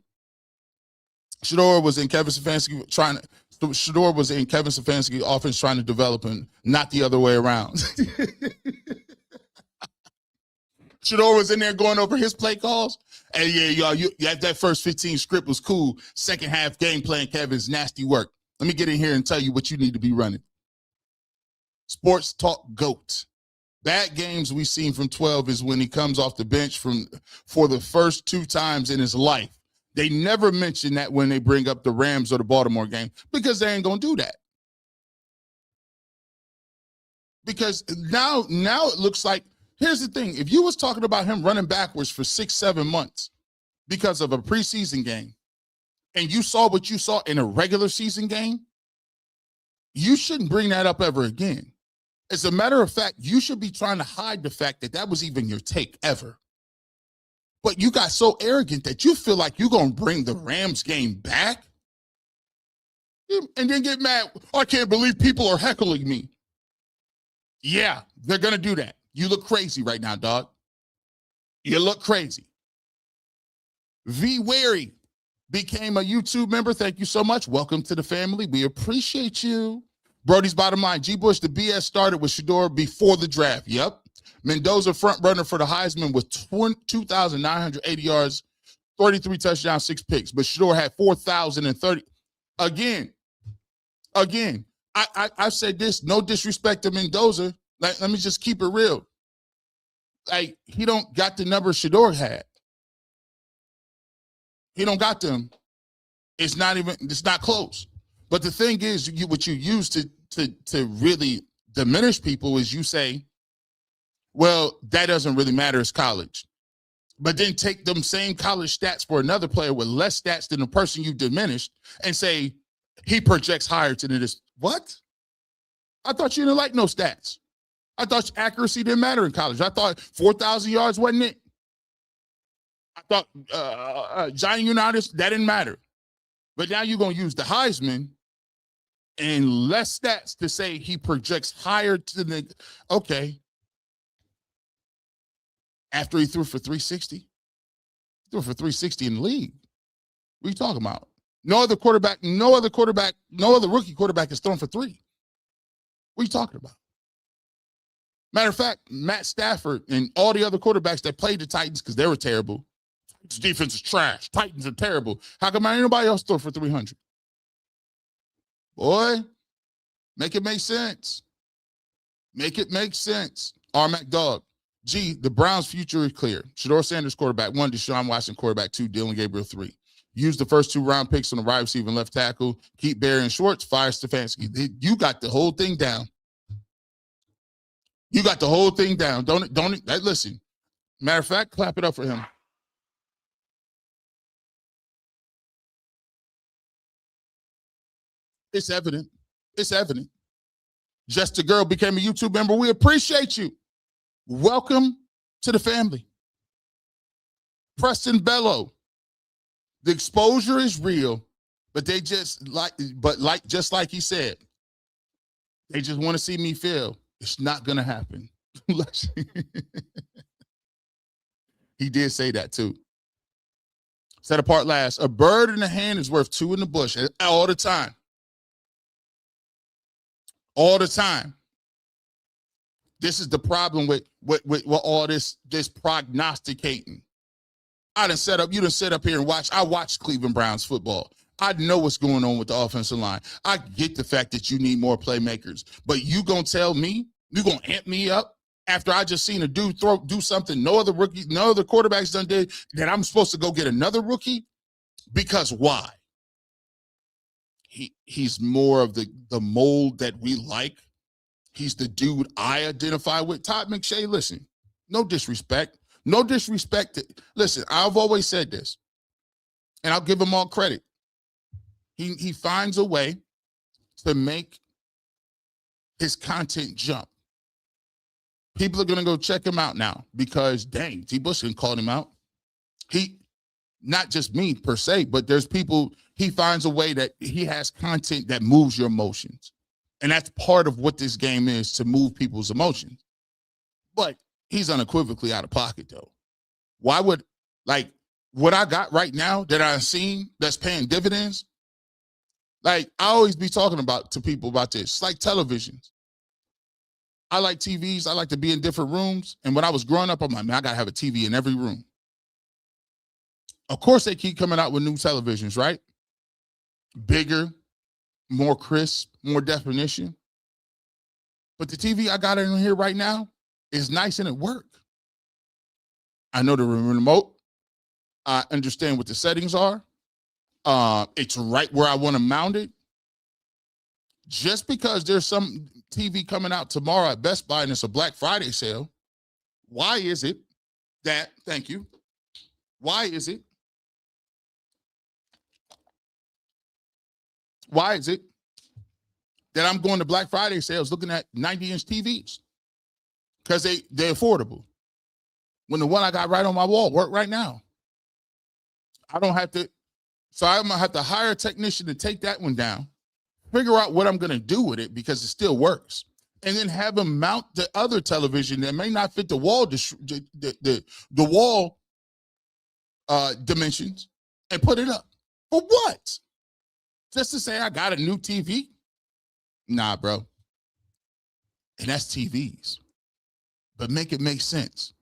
Shedeur was in Kevin Stefanski offense trying to develop and not the other way around. Shedeur was in there going over his play calls. And yeah, y'all, that first 15 script was cool. Second half game plan, Kevin's nasty work. Let me get in here and tell you what you need to be running. Sports Talk GOAT. Bad games we've seen from 12 is when he comes off the bench for the first 2 times in his life. They never mention that when they bring up the Rams or the Baltimore game because they ain't going to do that. Because now it looks like, here's the thing. If you was talking about him running backwards for 6-7 months because of a preseason game and you saw what you saw in a regular season game, you shouldn't bring that up ever again. As a matter of fact, you should be trying to hide the fact that was even your take ever. But you got so arrogant that you feel like you're going to bring the Rams game back and then get mad. Oh, I can't believe people are heckling me. Yeah, they're going to do that. You look crazy right now, dog. You look crazy. V. Wary, became a YouTube member. Thank you so much. Welcome to the family. We appreciate you. Brody's bottom line. G. Bush, the BS started with Shedeur before the draft. Yep. Mendoza front runner for the Heisman with 2,980 yards, 33 touchdowns, 6 picks. But Shedeur had 4,030. Again, I've said this, no disrespect to Mendoza. Like, let me just keep it real. Like, he don't got the numbers Shedeur had. He don't got them. It's not close. But the thing is, what you use to really diminish people is you say, well, that doesn't really matter, it's college. But then take them same college stats for another player with less stats than the person you diminished and say he projects higher to this. What? I thought you didn't like no stats. I thought accuracy didn't matter in college. I thought 4,000 yards wasn't it. I thought Johnny Unitas, that didn't matter. But now you're going to use the Heisman and less stats to say he projects higher to the, okay. After he threw for 360? He threw for 360 in the league. What are you talking about? No other rookie quarterback is thrown for 3. What are you talking about? Matter of fact, Matt Stafford and all the other quarterbacks that played the Titans, because they were terrible. This defense is trash. Titans are terrible. How come ain't nobody else throw for 300? Boy, make it make sense. Make it make sense. R-Mac Dog. G, the Browns' future is clear. Shedeur Sanders, quarterback 1. Deshaun Watson, quarterback 2. Dylan Gabriel, 3. Use the first 2 round picks on the wide receiver and left tackle. Keep Barry and Schwartz. Fire Stefanski. You got the whole thing down. You got the whole thing down. Don't listen. Matter of fact, clap it up for him. It's evident. It's evident. Just a Girl became a YouTube member. We appreciate you. Welcome to the family. Preston Bello. The exposure is real, but just like he said, they just want to see me fail. It's not going to happen. He did say that too. Set apart last. A bird in the hand is worth 2 in the bush all the time. All the time. This is the problem with all this prognosticating. You done sit up here and watch. I watch Cleveland Browns football. I know what's going on with the offensive line. I get the fact that you need more playmakers, but you gonna tell me, you gonna amp me up after I just seen a dude do something no other quarterbacks done did, that I'm supposed to go get another rookie? Because why? He's more of the mold that we like. He's the dude I identify with. Todd McShay, listen, no disrespect. No disrespect. Listen, I've always said this, and I'll give him all credit. He finds a way to make his content jump. People are going to go check him out now because, dang, T. Bush called him out. Not just me per se, but there's people, he finds a way that he has content that moves your emotions. And that's part of what this game is, to move people's emotions. But he's unequivocally out of pocket, though. Why would, like, what I got right now that I've seen that's paying dividends, like, I always be talking to people about this. It's like televisions. I like TVs. I like to be in different rooms. And when I was growing up, I'm like, man, I got to have a TV in every room. Of course, they keep coming out with new televisions, right? Bigger, more crisp, more definition. But the TV I got in here right now is nice and it works. I know the remote. I understand what the settings are. It's right where I want to mount it. Just because there's some TV coming out tomorrow at Best Buy and it's a Black Friday sale, why is it that, thank you, why is it that I'm going to Black Friday sales looking at 90-inch TVs? Because they're affordable. When the one I got right on my wall work right now. I don't have to, so I'm going to have to hire a technician to take that one down, figure out what I'm going to do with it because it still works, and then have them mount the other television that may not fit the wall, the wall dimensions, and put it up For what? Just to say I got a new TV? Nah, bro. And that's TVs. But make it make sense.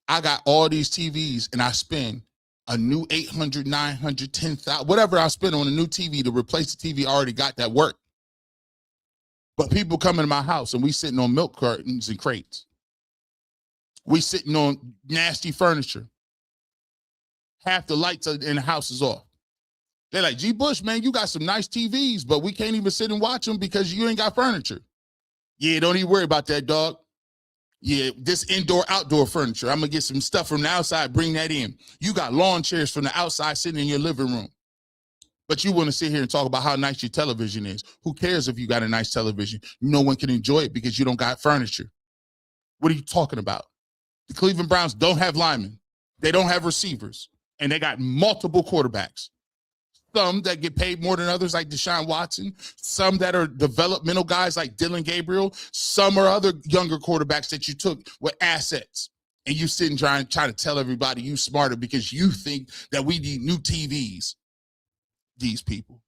I got all these TVs and I spend a new 800, 900, 10,000, whatever I spend on a new TV to replace the TV I already got that work. But people come into my house and we sitting on milk cartons and crates. We sitting on nasty furniture. Half the lights in the house is off. They're like, G. Bush, man, you got some nice TVs, but we can't even sit and watch them because you ain't got furniture. Yeah, don't even worry about that, dog. Yeah, this indoor-outdoor furniture. I'm going to get some stuff from the outside, bring that in. You got lawn chairs from the outside sitting in your living room. But you want to sit here and talk about how nice your television is. Who cares if you got a nice television? No one can enjoy it because you don't got furniture. What are you talking about? The Cleveland Browns don't have linemen. They don't have receivers. And they got multiple quarterbacks. Some that get paid more than others like Deshaun Watson. Some that are developmental guys like Dylan Gabriel. Some are other younger quarterbacks that you took with assets. And you sit and trying to tell everybody you smarter because you think that we need new TVs. These people.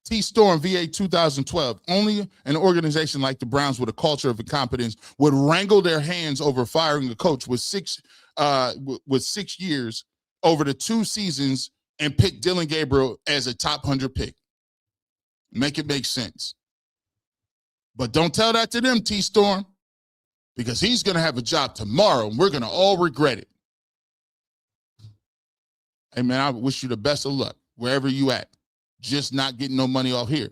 T-Storm VA 2012. Only an organization like the Browns with a culture of incompetence would wrangle their hands over firing a coach with 6 years over the 2 seasons and pick Dylan Gabriel as a top 100 pick. Make it make sense. But don't tell that to them, T-Storm, because he's going to have a job tomorrow and we're going to all regret it. Hey, man, I wish you the best of luck wherever you at. Just not getting no money off here.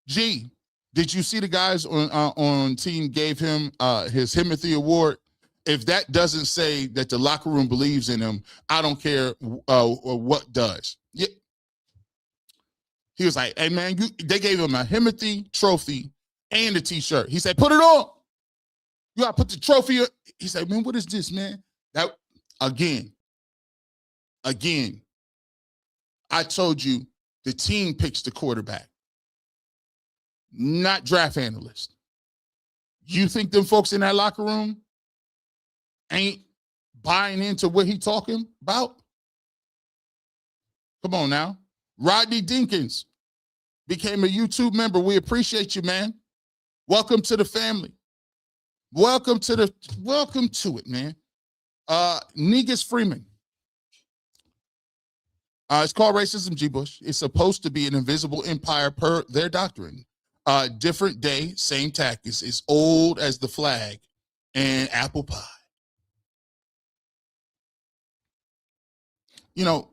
G, did you see the guys on team gave him his Himothy Award? If that doesn't say that the locker room believes in him, I don't care what does. Yeah. He was like, hey, man, they gave him a Himothy trophy and a T-shirt. He said, put it on. You got to put the trophy on. He said, man, what is this, man? That again, I told you the team picks the quarterback, not draft analysts. You think them folks in that locker room ain't buying into what he talking about? Come on now. Rodney Dinkins became a YouTube member. We appreciate you, man. Welcome to the family. Welcome to it, man. Negus Freeman. It's called racism, G. Bush. It's supposed to be an invisible empire per their doctrine. Different day, same tactics. It's old as the flag and apple pie. You know,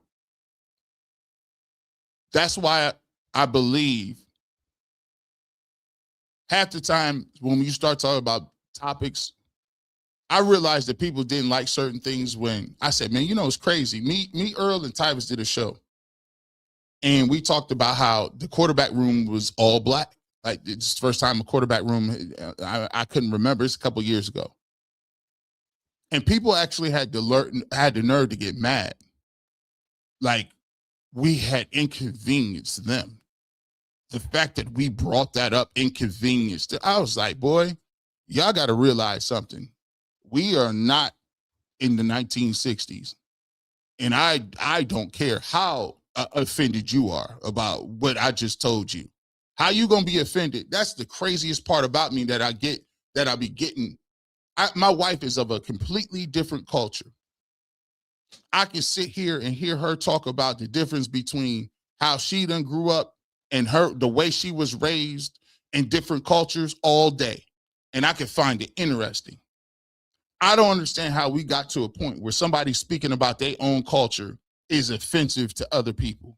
that's why I believe half the time when you start talking about topics, I realized that people didn't like certain things when I said, man, you know, it's crazy. Me, Earl, and Tyvus did a show. And we talked about how the quarterback room was all black. Like, it's the first time a quarterback room, I couldn't remember. It's a couple years ago. And people actually had the nerve to get mad. Like, we had inconvenienced them. The fact that we brought that up inconvenienced. I was like, boy, y'all got to realize something. We are not in the 1960s. And I don't care how offended you are about what I just told you. How you going to be offended? That's the craziest part about me that I be getting. My wife is of a completely different culture. I can sit here and hear her talk about the difference between how she done grew up and the way she was raised in different cultures all day. And I can find it interesting. I don't understand how we got to a point where somebody speaking about their own culture is offensive to other people.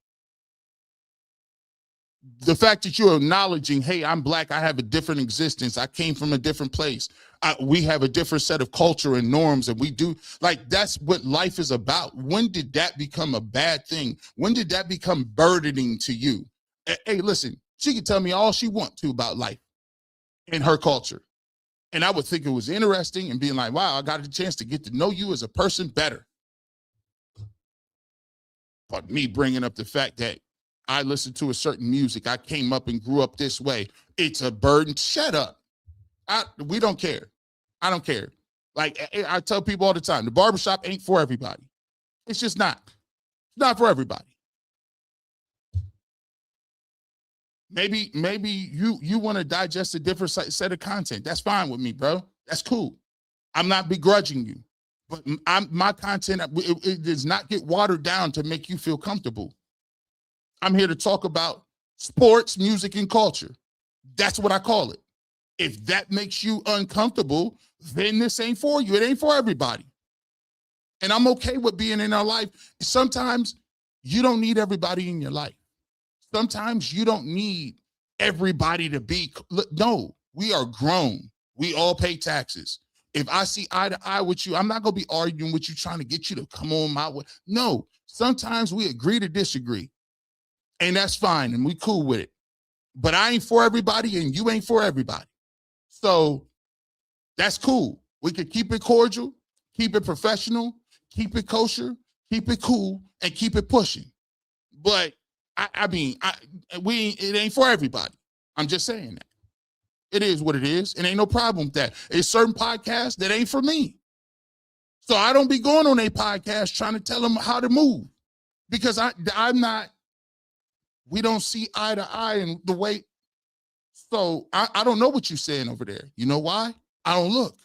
The fact that you're acknowledging, hey, I'm black, I have a different existence, I came from a different place, we have a different set of culture and norms, and we do, like, that's what life is about. When did that become a bad thing? When did that become burdening to you? Hey, listen, she can tell me all she wants to about life and her culture. And I would think it was interesting and being like, wow, I got a chance to get to know you as a person better. But me bringing up the fact that I listened to a certain music, I came up and grew up this way, it's a burden. Shut up. We don't care. I don't care. Like I tell people all the time, the barbershop ain't for everybody. It's just not. It's not for everybody. Maybe you want to digest a different set of content. That's fine with me, bro. That's cool. I'm not begrudging you, but my content it does not get watered down to make you feel comfortable. I'm here to talk about sports, music, and culture. That's what I call it. If that makes you uncomfortable, then this ain't for you. It ain't for everybody. And I'm okay with being in our life. Sometimes you don't need everybody in your life. Sometimes you don't need everybody to be. No, we are grown. We all pay taxes. If I see eye to eye with you, I'm not going to be arguing with you, trying to get you to come on my way. No, sometimes we agree to disagree. And that's fine. And we cool with it. But I ain't for everybody and you ain't for everybody. So that's cool. We could keep it cordial, keep it professional, keep it kosher, keep it cool, and keep it pushing. But it ain't for everybody. I'm just saying that. It is what it is. And ain't no problem with that. It's certain podcasts that ain't for me. So I don't be going on a podcast trying to tell them how to move because I'm not, we don't see eye to eye in the way. So I don't know what you're saying over there. You know why? I don't look.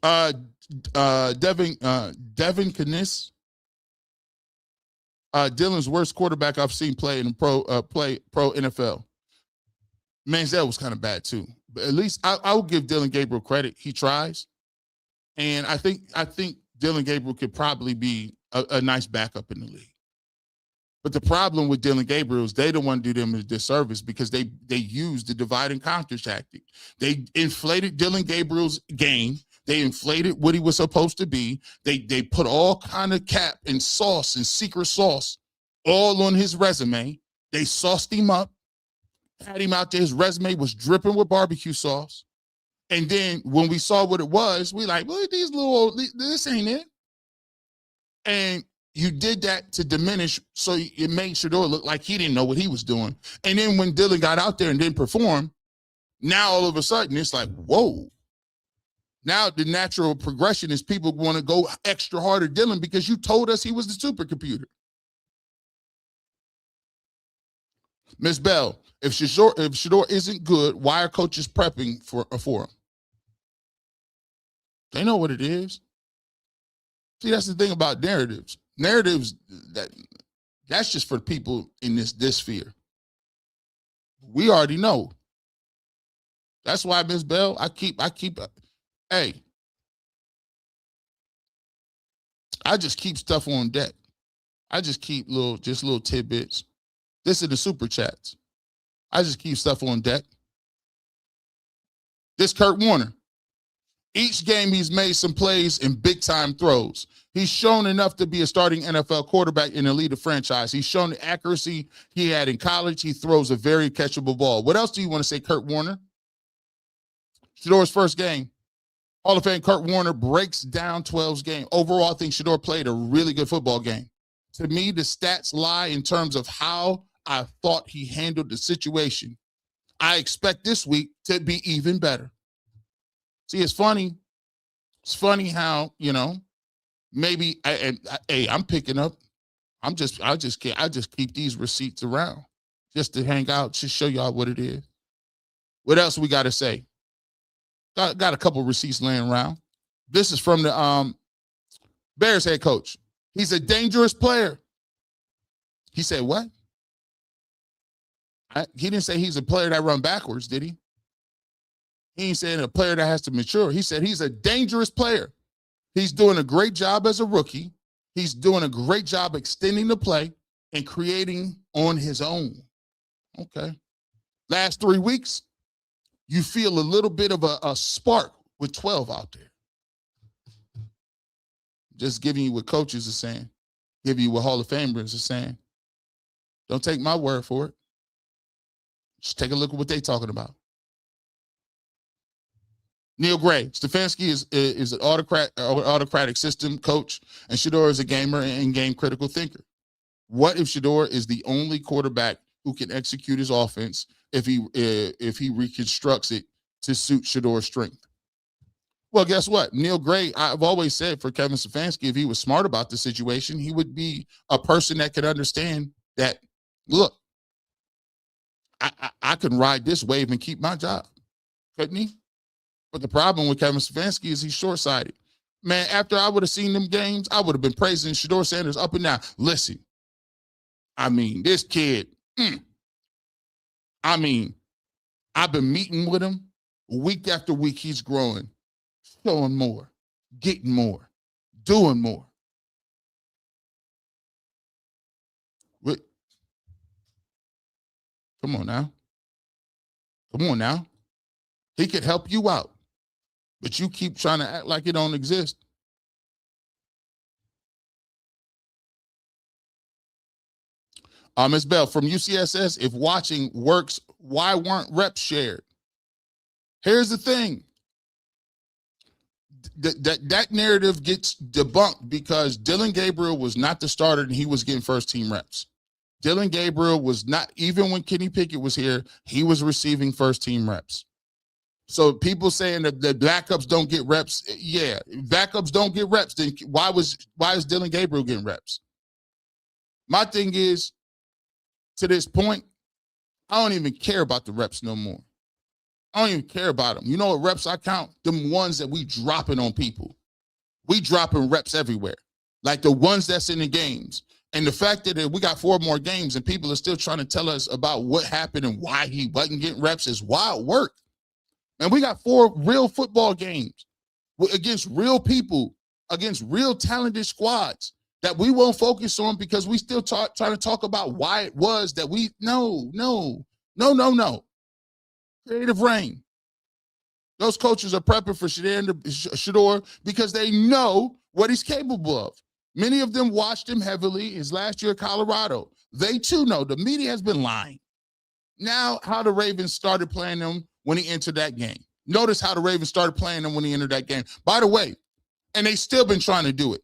Devin Kniss. Dylan's worst quarterback I've seen play in pro NFL. Manziel was kind of bad too, but at least I will give Dylan Gabriel credit. He tries, and I think Dylan Gabriel could probably be a nice backup in the league. But the problem with Dylan Gabriel is they don't want to do them a disservice because they used the divide and conquer tactic. They inflated Dylan Gabriel's game. They inflated what he was supposed to be. They put all kind of cap and sauce and secret sauce all on his resume. They sauced him up, had him out there. His resume was dripping with barbecue sauce. And then when we saw what it was, we like, well, this ain't it. And you did that to diminish, so it made Shedeur look like he didn't know what he was doing. And then when Dylan got out there and didn't perform, now all of a sudden it's like, whoa. Now the natural progression is people want to go extra hard at Dylan because you told us he was the supercomputer. Ms. Bell, if Shedeur isn't good, why are coaches prepping for him? They know what it is. See, that's the thing about narratives. Narratives, that's just for people in this sphere. We already know. That's why, Ms. Bell, hey, I just keep stuff on deck. I just keep little tidbits. This is the super chats. I just keep stuff on deck. This Kurt Warner. Each game he's made some plays and big-time throws. He's shown enough to be a starting NFL quarterback in a leader franchise. He's shown the accuracy he had in college. He throws a very catchable ball. What else do you want to say, Kurt Warner? Shedeur's first game. Hall of Fame Kurt Warner breaks down 12's game. Overall, I think Shedeur played a really good football game. To me, the stats lie in terms of how I thought he handled the situation. I expect this week to be even better. See, it's funny. It's funny how, maybe I'm picking up. I just keep these receipts around just to hang out, to show y'all what it is. What else we got to say? Got a couple receipts laying around. This is from the Bears head coach. He's a dangerous player. He said what? He didn't say he's a player that run backwards, did he? He ain't saying a player that has to mature. He said he's a dangerous player. He's doing a great job as a rookie. He's doing a great job extending the play and creating on his own. Okay. Last 3 weeks, you feel a little bit of a spark with 12 out there. Just giving you what coaches are saying, giving you what Hall of Famers are saying. Don't take my word for it. Just take a look at what they're talking about. Neil Gray, Stefanski is an autocratic system coach, and Shedeur is a gamer and game-critical thinker. What if Shedeur is the only quarterback who can execute his offense if he reconstructs it to suit Shedeur's strength? Well, guess what? Neil Gray, I've always said for Kevin Stefanski, if he was smart about the situation, he would be a person that could understand that, look, I can ride this wave and keep my job, couldn't he? But the problem with Kevin Stefanski is he's short-sighted. Man, after I would have seen them games, I would have been praising Shedeur Sanders up and down. Listen, I mean, this kid, I mean, I've been meeting with him week after week. He's growing, showing more, getting more, doing more. Come on now. Come on now. He could help you out, but you keep trying to act like it don't exist. Ms. Bell from UCSS, if watching works, why weren't reps shared? Here's the thing. That narrative gets debunked because Dillon Gabriel was not the starter and he was getting first team reps. Dillon Gabriel was not, even when Kenny Pickett was here, he was receiving first team reps. So people saying that the backups don't get reps, yeah, backups don't get reps. Then why is Dillon Gabriel getting reps? My thing is, to this point, I don't even care about the reps no more. I don't even care about them. You know what reps I count? Them ones that we dropping on people. We dropping reps everywhere. Like the ones that's in the games. And the fact that we got 4 more games and people are still trying to tell us about what happened and why he wasn't getting reps is wild work. And we got 4 real football games against real people, against real talented squads that we won't focus on because we still trying to talk about why it was that we, no. Creative reign. Those coaches are prepping for Shedeur because they know what he's capable of. Many of them watched him heavily his last year at Colorado. They too know the media has been lying. Now, how the Ravens started playing him when he entered that game. Notice how the Ravens started playing him when he entered that game. By the way, and they still been trying to do it.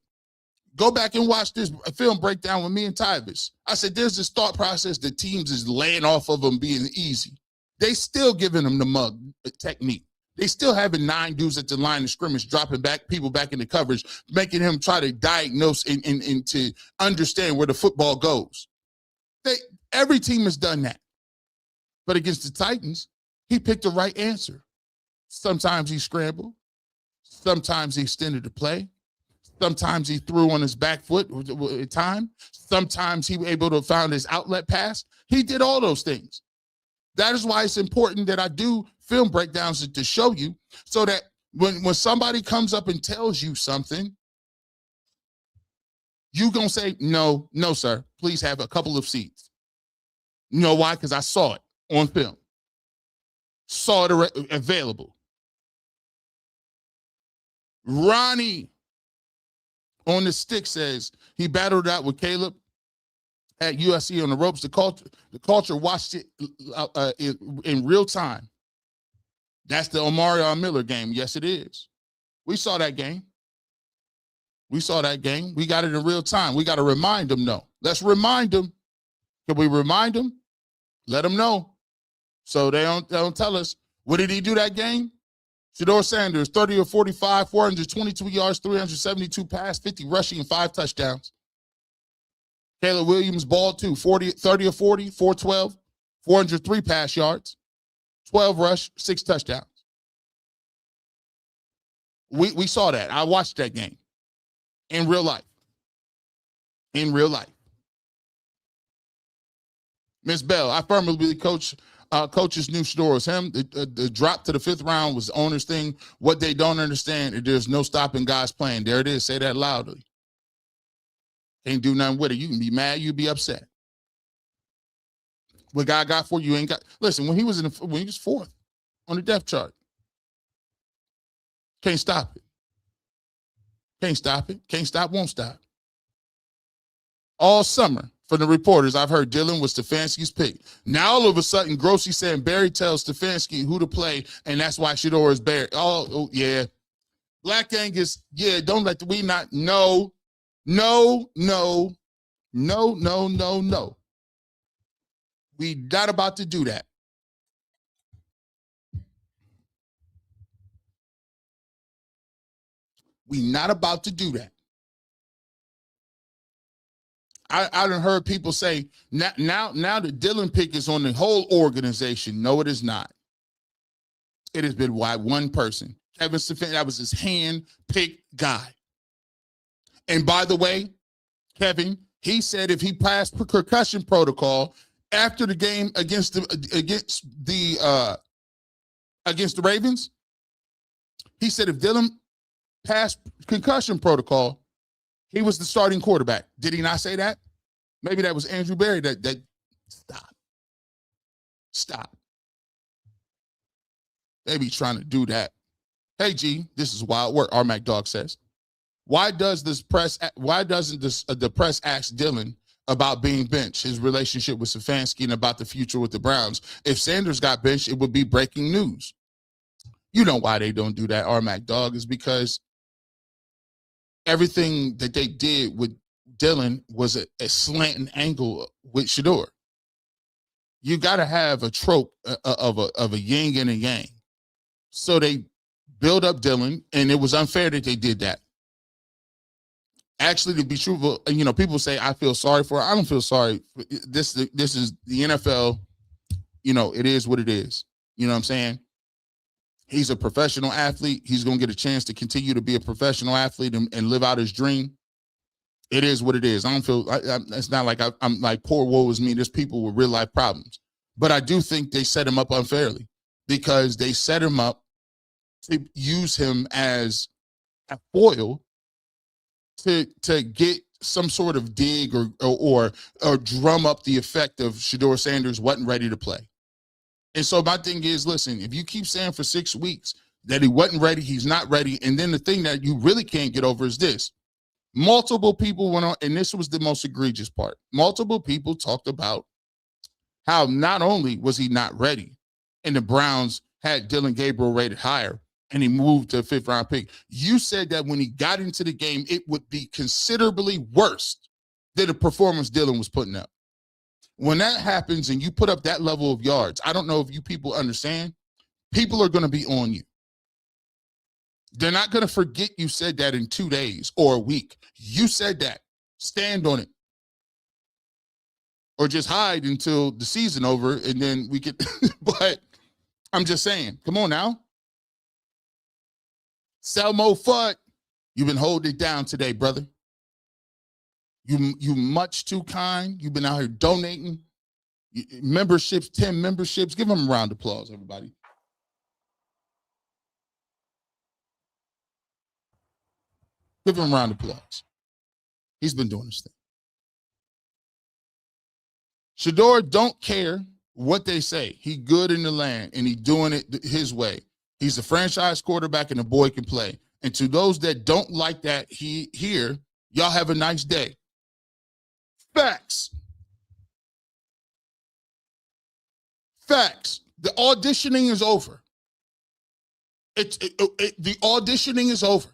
Go back and watch this film breakdown with me and Tyvis. I said, there's this thought process that teams is laying off of them being easy. They still giving them the mug technique. They still having 9 dudes at the line of scrimmage, dropping back people back into coverage, making him try to diagnose and to understand where the football goes. Every team has done that. But against the Titans, he picked the right answer. Sometimes he scrambled. Sometimes he extended the play. Sometimes he threw on his back foot at time. Sometimes he was able to find his outlet pass. He did all those things. That is why it's important that I do film breakdowns to show you so that when somebody comes up and tells you something, you're going to say, no, sir, please have a couple of seats. You know why? Because I saw it on film. Saw it available. Ronnie on the stick says he battled out with Caleb at USC on the ropes. The culture watched it in real time. That's the Omarion Miller game. Yes, it is. We saw that game. We got it in real time. We got to remind them, though. Let's remind them. Can we remind them? Let them know. So they don't tell us. What did he do that game? Shedeur Sanders, 30 or 45, 422 yards, 372 pass, 50 rushing, and 5 touchdowns. Caleb Williams balled too, 30 or 40, 412, 403 pass yards, 12 rush, 6 touchdowns. We saw that. I watched that game in real life. Miss Bell, I firmly believe coaches knew Shedeur was him. The drop to the 5th round was the owner's thing. What they don't understand is there's no stopping guys playing. There it is. Say that loudly. Can't do nothing with it. You can be mad. You be upset. What God got for you ain't got. Listen, when he was 4th on the depth chart, can't stop it. Can't stop, won't stop. All summer, from the reporters, I've heard Dillon was Stefanski's pick. Now, all of a sudden, Grossi saying Barry tells Stefanski who to play, and that's why Shedeur is Barry. Oh, yeah. Black Angus, yeah, don't let we not. No. We not about to do that. We not about to do that. I done heard people say now the Dillon pick is on the whole organization. No, it is not. It has been by one person. Kevin Stefanski, that was his hand-picked guy. And by the way, Kevin, he said if he passed concussion protocol after the game against the Ravens, he said if Dillon passed concussion protocol, he was the starting quarterback. Did he not say that? Maybe that was Andrew Berry that stop. They be trying to do that. Hey, G, this is wild work, R. MacDog says. Why doesn't the press ask Dillon about being benched, his relationship with Stefanski, and about the future with the Browns? If Sanders got benched, it would be breaking news. You know why they don't do that, R. MacDog, is because everything that they did with Dillon was a slanting angle with Shedeur. You got to have a trope of a yin and a yang. So they build up Dillon, and it was unfair that they did that. Actually, to be truthful, people say I feel sorry for it. I don't feel sorry. This is the NFL. It is what it is. You know what I'm saying? He's a professional athlete. He's going to get a chance to continue to be a professional athlete and live out his dream. It is what it is. I don't feel, it's not like I'm like, poor woe is me. There's people with real life problems. But I do think they set him up unfairly because they set him up to use him as a foil to get some sort of dig or drum up the effect of Shedeur Sanders wasn't ready to play. And so my thing is, listen, if you keep saying for 6 weeks that he wasn't ready, he's not ready, and then the thing that you really can't get over is this. Multiple people went on, and this was the most egregious part. Multiple people talked about how not only was he not ready, and the Browns had Dillon Gabriel rated higher, and he moved to a 5th-round pick. You said that when he got into the game, it would be considerably worse than the performance Dillon was putting up. When that happens and you put up that level of yards, I don't know if you people understand, people are going to be on you. They're not going to forget you said that in 2 days or a week. You said that. Stand on it. Or just hide until the season over and then we could. But I'm just saying, come on now. Selmo Fudd, you've been holding it down today, brother. You much too kind. You've been out here donating. Memberships, 10 memberships. Give him a round of applause, everybody. Give him a round of applause. He's been doing this thing. Shedeur don't care what they say. He good in the land, and he doing it his way. He's a franchise quarterback, and the boy can play. And to those that don't like that here, y'all have a nice day. Facts. Facts. The auditioning is over. The auditioning is over.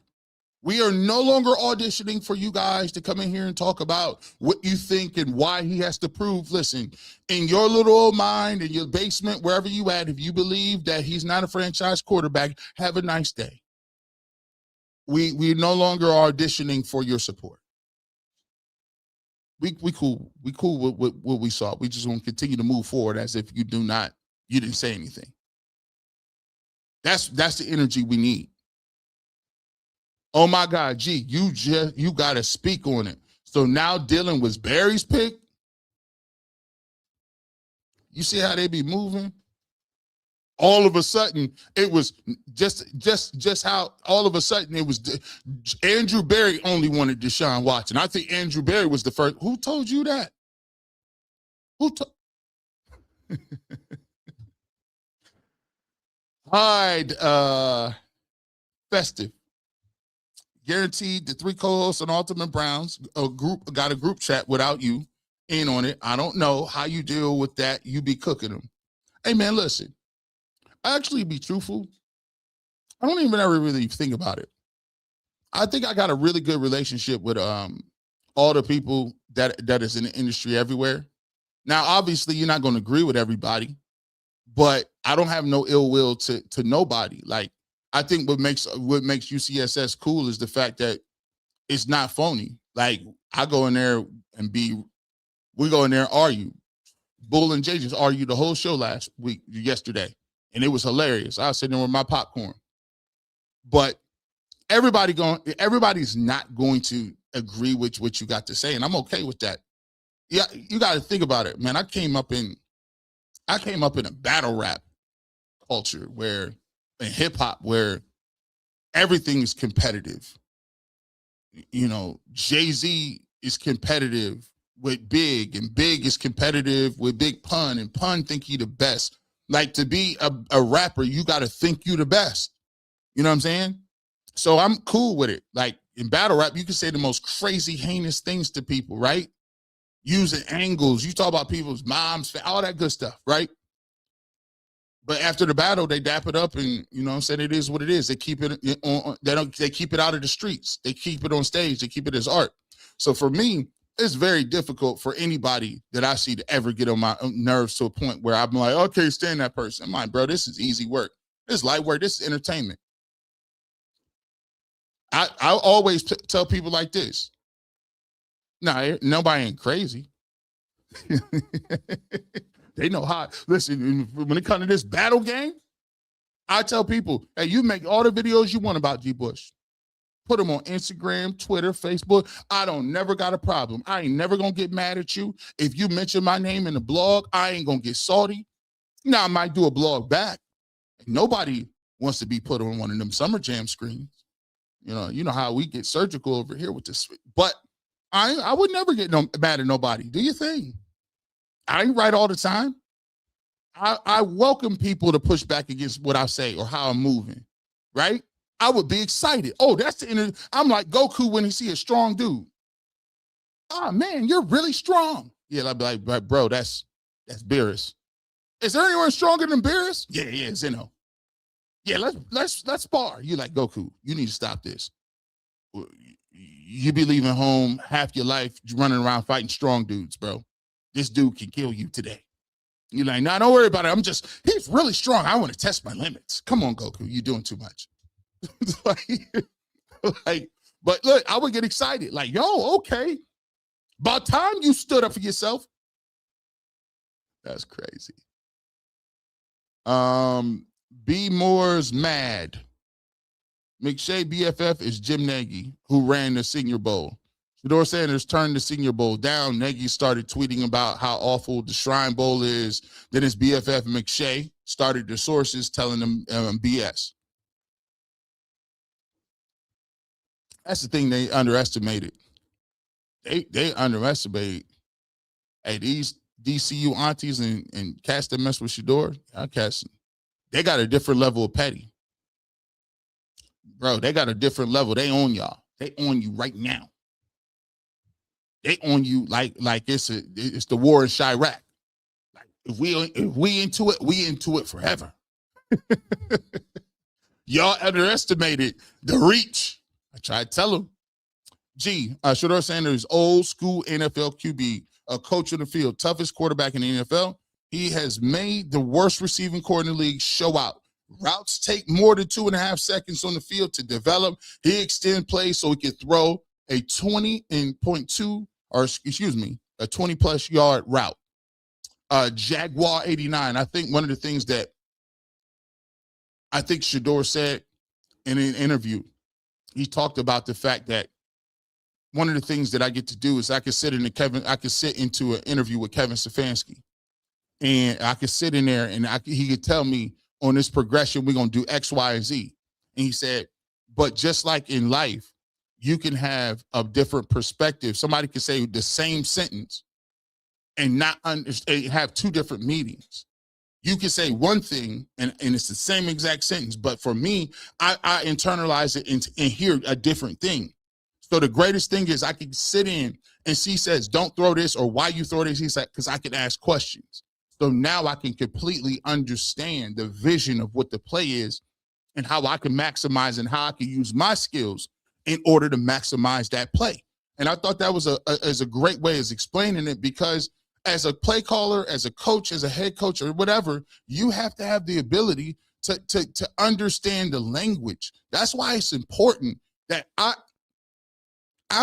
We are no longer auditioning for you guys to come in here and talk about what you think and why he has to prove. Listen, in your little old mind, in your basement, wherever you at, if you believe that he's not a franchise quarterback, have a nice day. We no longer are auditioning for your support. We cool. We cool with what we saw. We just want to continue to move forward as if you didn't say anything. That's the energy we need. Oh my God, G, you got to speak on it. So now Dillon was Barry's pick. You see how they be moving? All of a sudden, it was just how all of a sudden it was. Andrew Berry only wanted Deshaun Watson. I think Andrew Berry was the first. Who told you that? Who told? Hide, Festive. Guaranteed the 3 co-hosts on Ultimate Browns got a group chat without you in on it. I don't know how you deal with that. You be cooking them. Hey man, listen. Actually, be truthful. I don't even ever really think about it. I think I got a really good relationship with all the people that is in the industry everywhere. Now, obviously, you're not going to agree with everybody, but I don't have no ill will to nobody. Like I think what makes UCSS cool is the fact that it's not phony. Like, I go in there and we go in there and argue. Bull and Jay just argued the whole show yesterday, and it was hilarious. I was sitting there with my popcorn. But everybody's not going to agree with what you got to say, and I'm okay with that. Yeah, you got to think about it, man. I came up in a battle rap culture in hip hop where everything is competitive. You know, Jay-Z is competitive with Big, and Big is competitive with Big Pun, and Pun think he the best. Like, to be a rapper, you got to think you the best. You know what I'm saying? So I'm cool with it. Like, in battle rap, you can say the most crazy, heinous things to people, right? Using angles. You talk about people's moms, all that good stuff, right? But after the battle, they dap it up, and you know what I'm saying, it is what it is. They keep it on. They keep it out of the streets. They keep it on stage. They keep it as art. So for me, it's very difficult for anybody that I see to ever get on my nerves to a point where I'm like, okay, stand that person. I'm like, bro, this is easy work. This is light work. This is entertainment. I always tell people like this. Nah, nobody ain't crazy. They know how. Listen, when it comes to this battle game, I tell people, hey, you make all the videos you want about G. Bush. Put them on Instagram, Twitter, Facebook. I don't never got a problem. I ain't never going to get mad at you. If you mention my name in the blog, I ain't going to get salty. Now, I might do a blog back. Nobody wants to be put on one of them Summer Jam screens. You know how we get surgical over here with this. But I would never get mad at nobody. Do your thing. I ain't right all the time. I welcome people to push back against what I say or how I'm moving, right? I would be excited. Oh, that's the energy. I'm like Goku when he see a strong dude. Oh, man, you're really strong. Yeah, I'd be like, bro, that's Beerus. Is there anyone stronger than Beerus? Yeah, Zeno. Yeah, let's spar. You like, Goku, you need to stop this. You be leaving home half your life running around fighting strong dudes, bro. This dude can kill you today. You're like, no, don't worry about it. He's really strong. I want to test my limits. Come on, Goku, you're doing too much. But look, I would get excited. Like, yo, okay. About time you stood up for yourself. That's crazy. B. Moore's mad. McShay BFF is Jim Nagy, who ran the Senior Bowl. Shedeur Sanders turned the Senior Bowl down. Nagy started tweeting about how awful the Shrine Bowl is. Then his BFF McShay started the sources telling them BS. That's the thing they underestimated. They underestimated. Hey, these DCU aunties and cats that mess with Shedeur, they got a different level of petty. Bro, they got a different level. They own y'all. They own you right now. They own you like it's the war in Chirac. Like if we into it, we into it forever. Y'all underestimated the reach. I tried to tell them. Shedeur Sanders, old school NFL QB, a coach in the field, toughest quarterback in the NFL. He has made the worst receiving core in the league show out. Routes take more than 2.5 seconds on the field to develop. He extend plays so he can throw a 20+ yard route. Jaguar 89. I think one of the things that I think Shedeur said in an interview, he talked about the fact that one of the things that I get to do is I could sit into an interview with Kevin Stefanski, and I could sit in there and he could tell me on this progression, we're going to do X, Y, and Z. And he said, but just like in life, you can have a different perspective. Somebody could say the same sentence and not have two different meanings. You can say one thing and it's the same exact sentence, but for me, I internalize it and hear a different thing. So the greatest thing is I can sit in and she says, don't throw this, or why you throw this. He's like, because I can ask questions. So now I can completely understand the vision of what the play is and how I can maximize and how I can use my skills in order to maximize that play. And I thought that was a great way of explaining it, because as a play caller, as a coach, as a head coach or whatever, you have to have the ability to understand the language. That's why it's important that I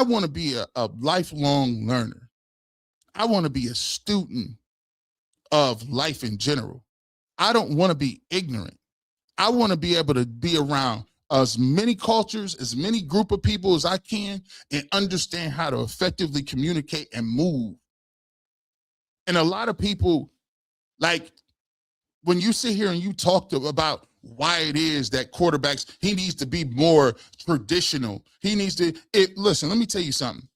want to be a lifelong learner. I want to be a student of life in general. I don't want to be ignorant. I want to be able to be around as many cultures, as many group of people as I can, and understand how to effectively communicate and move. And a lot of people, like, when you sit here and you talk about why it is that quarterbacks, he needs to be more traditional. He needs to, listen, let me tell you something.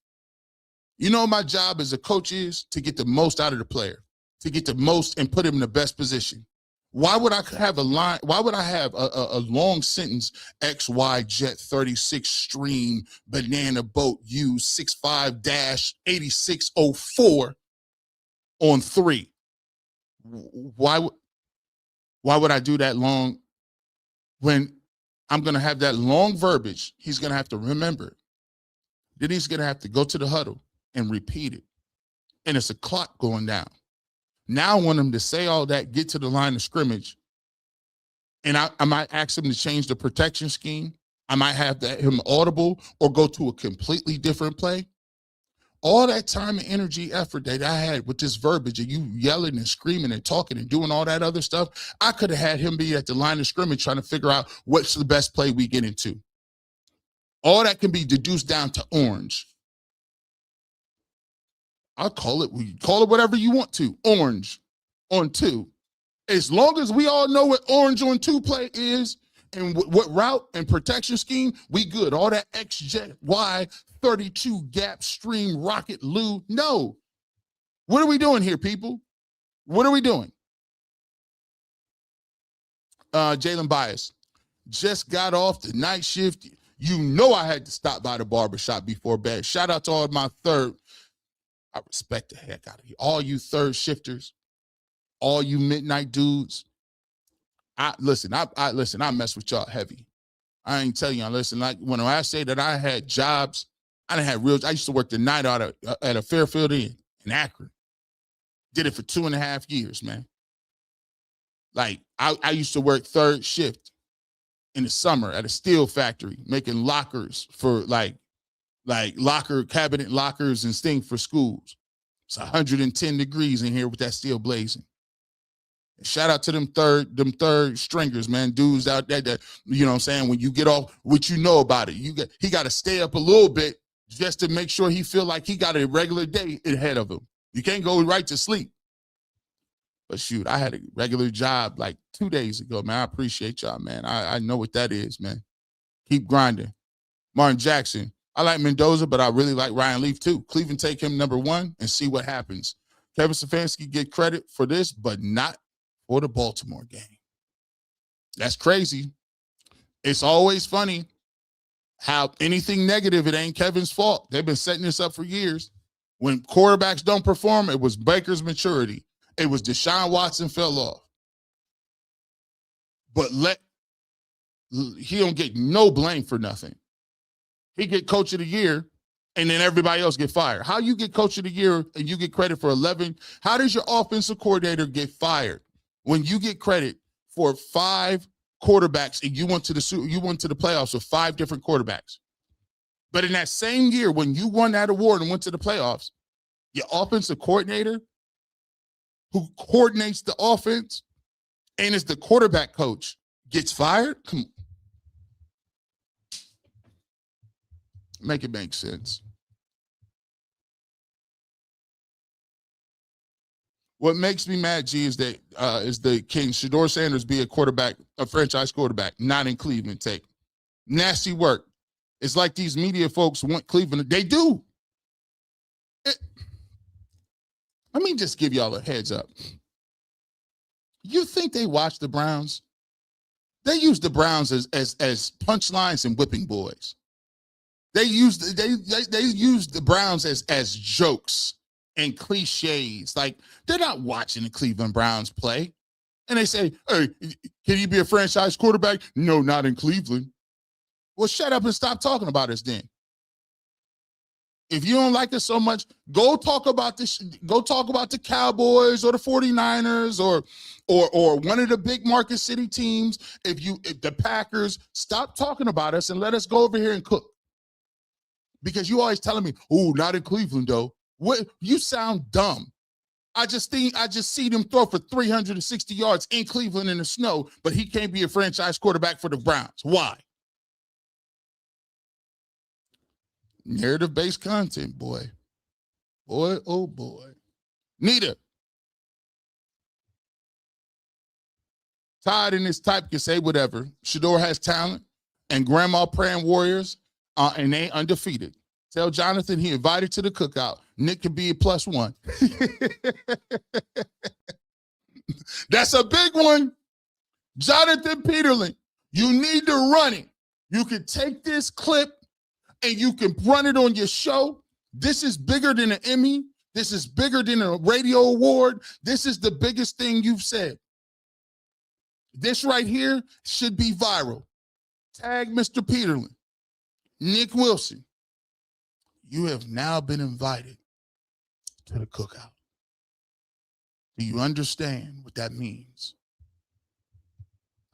You know, my job as a coach is to get the most out of the player, to get the most and put him in the best position. Why would I have a line? Why would I have a long sentence, XY jet 36 stream banana boat U 65-8604 on 3? Why would I do that long when I'm going to have that long verbiage? He's going to have to remember it. Then he's going to have to go to the huddle and repeat it. And it's a clock going down. Now I want him to say all that, get to the line of scrimmage, and I might ask him to change the protection scheme. I might have him audible or go to a completely different play. All that time and energy, effort that I had with this verbiage and you yelling and screaming and talking and doing all that other stuff, I could have had him be at the line of scrimmage trying to figure out what's the best play we get into. All that can be deduced down to orange. I'll call it whatever you want to. Orange on 2. As long as we all know what orange on 2 play is and what route and protection scheme, we good. All that X, Jet, Y, 32 gap, stream, rocket, Lou. No. What are we doing here, people? What are we doing? Jalen Bias just got off the night shift. You know I had to stop by the barbershop before bed. Shout out to all my third. I respect the heck out of you. All you third shifters, all you midnight dudes. I mess with y'all heavy. I ain't telling y'all, listen, like when I say that I had jobs, I used to work the night out at a Fairfield Inn in Akron. Did it for 2.5 years, man. Like I used to work third shift in the summer at a steel factory, making lockers for like cabinet lockers and things for schools. It's 110 degrees in here with that steel blazing. Shout out to them third stringers, man, dudes out there that, you know what I'm saying, when you get off, what you know about it, he got to stay up a little bit just to make sure he feel like he got a regular day ahead of him. You can't go right to sleep. But shoot, I had a regular job like 2 days ago, man. I appreciate y'all, man. I know what that is, man. Keep grinding. Martin Jackson. I like Mendoza, but I really like Ryan Leaf too. Cleveland take him number 1 and see what happens. Kevin Stefanski get credit for this, but not for the Baltimore game. That's crazy. It's always funny how anything negative, it ain't Kevin's fault. They've been setting this up for years. When quarterbacks don't perform, it was Baker's maturity. It was Deshaun Watson fell off. But he don't get no blame for nothing. He get coach of the year, and then everybody else get fired. How you get coach of the year and you get credit for 11? How does your offensive coordinator get fired when you get credit for 5 quarterbacks and you went to the playoffs with 5 different quarterbacks? But in that same year, when you won that award and went to the playoffs, your offensive coordinator who coordinates the offense and is the quarterback coach gets fired? Come on. Make it make sense. What makes me mad, G, is that can Shedeur Sanders be a franchise quarterback, not in Cleveland? Take nasty work. It's like these media folks want Cleveland. They do. Let me just give y'all a heads up. You think they watch the Browns? They use the Browns as punchlines and whipping boys. They use the Browns as jokes and cliches. Like, they're not watching the Cleveland Browns play. And they say, hey, can you be a franchise quarterback? No, not in Cleveland. Well, shut up and stop talking about us then. If you don't like us so much, go talk about this. Go talk about the Cowboys or the 49ers or one of the big market city teams. If the Packers, stop talking about us and let us go over here and cook. Because you always telling me, oh, not in Cleveland though. What, you sound dumb. I just see them throw for 360 yards in Cleveland in the snow, but he can't be a franchise quarterback for the Browns. Why? Narrative-based content, boy. Boy, oh boy. Nita. Todd in his type can say whatever. Shedeur has talent, and Grandma praying Warriors, and they undefeated. Tell Jonathan he invited to the cookout. Nick could be a +1. That's a big one. Jonathan Peterlin, you need to run it. You can take this clip and you can run it on your show. This is bigger than an Emmy. This is bigger than a radio award. This is the biggest thing you've said. This right here should be viral. Tag Mr. Peterlin. Nick Wilson, you have now been invited to the cookout. Do you understand what that means?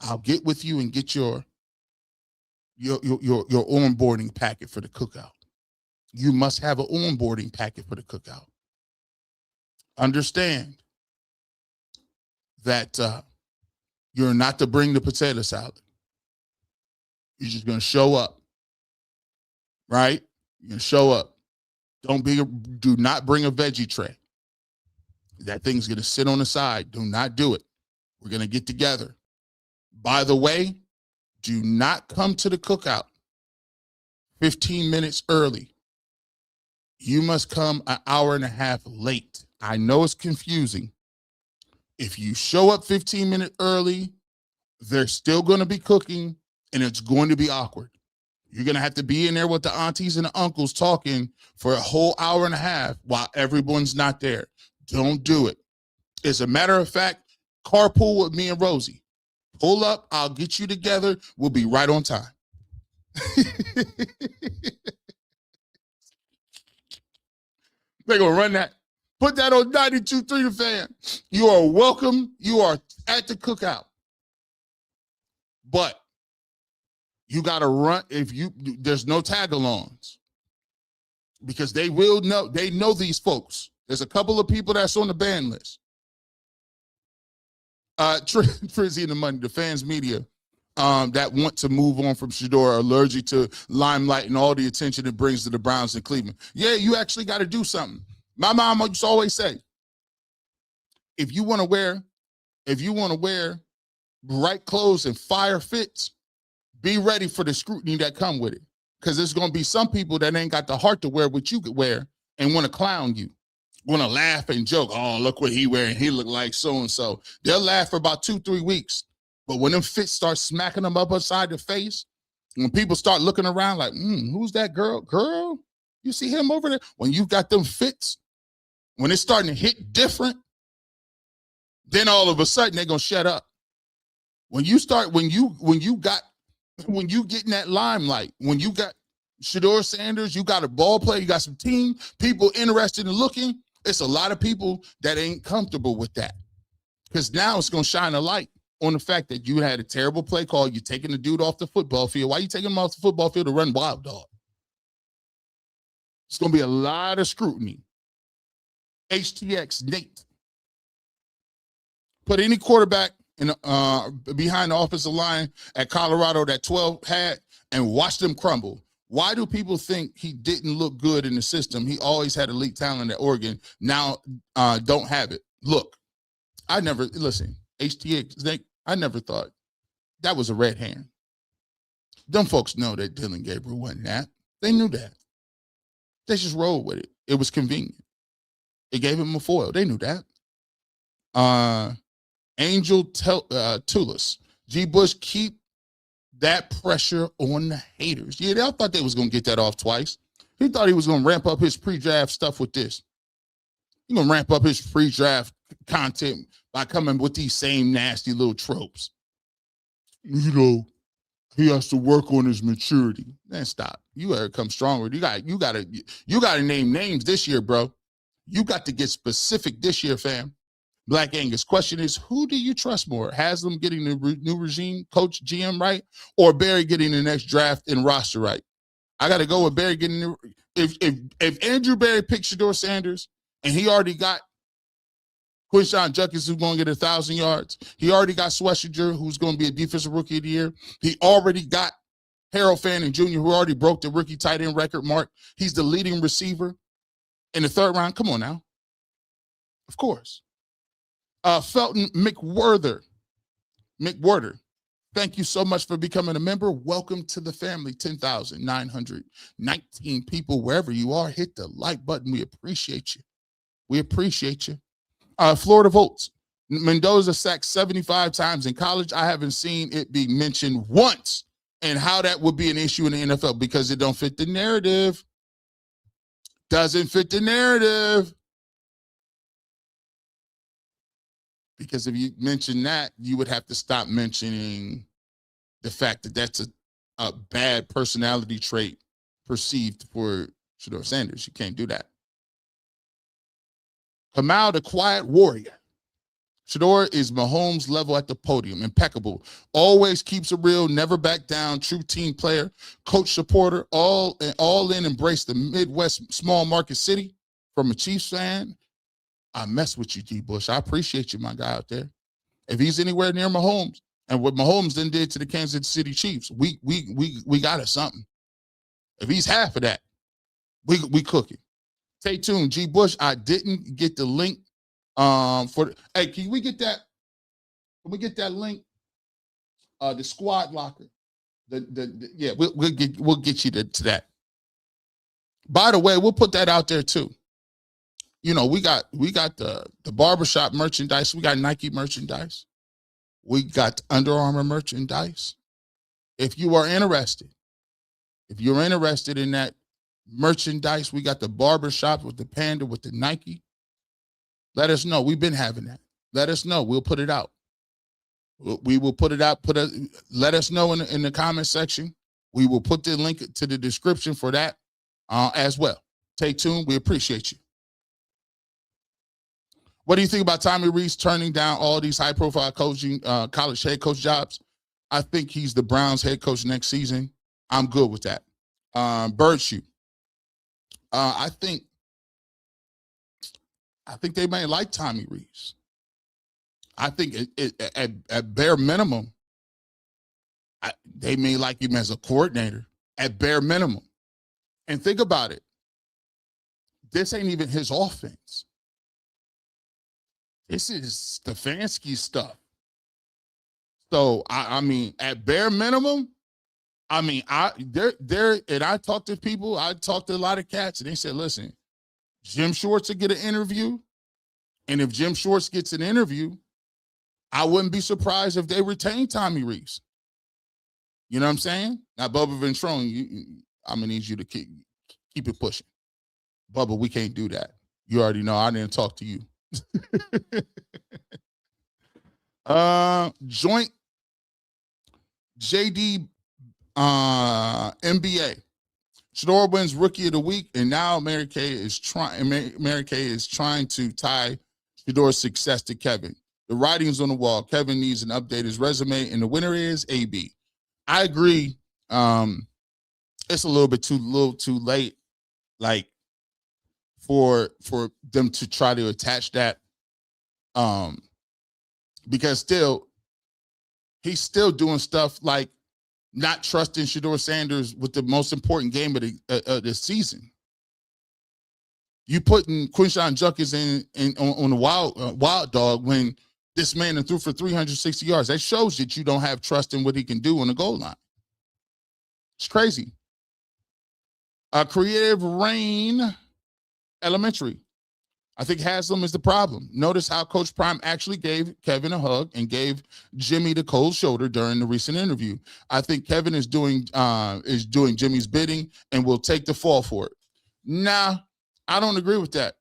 I'll get with you and get your onboarding packet for the cookout. You must have an onboarding packet for the cookout. Understand that you're not to bring the potato salad. You're just going to show up, right? You're going to show up. Do not bring a veggie tray. That thing's going to sit on the side. Do not do it. We're going to get together. By the way, do not come to the cookout 15 minutes early. You must come an hour and a half late. I know it's confusing. If you show up 15 minutes early, they're still going to be cooking, and it's going to be awkward. You're going to have to be in there with the aunties and the uncles talking for a whole hour and a half while everyone's not there. Don't do it. As a matter of fact, carpool with me and Rosie. Pull up. I'll get you together. We'll be right on time. They're going to run that. Put that on 92.3 The Fan. You are welcome. You are at the cookout. But you got to run. There's no tag-alongs. Because they will know. They know these folks. There's a couple of people that's on the ban list. Trizzy and the Money, the fans media that want to move on from Shedeur are allergic to limelight and all the attention it brings to the Browns in Cleveland. Yeah, you actually got to do something. My mom used to always say, if you want to wear bright clothes and fire fits, be ready for the scrutiny that come with it. Because there's going to be some people that ain't got the heart to wear what you could wear and want to clown you. Want to laugh and joke. Oh, look what he wearing. He look like so-and-so. They'll laugh for about 2-3 weeks. But when them fits start smacking them up upside the face, when people start looking around like, who's that girl? Girl, you see him over there? When you got them fits, when it's starting to hit different, then all of a sudden they're going to shut up. When you get in that limelight, when you got Shedeur Sanders, you got a ball player, you got some team, people interested in looking, it's a lot of people that ain't comfortable with that. Because now it's going to shine a light on the fact that you had a terrible play call. You're taking the dude off the football field. Why are you taking him off the football field to run wild dog? It's going to be a lot of scrutiny. HTX Nate. Put any quarterback in behind the offensive line at Colorado that 12 had and watch them crumble. Why do people think he didn't look good in the system? He always had elite talent at Oregon. Now don't have it. Look, HTX, I never thought that was a red hand. Them folks know that Dylan Gabriel wasn't that. They knew that. They just rolled with it. It was convenient. It gave him a foil. They knew that. Angel Tulis. G. Bush, keep that pressure on the haters. Yeah, they thought they was going to get that off twice. He thought he was going to ramp up his pre-draft stuff with this. He's going to ramp up his pre-draft content by coming with these same nasty little tropes. You know, he has to work on his maturity. Man, stop. You gotta come stronger. You gotta name names this year, bro. You got to get specific this year, fam. Black Angus, question is, who do you trust more? Haslam getting the new regime, coach, GM right, or Barry getting the next draft and roster right? I got to go with Barry getting the. If Andrew Barry picked Shedeur Sanders and he already got Quinshawn Judkins, who's going to get 1,000 yards, he already got Schlesinger, who's going to be a defensive rookie of the year. He already got Harold Fanning Jr., who already broke the rookie tight end record mark. He's the leading receiver in the third round. Come on now. Of course. Felton McWhorter, thank you so much for becoming a member. Welcome to the family. 10,919 people, wherever you are. Hit the like button. We appreciate you. We appreciate you. Florida Volts. Mendoza sacked 75 times in college. I haven't seen it be mentioned once, and how that would be an issue in the NFL because it don't fit the narrative. Doesn't fit the narrative. Because if you mention that, you would have to stop mentioning the fact that that's a bad personality trait perceived for Shedeur Sanders. You can't do that. Kamal, the quiet warrior. Shedeur is Mahomes level at the podium. Impeccable. Always keeps it real, never back down. True team player, coach supporter, all in, embrace the Midwest small market city. From a Chiefs fan, I mess with you, G. Bush. I appreciate you, my guy out there. If he's anywhere near Mahomes, and what Mahomes then did to the Kansas City Chiefs, we got us something. If he's half of that, we cooking. Stay tuned, G. Bush. I didn't get the link hey, can we get that? Can we get that link? The squad locker. Yeah, we'll get you to that. By the way, we'll put that out there too. You know, we got the Barbershop merchandise. We got Nike merchandise. We got Under Armour merchandise. If you're interested in that merchandise, we got the Barbershop with the panda, with the Nike. Let us know. We've been having that. Let us know. We'll put it out. We will put it out. Let us know in the comment section. We will put the link to the description for that as well. Stay tuned. We appreciate you. What do you think about Tommy Rees turning down all these high-profile coaching college head coach jobs? I think he's the Browns head coach next season. I'm good with that. Birdshoe. I think they may like Tommy Rees. I think at bare minimum, they may like him as a coordinator at bare minimum. And think about it. This ain't even his offense. This is Stefanski stuff. So I mean, at bare minimum, I mean, and I talked to people, I talked to a lot of cats, and they said, listen, Jim Schwartz will get an interview. And if Jim Schwartz gets an interview, I wouldn't be surprised if they retain Tommy Rees. You know what I'm saying? Now, Bubba Ventrone, I'm going to need you to keep it pushing. Bubba, we can't do that. You already know I didn't talk to you. Joint JD NBA. Shedeur wins Rookie of the Week, and now Mary Kay is trying to tie Shedeur's success to Kevin. The writing's on the wall. Kevin needs an update his resume, and the winner is AB. I agree. It's a little too late, like for them to try to attach that. Because he's still doing stuff like not trusting Shedeur Sanders with the most important game of the season. You putting Quinshawn Judkins on the wild dog when this man threw for 360 yards. That shows that you don't have trust in what he can do on the goal line. It's crazy. Creative Rain Elementary. I think Haslam is the problem. Notice how Coach Prime actually gave Kevin a hug and gave Jimmy the cold shoulder during the recent interview. I think Kevin is doing Jimmy's bidding and will take the fall for it. Nah, I don't agree with that.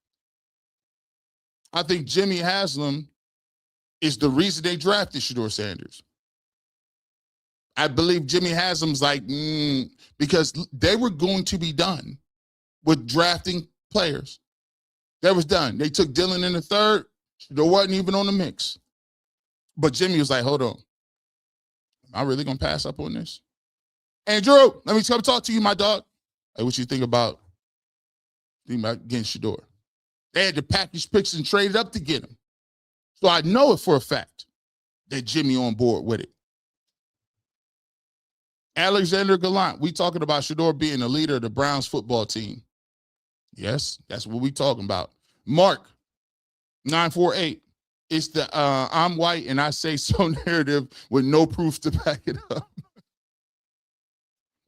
I think Jimmy Haslam is the reason they drafted Shedeur Sanders. I believe Jimmy Haslam's like, because they were going to be done with drafting players. That was done. They took Dylan in the third. There wasn't even on the mix. But Jimmy was like, hold on. Am I really going to pass up on this? Andrew, let me come talk to you, my dog. Hey, what you think about getting Shedeur? They had to package picks and trade up to get him. So I know it for a fact that Jimmy on board with it. Alexander Gallant, we talking about Shedeur being the leader of the Browns football team. Yes, that's what we talking about. Mark, 948. It's the I'm white and I say so narrative with no proof to back it up.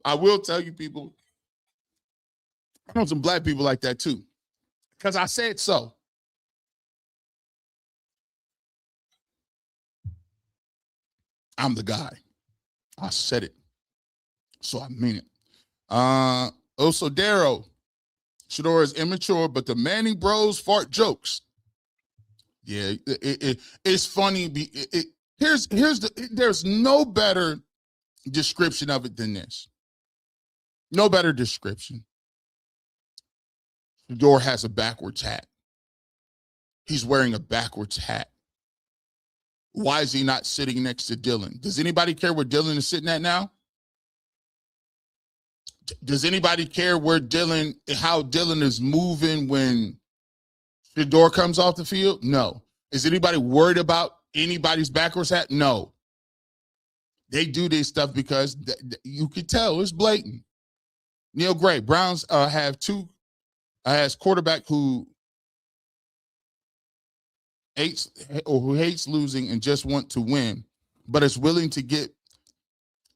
I will tell you people, I know some black people like that too, because I said so. I'm the guy. I said it. So I mean it. Also, Darrow, Shedeur is immature, but the Manning bros fart jokes. Yeah, it's funny. There's no better description of it than this. No better description. Shedeur has a backwards hat. He's wearing a backwards hat. Why is he not sitting next to Dylan? Does anybody care where Dylan is sitting at now? Does anybody care how Dylan is moving when Shedeur comes off the field? No. Is anybody worried about anybody's backwards hat? No. They do this stuff because you can tell it's blatant. Neil Gray, Browns has quarterback who hates losing and just want to win, but is willing to get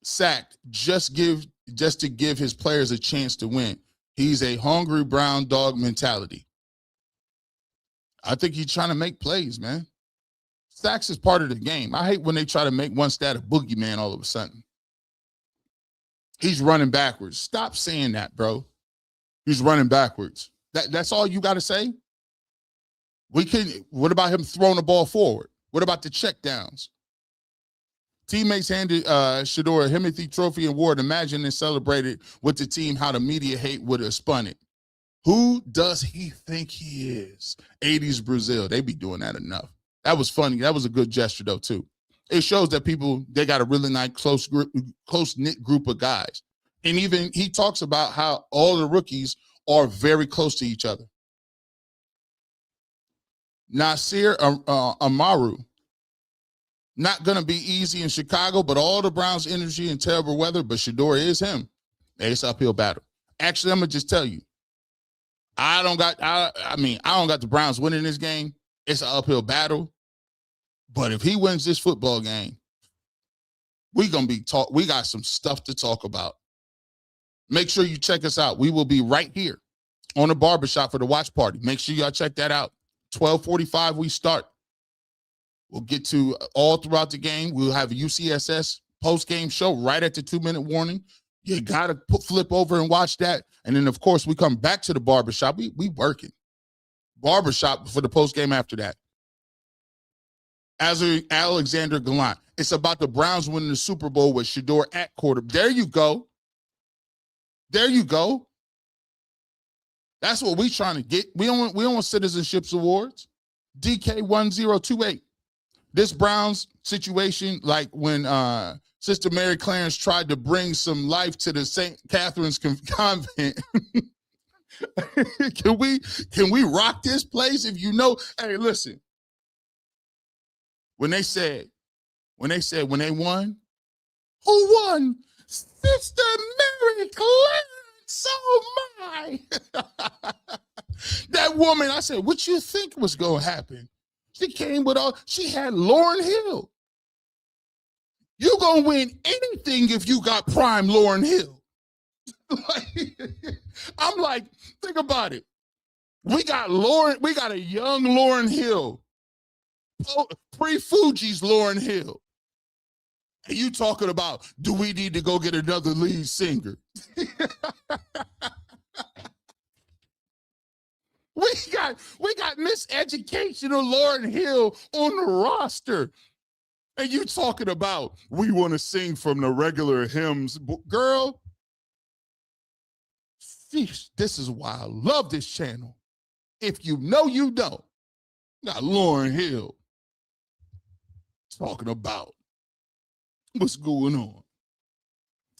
sacked just to give his players a chance to win. He's a hungry brown dog mentality. I think he's trying to make plays, man. Sacks is part of the game. I hate when they try to make one stat a boogeyman all of a sudden. He's running backwards. Stop saying that, bro. He's running backwards. That's all you got to say? What about him throwing the ball forward? What about the check downs? Teammates handed Shedeur a Himothy Trophy award. Imagine and celebrated with the team how the media hate would have spun it. Who does he think he is? 80s Brazil. They be doing that enough. That was funny. That was a good gesture, though, too. It shows that they got a really nice, close-knit group of guys. And even he talks about how all the rookies are very close to each other. Nasir Amaru. Not going to be easy in Chicago, but all the Browns' energy and terrible weather, but Shedeur is him. It's an uphill battle. Actually, I'm going to just tell you, I don't got the Browns winning this game. It's an uphill battle. But if he wins this football game, we got some stuff to talk about. Make sure you check us out. We will be right here on the Barbershop for the watch party. Make sure y'all check that out. 12:45 we start. We'll get to all throughout the game. We'll have a UCSS post-game show right at the 2-minute warning. You got to flip over and watch that. And then, of course, we come back to the Barbershop. We working. Barbershop for the post-game after that. Alexander Gallant. It's about the Browns winning the Super Bowl with Shedeur at quarterback. There you go. There you go. That's what we trying to get. We don't want citizenships awards. DK1028. This Browns situation, like when Sister Mary Clarence tried to bring some life to the St. Catherine's convent. Can we rock this place? If you know, hey, listen. When they won, who won? Sister Mary Clarence. Oh my. That woman, I said, what you think was going to happen? She came she had Lauryn Hill. You going to win anything if you got prime Lauryn Hill. I'm like, think about it. We got a young Lauryn Hill. Pre-Fuji's Lauryn Hill. And you talking about, do we need to go get another lead singer? We got Miss Educational Lauryn Hill on the roster. And you talking about we want to sing from the regular hymns. Girl, this is why I love this channel. If you know, you know. Got Lauryn Hill talking about what's going on.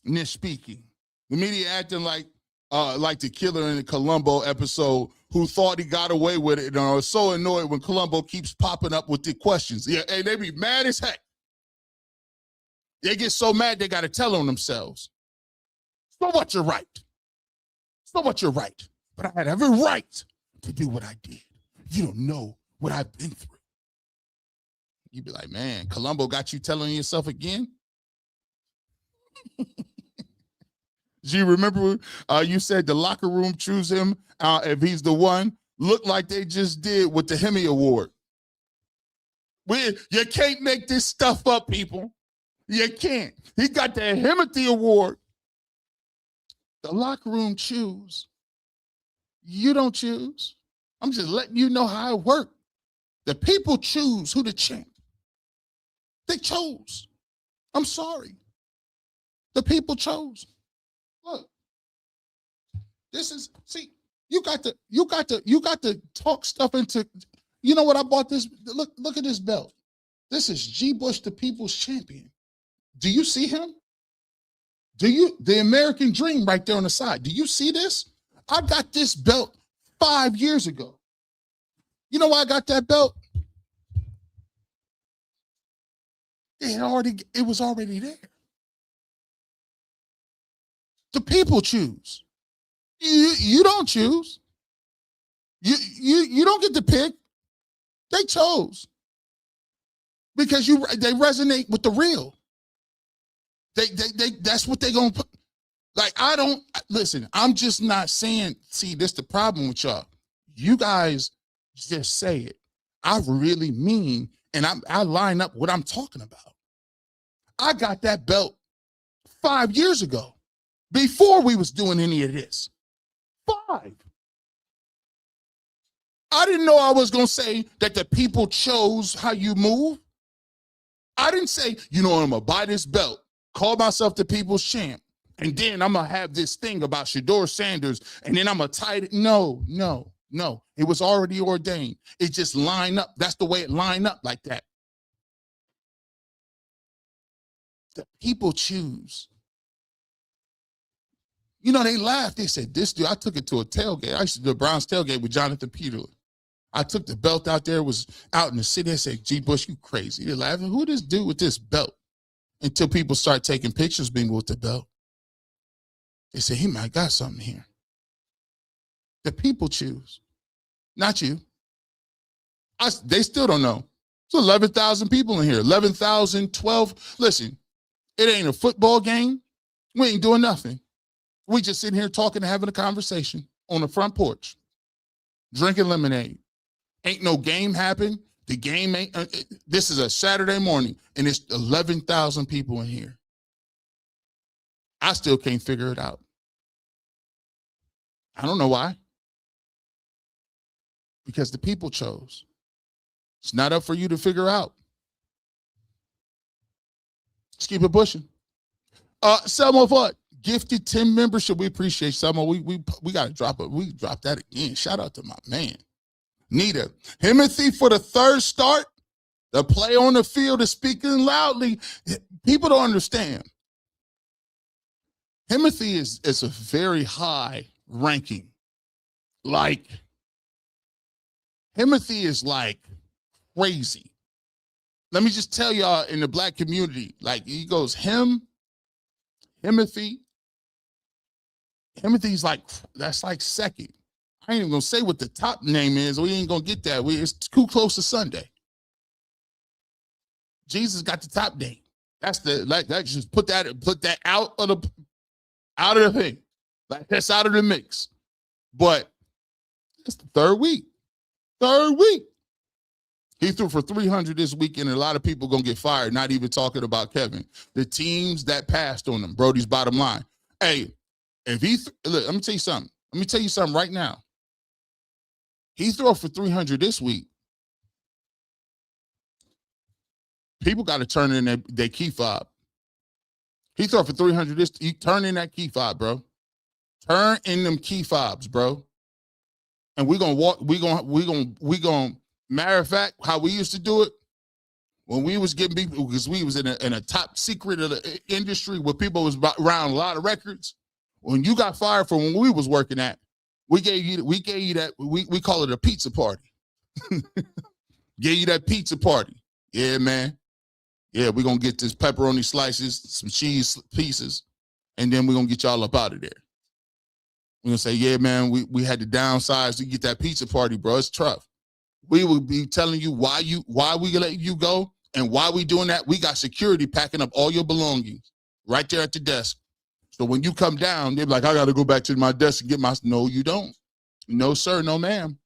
And then speaking, the media acting like the killer in the Columbo episode who thought he got away with it and are so annoyed when Columbo keeps popping up with the questions. Yeah, and they be mad as heck. They get so mad they got to tell on themselves. So what, you're right. So what, you're right. But I had every right to do what I did. You don't know what I've been through. You'd be like, man, Columbo got you telling yourself again? Do you remember you said the locker room choose him if he's the one? Look like they just did with the Hemi Award. You can't make this stuff up, people. You can't. He got the Hemothy Award. The locker room choose. You don't choose. I'm just letting you know how it works. The people choose who to champ. They chose. I'm sorry. The people chose. Look, this is, see, you got to talk stuff into, you know what, I bought this, look at this belt. This is G. Bush, the people's champion. Do you see him? The American dream right there on the side. Do you see this? I got this belt 5 years ago. You know why I got that belt? It was already there. The people choose. You don't choose. You don't get to pick. They chose. Because they resonate with the real. That's what they're gonna put. Like, listen, I'm just not saying, see, this the problem with y'all. You guys just say it. I really mean, and I line up what I'm talking about. I got that belt 5 years ago, before we was doing any of this. 5. I didn't know I was gonna say that the people chose how you move. I didn't say, you know, I'm gonna buy this belt, call myself the people's champ, and then I'm gonna have this thing about Shedeur Sanders, and then I'm gonna tie it. No. It was already ordained. It just lined up. That's the way it lined up, like that. The people choose. You know, they laughed. They said, this dude, I took it to a tailgate. I used to do a Browns tailgate with Jonathan Peterlin. I took the belt out there, was out in the city. I said, G. Bush, you crazy. They're laughing. Who this dude with this belt? Until people start taking pictures being with the belt. They say, he might got something here. The people choose, not you. They still don't know. There's 11,000 people in here, 11,000, 12. Listen, it ain't a football game. We ain't doing nothing. We just sitting here talking and having a conversation on the front porch, drinking lemonade. Ain't no game happen. The game ain't, this is a Saturday morning, and it's 11,000 people in here. I still can't figure it out. I don't know why. Because the people chose. It's not up for you to figure out. Let's keep it pushing. Selma what? Gifted 10 membership. We appreciate Selma. We got to drop it. We dropped that again. Shout out to my man. Nita. Himothy for the third start. The play on the field is speaking loudly. People don't understand. Himothy is a very high ranking. Like, Himothy is like crazy. Let me just tell y'all, in the black community, like, he goes Himothy. Himothy's like, that's like second. I ain't even gonna say what the top name is. We ain't gonna get that. It's too close to Sunday. Jesus got the top name. That's the, like, that, just put that out of the thing. Like, that's out of the mix. But it's the third week. He threw for 300 this weekend, and a lot of people gonna get fired, not even talking about Kevin. The teams that passed on him, Brody's bottom line. Hey, if look, let me tell you something. Let me tell you something right now. He threw for 300 this week. people got to turn in their key fob. He threw for 300. He turn in that key fob, bro. Turn in them key fobs, bro. And we're gonna walk. We gonna. Matter of fact, how we used to do it when we was getting people, because we was in a top secret of the industry where people was around a lot of records. When you got fired from when we was working at, we gave you that. We call it a pizza party. Gave you that pizza party. Yeah, man. Yeah, we're going to get this pepperoni slices, some cheese pieces, and then we're going to get y'all up out of there. We're going to say, yeah, man, we had to downsize to get that pizza party, bro. It's tough. We will be telling you why we let you go and why we doing that. We got security packing up all your belongings right there at the desk. So when you come down, they're like, I got to go back to my desk and get my, no, you don't. No, sir, no, ma'am.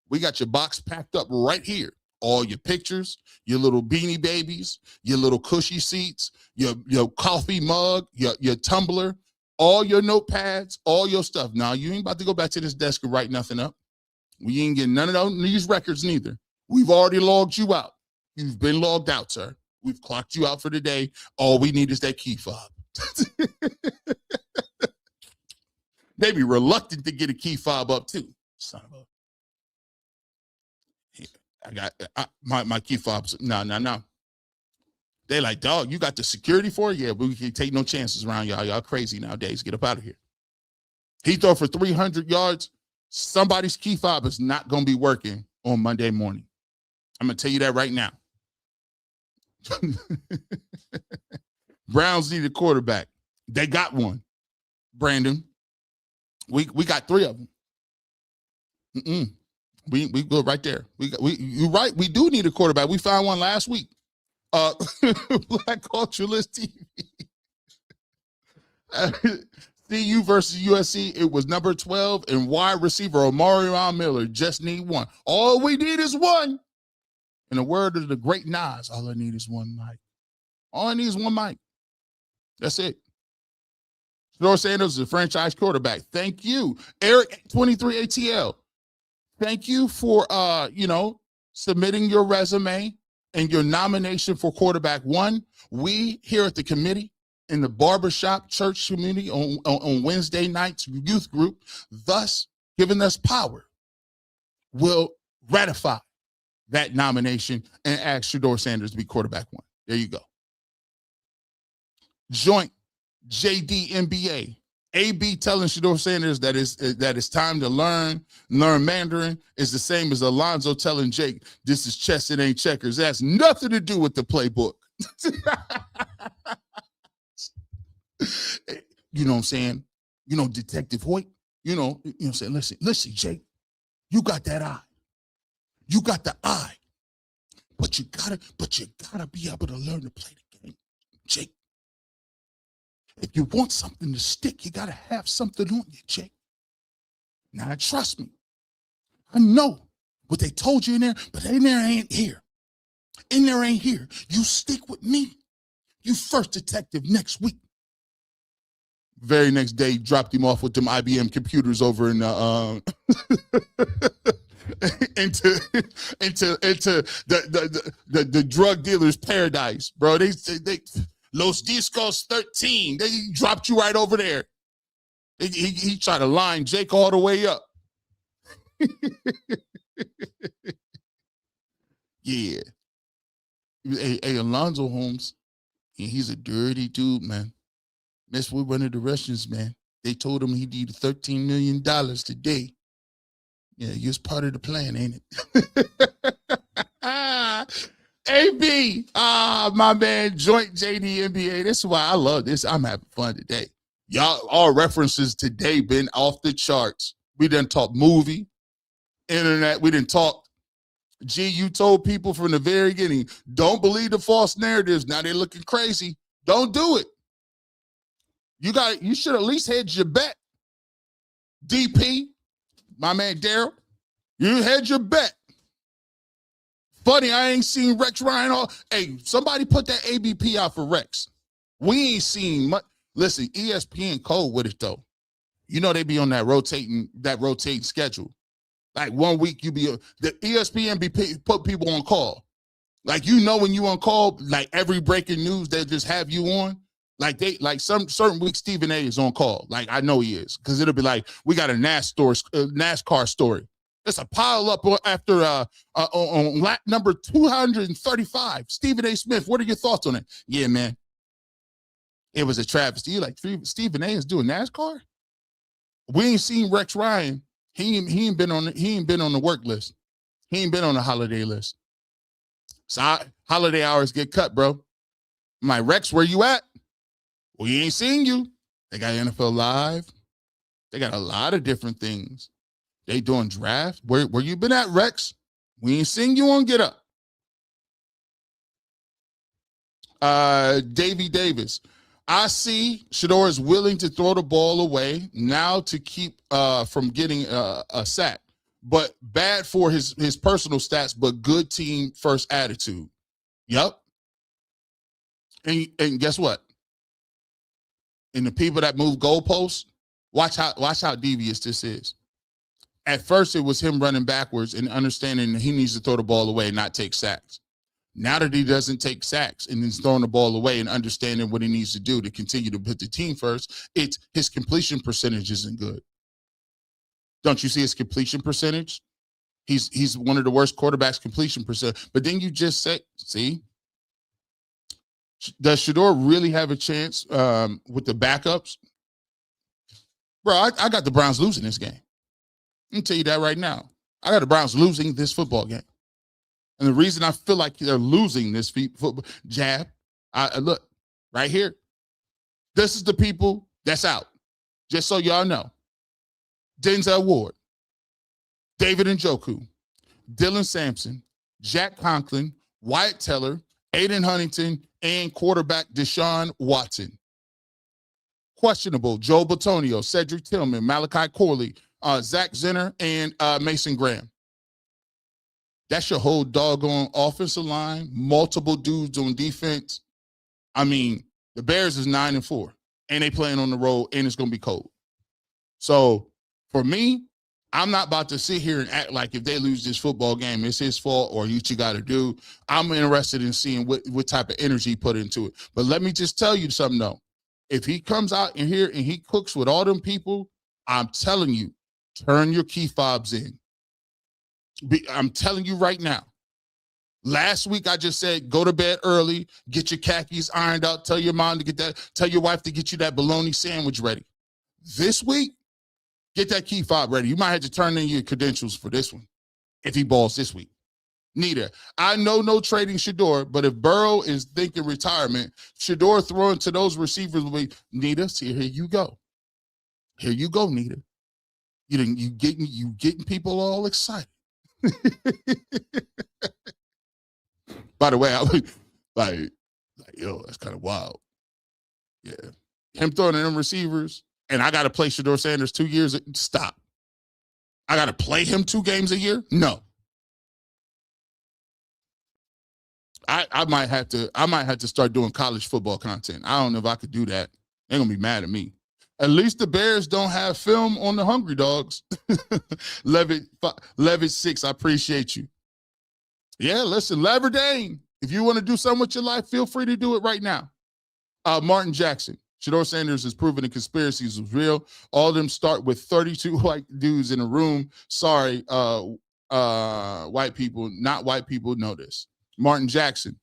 We got your box packed up right here. All your pictures, your little beanie babies, your little cushy seats, your coffee mug, your tumbler, all your notepads, all your stuff. Now, you ain't about to go back to this desk and write nothing up. We ain't getting none of these records neither. We've already logged you out. You've been logged out, sir. We've clocked you out for the day. All we need is that key fob. They be reluctant to get a key fob up too. Son of a... I got my key fobs. No. They like, dog, you got the security for it? Yeah, but we can't take no chances around y'all. Y'all crazy nowadays. Get up out of here. He threw for 300 yards. Somebody's key fob is not going to be working on Monday morning. I'm going to tell you that right now. Browns need a quarterback. They got one. Brandon. We got 3 of them. We go right there. You're right. We do need a quarterback. We found one last week. Black Culturalist TV. CU versus USC. It was number 12 and wide receiver Omarion Miller. Just need one. All we need is one. In the word of the great Nas, all I need is one mic. All I need is one mic. That's it. Shedeur Sanders is a franchise quarterback. Thank you. Eric 23 ATL. Thank you for submitting your resume and your nomination for quarterback 1. We here at the committee in the Barbershop church community on Wednesday nights youth group, thus giving us power, will ratify that nomination and ask Shedeur Sanders to be quarterback 1. There you go. Joint JD MBA. AB telling Shedeur Sanders that it's time to learn Mandarin is the same as Alonzo telling Jake, this is chess, it ain't checkers. That has nothing to do with the playbook. You know what I'm saying? You know, Detective Hoyt, you know what I'm saying? Listen, Jake, you got that eye. You got the eye. But you gotta be able to learn to play the game, Jake. If you want something to stick, you got to have something on you, Jake. Now, trust me. I know what they told you in there, but in there ain't here. In there ain't here. You stick with me. You first detective next week. Very next day, dropped him off with them IBM computers over in into the drug dealer's paradise, bro. They Los Discos 13. They dropped you right over there. He tried to line Jake all the way up. Yeah. Hey, Alonzo Holmes, he's a dirty dude, man. Messed with one of the Russians, man. They told him he needed $13 million today. Yeah, you was part of the plan, ain't it? AB, my man, Joint JD NBA. This is why I love this. I'm having fun today. Y'all, all references today been off the charts. We done talk movie, internet. We done talk. G, you told people from the very beginning, don't believe the false narratives. Now they're looking crazy. Don't do it. You should at least hedge your bet. DP, my man Daryl, you hedge your bet. Funny, I ain't seen Rex Ryan all. Hey, somebody put that ABP out for Rex. We ain't seen much. Listen, ESPN cold with it though. You know they be on that rotating schedule. Like 1 week you be the ESPN be put people on call. Like, you know, when you on call, like every breaking news they just have you on. Like some certain weeks Stephen A is on call. Like, I know he is, because it'll be like, we got a NASCAR story. It's a pile up after on lap number 235. Stephen A. Smith, what are your thoughts on it? Yeah, man, it was a travesty. You're like, Stephen A. is doing NASCAR? We ain't seen Rex Ryan. He ain't been on the work list. He ain't been on the holiday list. So holiday hours get cut, bro. I'm like, Rex, where you at? We ain't seen you. They got NFL Live. They got a lot of different things. They doing draft. Where you been at, Rex? We ain't seen you on Get Up. Davy Davis. I see Shedeur is willing to throw the ball away now to keep from getting a sack, but bad for his personal stats, but good team first attitude. Yep. And guess what? And the people that move goalposts, watch how devious this is. At first, it was him running backwards and understanding that he needs to throw the ball away and not take sacks. Now that he doesn't take sacks and he's throwing the ball away and understanding what he needs to do to continue to put the team first, it's his completion percentage isn't good. Don't you see his completion percentage? He's one of the worst quarterbacks completion percent. But then you just say, see, does Shedeur really have a chance with the backups? Bro, I got the Browns losing this game. Let me tell you that right now. I got the Browns losing this football game. And the reason I feel like they're losing this football jab, I look, right here. This is the people that's out. Just so y'all know. Denzel Ward, David Njoku, Dylan Sampson, Jack Conklin, Wyatt Teller, Aiden Huntington, and quarterback Deshaun Watson. Questionable: Joe Batonio, Cedric Tillman, Malachi Corley, Zach Zenner, and Mason Graham. That's your whole doggone offensive line, multiple dudes on defense. I mean, the Bears is 9-4, and they playing on the road, and it's going to be cold. So, for me, I'm not about to sit here and act like if they lose this football game, it's his fault or what you got to do. I'm interested in seeing what type of energy he put into it. But let me just tell you something, though. If he comes out in here and he cooks with all them people, I'm telling you, turn your key fobs in. I'm telling you right now. Last week, I just said, go to bed early, get your khakis ironed out, tell your mom to get that, tell your wife to get you that bologna sandwich ready. This week, get that key fob ready. You might have to turn in your credentials for this one if he balls this week. Neither. I know no trading Shedeur, but if Burrow is thinking retirement, Shedeur throwing to those receivers will be, Nita, see, here you go. Here you go, Nita. You getting people all excited. By the way, I was like, yo, that's kind of wild. Yeah. Him throwing in them receivers, and I got to play Shedeur Sanders 2 years. Stop. I got to play him 2 games a year? No. I might have to start doing college football content. I don't know if I could do that. They're going to be mad at me. At least the Bears don't have film on the Hungry Dogs. Levitt 6, I appreciate you. Yeah, listen, Leverdane, if you want to do something with your life, feel free to do it right now. Martin Jackson, Shedeur Sanders has proven the conspiracies was real. All of them start with 32 white dudes in a room. Sorry, white people, not white people know this. Martin Jackson.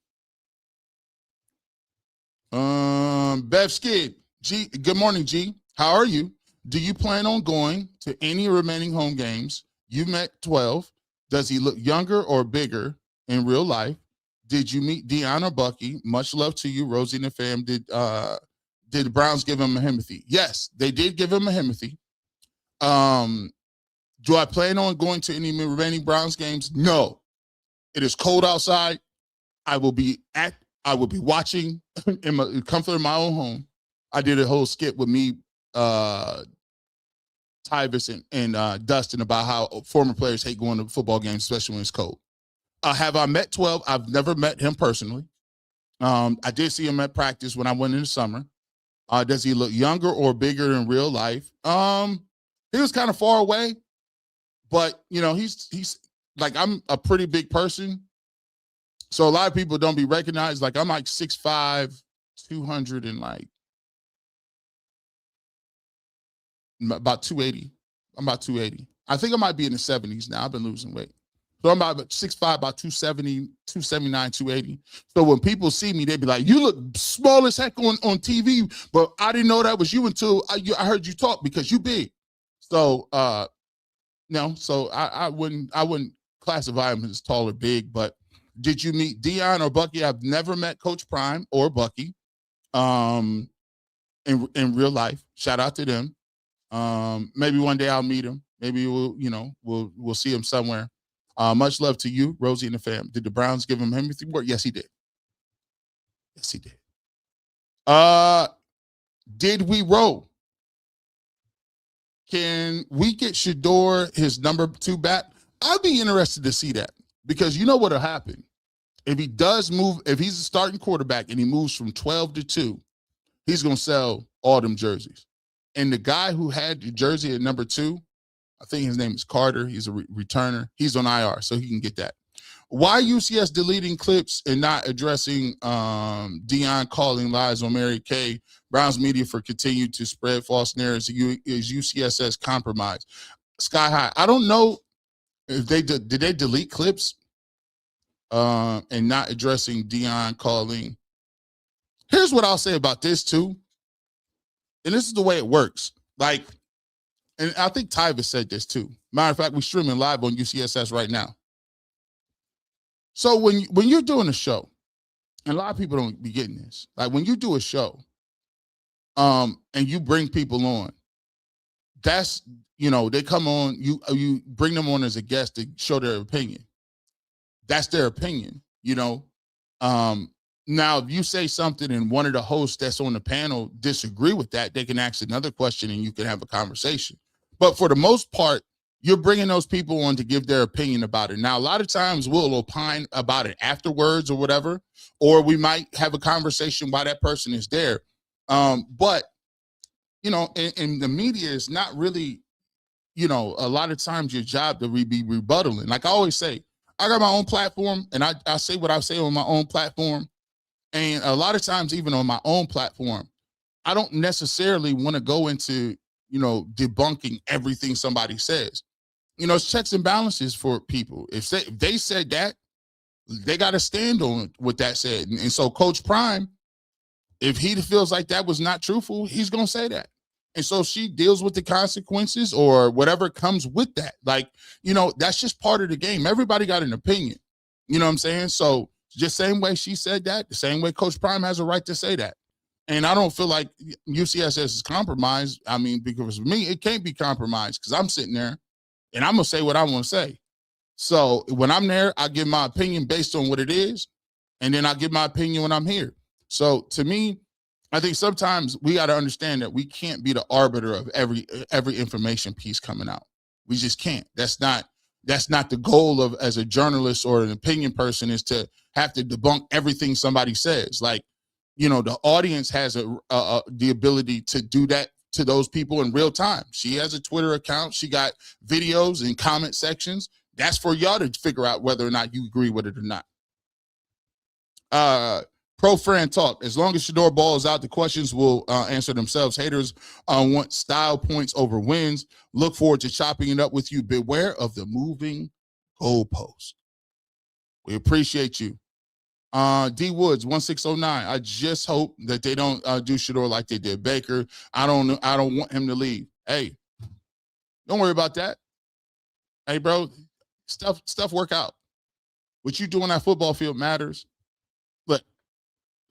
Bev Skid, G, good morning, G. How are you? Do you plan on going to any remaining home games? You met 12. Does he look younger or bigger in real life? Did you meet Deion or Bucky? Much love to you, Rosie and the fam. Did the Browns give him a Himothy? Yes, they did give him a Himothy. Do I plan on going to any remaining Browns games? No. It is cold outside. I will be watching in the comfort of my own home. I did a whole skit with me, Tyvis and Dustin about how former players hate going to football games, especially when it's cold. Have I met 12? I've never met him personally. I did see him at practice when I went in the summer. Does he look younger or bigger in real life? He was kind of far away, but you know, he's like, I'm a pretty big person. So a lot of people don't be recognized. Like I'm like 6'5", 200 and like about 280. I'm about 280. I think I might be in the 70s now. I've been losing weight. So I'm about 6'5", about 270, 279, 280. So when people see me, they be like, you look small as heck on TV, but I didn't know that was you until I heard you talk because you big. So no, so I wouldn't classify him as tall or big, but did you meet Dion or Bucky? I've never met Coach Prime or Bucky in real life. Shout out to them. Maybe one day I'll meet him. Maybe we'll see him somewhere. Much love to you, Rosie and the fam. Did the Browns give him everything work? Yes, he did. Yes, he did. Did we roll? Can we get Shedeur his number 2 back? I'd be interested to see that because you know what'll happen. If he does move, if he's a starting quarterback and he moves from 12 to 2, he's going to sell all them jerseys. And the guy who had the jersey at number 2, I think his name is Carter. He's a returner. He's on IR, so he can get that. Why UCS deleting clips and not addressing Dion calling lies on Mary Kay? Browns media for continue to spread false narratives. Is UCSS compromised? Sky High. I don't know if did they delete clips and not addressing Dion calling. Here's what I'll say about this too. And this is the way it works. Like, and I think Tyvis said this too. Matter of fact, we're streaming live on UCSS right now. So when you're doing a show, and a lot of people don't be getting this, like when you do a show, and you bring people on, that's, they come on, you bring them on as a guest to show their opinion. That's their opinion, Now, if you say something and one of the hosts that's on the panel disagree with that, they can ask another question and you can have a conversation. But for the most part, you're bringing those people on to give their opinion about it. Now, a lot of times we'll opine about it afterwards or whatever, or we might have a conversation while that person is there. But, in the media is not really, a lot of times your job to be rebuttaling. Like I always say, I got my own platform and I say what I say on my own platform. And a lot of times, even on my own platform, I don't necessarily want to go into, debunking everything somebody says. It's checks and balances for people. If they said that, they got to stand on what that said. And so Coach Prime, if he feels like that was not truthful, he's going to say that. And so she deals with the consequences or whatever comes with that. Like, that's just part of the game. Everybody got an opinion. You know what I'm saying? So just same way she said that, the same way Coach Prime has a right to say that. And I don't feel like UCSS is compromised. I mean, because for me, it can't be compromised because I'm sitting there and I'm going to say what I want to say. So when I'm there, I give my opinion based on what it is. And then I give my opinion when I'm here. So to me, I think sometimes we got to understand that we can't be the arbiter of every information piece coming out. We just can't. That's not the goal of as a journalist or an opinion person is to have to debunk everything somebody says. Like, the audience has the ability to do that to those people in real time. She has a Twitter account. She got videos and comment sections. That's for y'all to figure out whether or not you agree with it or not. Pro Fran Talk. As long as Shedeur balls out, the questions will answer themselves. Haters want style points over wins. Look forward to chopping it up with you. Beware of the moving goalpost. We appreciate you. D Woods 1609. I just hope that they don't do Shedeur like they did Baker. I don't want him to leave. Hey, don't worry about that. Hey, bro, stuff work out. What you do on that football field matters. Look,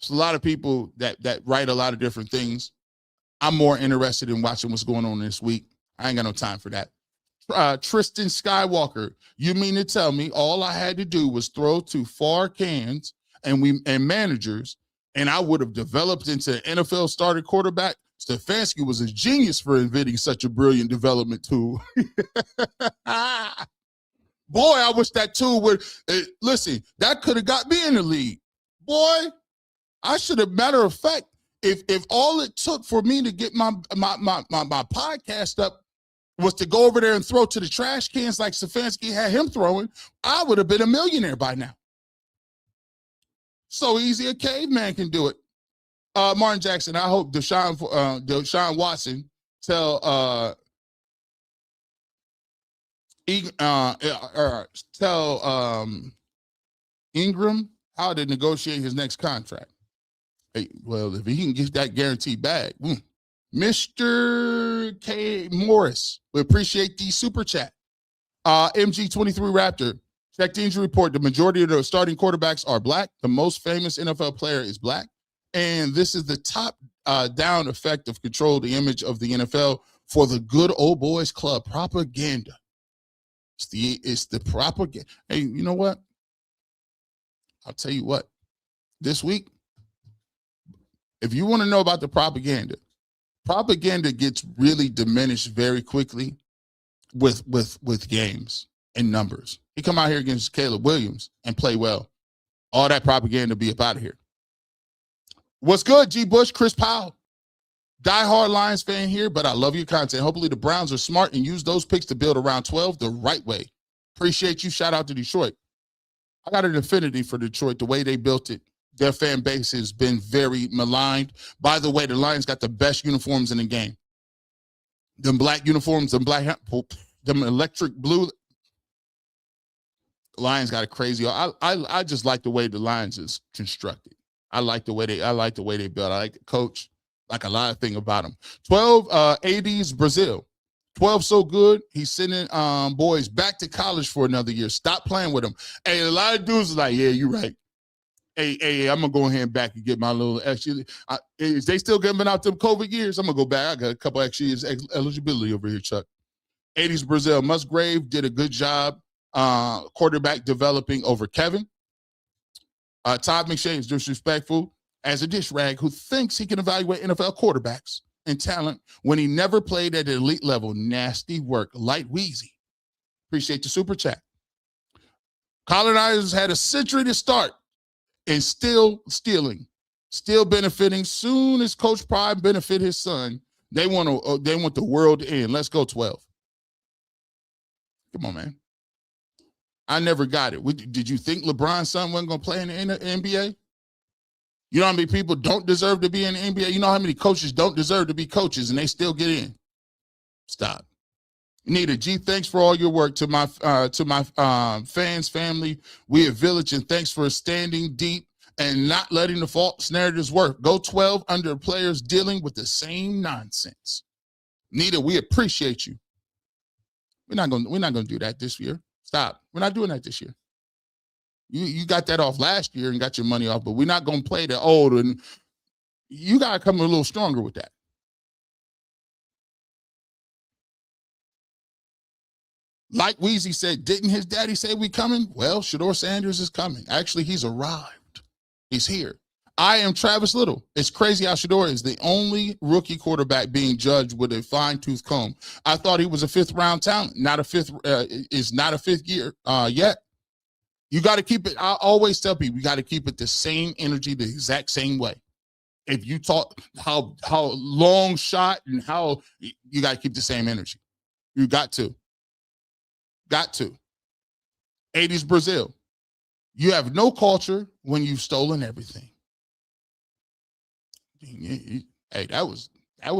there's a lot of people that write a lot of different things. I'm more interested in watching what's going on this week. I ain't got no time for that. Tristan Skywalker, you mean to tell me all I had to do was throw to far cans and managers, and I would have developed into an NFL starter quarterback? Stefanski was a genius for inventing such a brilliant development tool. Boy, I wish that tool would listen. That could have got me in the league. Boy, I should have. Matter of fact, if all it took for me to get my podcast up was to go over there and throw to the trash cans like Stefanski had him throwing, I would have been a millionaire by now. So easy, a caveman can do it. Martin Jackson, I hope Deshaun Watson tell Ingram how to negotiate his next contract. Hey, well, if he can get that guaranteed bag, Mr. K. Morris, we appreciate the super chat. MG23 Raptor, check the injury report. The majority of the starting quarterbacks are black. The most famous NFL player is black. And this is the top down effect of control the image of the NFL for the good old boys club propaganda. It's the propaganda. Hey, you know what? I'll tell you what. This week, if you want to know about the propaganda gets really diminished very quickly with games and numbers. He come out here against Caleb Williams and play well. All that propaganda be up out of here. What's good, G. Bush, Chris Powell? Diehard Lions fan here, but I love your content. Hopefully the Browns are smart and use those picks to build around 12 the right way. Appreciate you. Shout out to Detroit. I got an affinity for Detroit. The way they built it, their fan base has been very maligned. By the way, the Lions got the best uniforms in the game. Them black uniforms, them electric blue. Lions got a crazy. I just like the way the Lions is constructed. I like the way they built. I like the coach. Like a lot of things about him. 12 AD's Brazil. 12 so good, he's sending boys back to college for another year. Stop playing with him. Hey, a lot of dudes are like, yeah, you're right. Hey, I'm going to go ahead and back and get my little extra. Is they still giving out them COVID years? I'm going to go back. I got a couple extra years eligibility over here, Chuck. 80s Brazil. Musgrave did a good job quarterback developing over Kevin. Todd McShay is disrespectful as a dish rag who thinks he can evaluate NFL quarterbacks and talent when he never played at an elite level. Nasty work. Light Wheezy. Appreciate the super chat. Colonizers had a century to start and still stealing, still benefiting. Soon as Coach Prime benefit his son, they want the world to end. Let's go 12. Come on, man. I never got it. Did you think LeBron's son wasn't going to play in the NBA? You know how many people don't deserve to be in the NBA? You know how many coaches don't deserve to be coaches and they still get in? Stop. Nita G, thanks for all your work. To my fans, family, we at Village, and thanks for standing deep and not letting the false narratives work. Go 12 under players dealing with the same nonsense. Nita, we appreciate you. We're not gonna do that this year. Stop. We're not doing that this year. You got that off last year and got your money off, but we're not going to play the old, and you got to come a little stronger with that. Like Weezy said, didn't his daddy say we coming? Well, Shedeur Sanders is coming. Actually, he's arrived. He's here. I am Travis Little. It's crazy how Shedeur is the only rookie quarterback being judged with a fine-tooth comb. I thought he was a fifth-round talent, not a fifth year yet. You got to keep it. I always tell people, you got to keep it the same energy, the exact same way. If you talk how long shot and how you got to keep the same energy. You got to. 80s Brazil. You have no culture when you've stolen everything. Hey, that was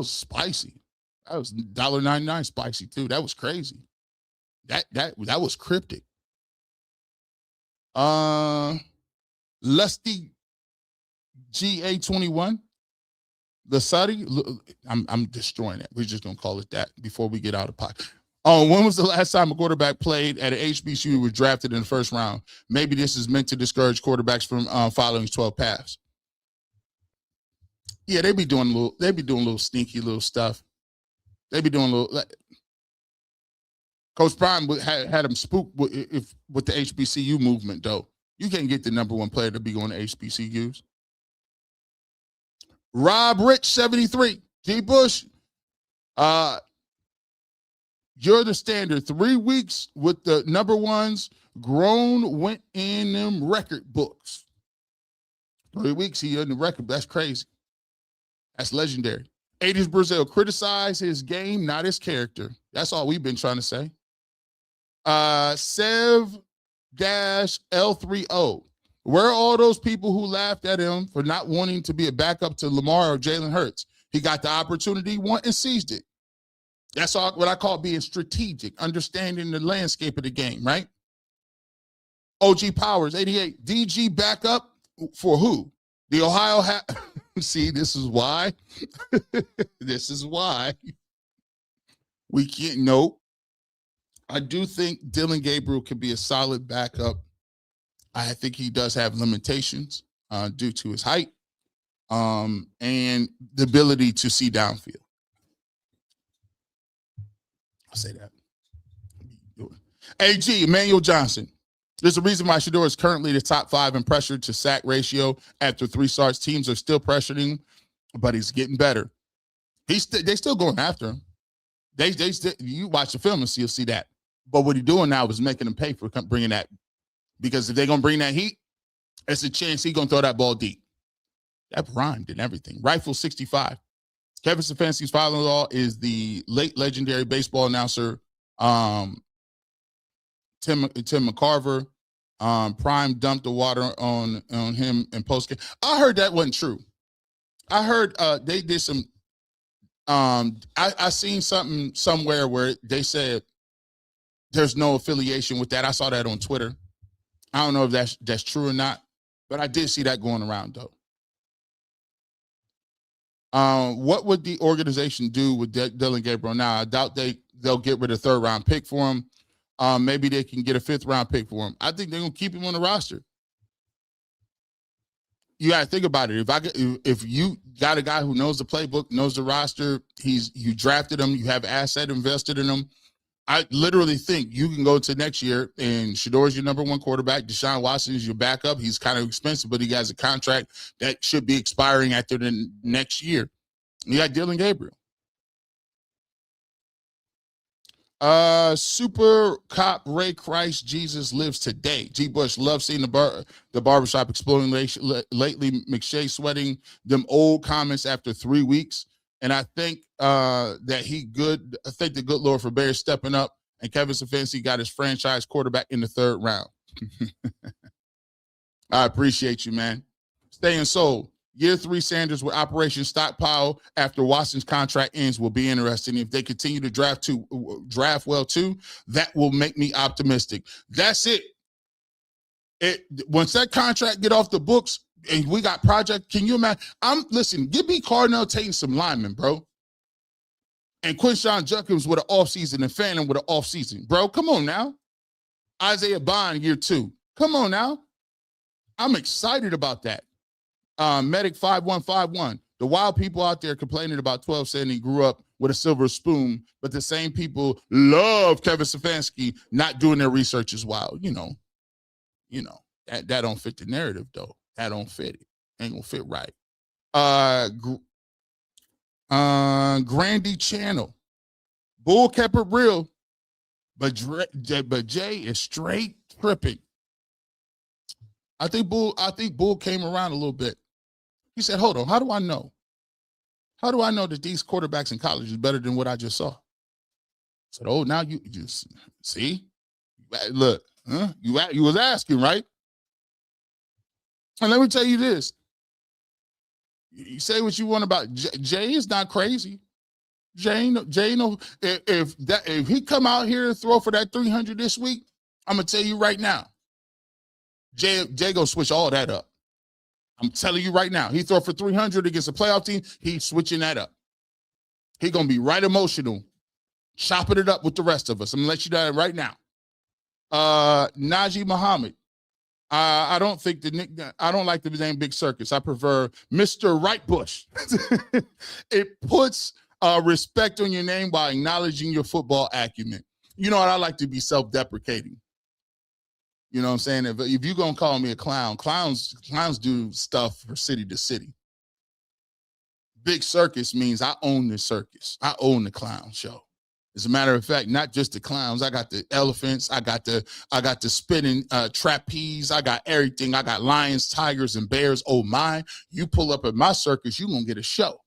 spicy. That was $1.99 spicy too. That was crazy. That was cryptic. Lusty GA21. The Saudi, I'm destroying it. We're just gonna call it that before we get out of pocket. When was the last time a quarterback played at an HBCU who was drafted in the first round? Maybe this is meant to discourage quarterbacks from following 12 paths. Yeah, they be doing little sneaky little stuff. They be doing little. Coach Prime had him spooked with the HBCU movement, though. You can't get the number one player to be going to HBCUs. Rob Rich, 73. G. Bush, you're the standard. 3 weeks with the number ones. Grown went in them record books. 3 weeks he in the record. That's crazy. That's legendary. 80s Brazil, criticize his game, not his character. That's all we've been trying to say. Sev-L30. Where are all those people who laughed at him for not wanting to be a backup to Lamar or Jalen Hurts? He got the opportunity, won, and seized it. That's all what I call being strategic, understanding the landscape of the game, right? OG Powers, 88. DG backup for who? The Ohio See, this is why. This is why. We can't, no. I do think Dylan Gabriel could be a solid backup. I think he does have limitations due to his height and the ability to see downfield. I'll say that. AG, Emmanuel Johnson. There's a reason why Shedeur is currently the top 5 in pressure to sack ratio after 3 starts. Teams are still pressuring him, but he's getting better. They still going after him. They still, you watch the film and you'll see that. But what he's doing now is making them pay for bringing that. Because if they're going to bring that heat, it's a chance he's going to throw that ball deep. That rhymed and everything. Rifle 65. Kevin Stefanski's father-in-law is the late legendary baseball announcer, Tim McCarver. Prime dumped the water on him in postgame. I heard that wasn't true. I heard they did some. I seen something somewhere where they said there's no affiliation with that. I saw that on Twitter. I don't know if that's true or not, but I did see that going around though. What would the organization do with Dylan Gabriel now? I doubt they'll get rid of 3rd-round pick for him. Maybe they can get a 5th-round pick for him. I think they're gonna keep him on the roster. You gotta think about it. If you got a guy who knows the playbook, knows the roster, you drafted him, you have asset invested in him. I literally think you can go to next year and Shedeur's your number 1 quarterback. Deshaun Watson is your backup. He's kind of expensive, but he has a contract that should be expiring after the next year. You got Dylan Gabriel. Super Cop Ray Christ Jesus lives today. G. Bush loves seeing the barbershop exploding lately. McShay sweating them old comments after 3 weeks. And I think I think the good Lord for Bears stepping up, and Kevin Stefanski got his franchise quarterback in the 3rd round. I appreciate you, man. Staying sold. Year 3 Sanders with Operation Stockpile after Watson's contract ends will be interesting. If they continue to draft well too, that will make me optimistic. That's it. Once that contract get off the books and we got project, can you imagine? Listen, give me Cardinal taking some linemen, bro. And Quinshawn Judkins with an offseason and Phantom with an offseason. Bro, come on now. Isaiah Bond year 2. Come on now. I'm excited about that. Medic 5151. The wild people out there complaining about 12 saying he grew up with a silver spoon, but the same people love Kevin Stefanski not doing their research as well. You know, that don't fit the narrative though. That don't fit it. Ain't gonna fit right. Grandy Channel. Bull kept it real, but Jay is straight tripping. I think Bull came around a little bit. He said, hold on, how do I know? How do I know that these quarterbacks in college is better than what I just saw? I said, oh, now you just see? Look, you was asking, right? And let me tell you this. You say what you want about Jay is not crazy. Jay, if he come out here and throw for that 300 this week, I'm gonna tell you right now, Jay gonna switch all that up. I'm telling you right now, he throw for 300 against a playoff team, he's switching that up. He gonna be right emotional, chopping it up with the rest of us. I'm gonna let you know that right now. Najee Muhammad. I don't like the name Big Circus. I prefer Mr. Right Bush. It puts respect on your name by acknowledging your football acumen. You know what? I like to be self-deprecating. You know what I'm saying? If you're going to call me a clown, clowns do stuff for city to city. Big Circus means I own the circus. I own the clown show. As a matter of fact, not just the clowns. I got the elephants. I got the spinning trapeze. I got everything. I got lions, tigers, and bears. Oh my! You pull up at my circus, you gonna get a show,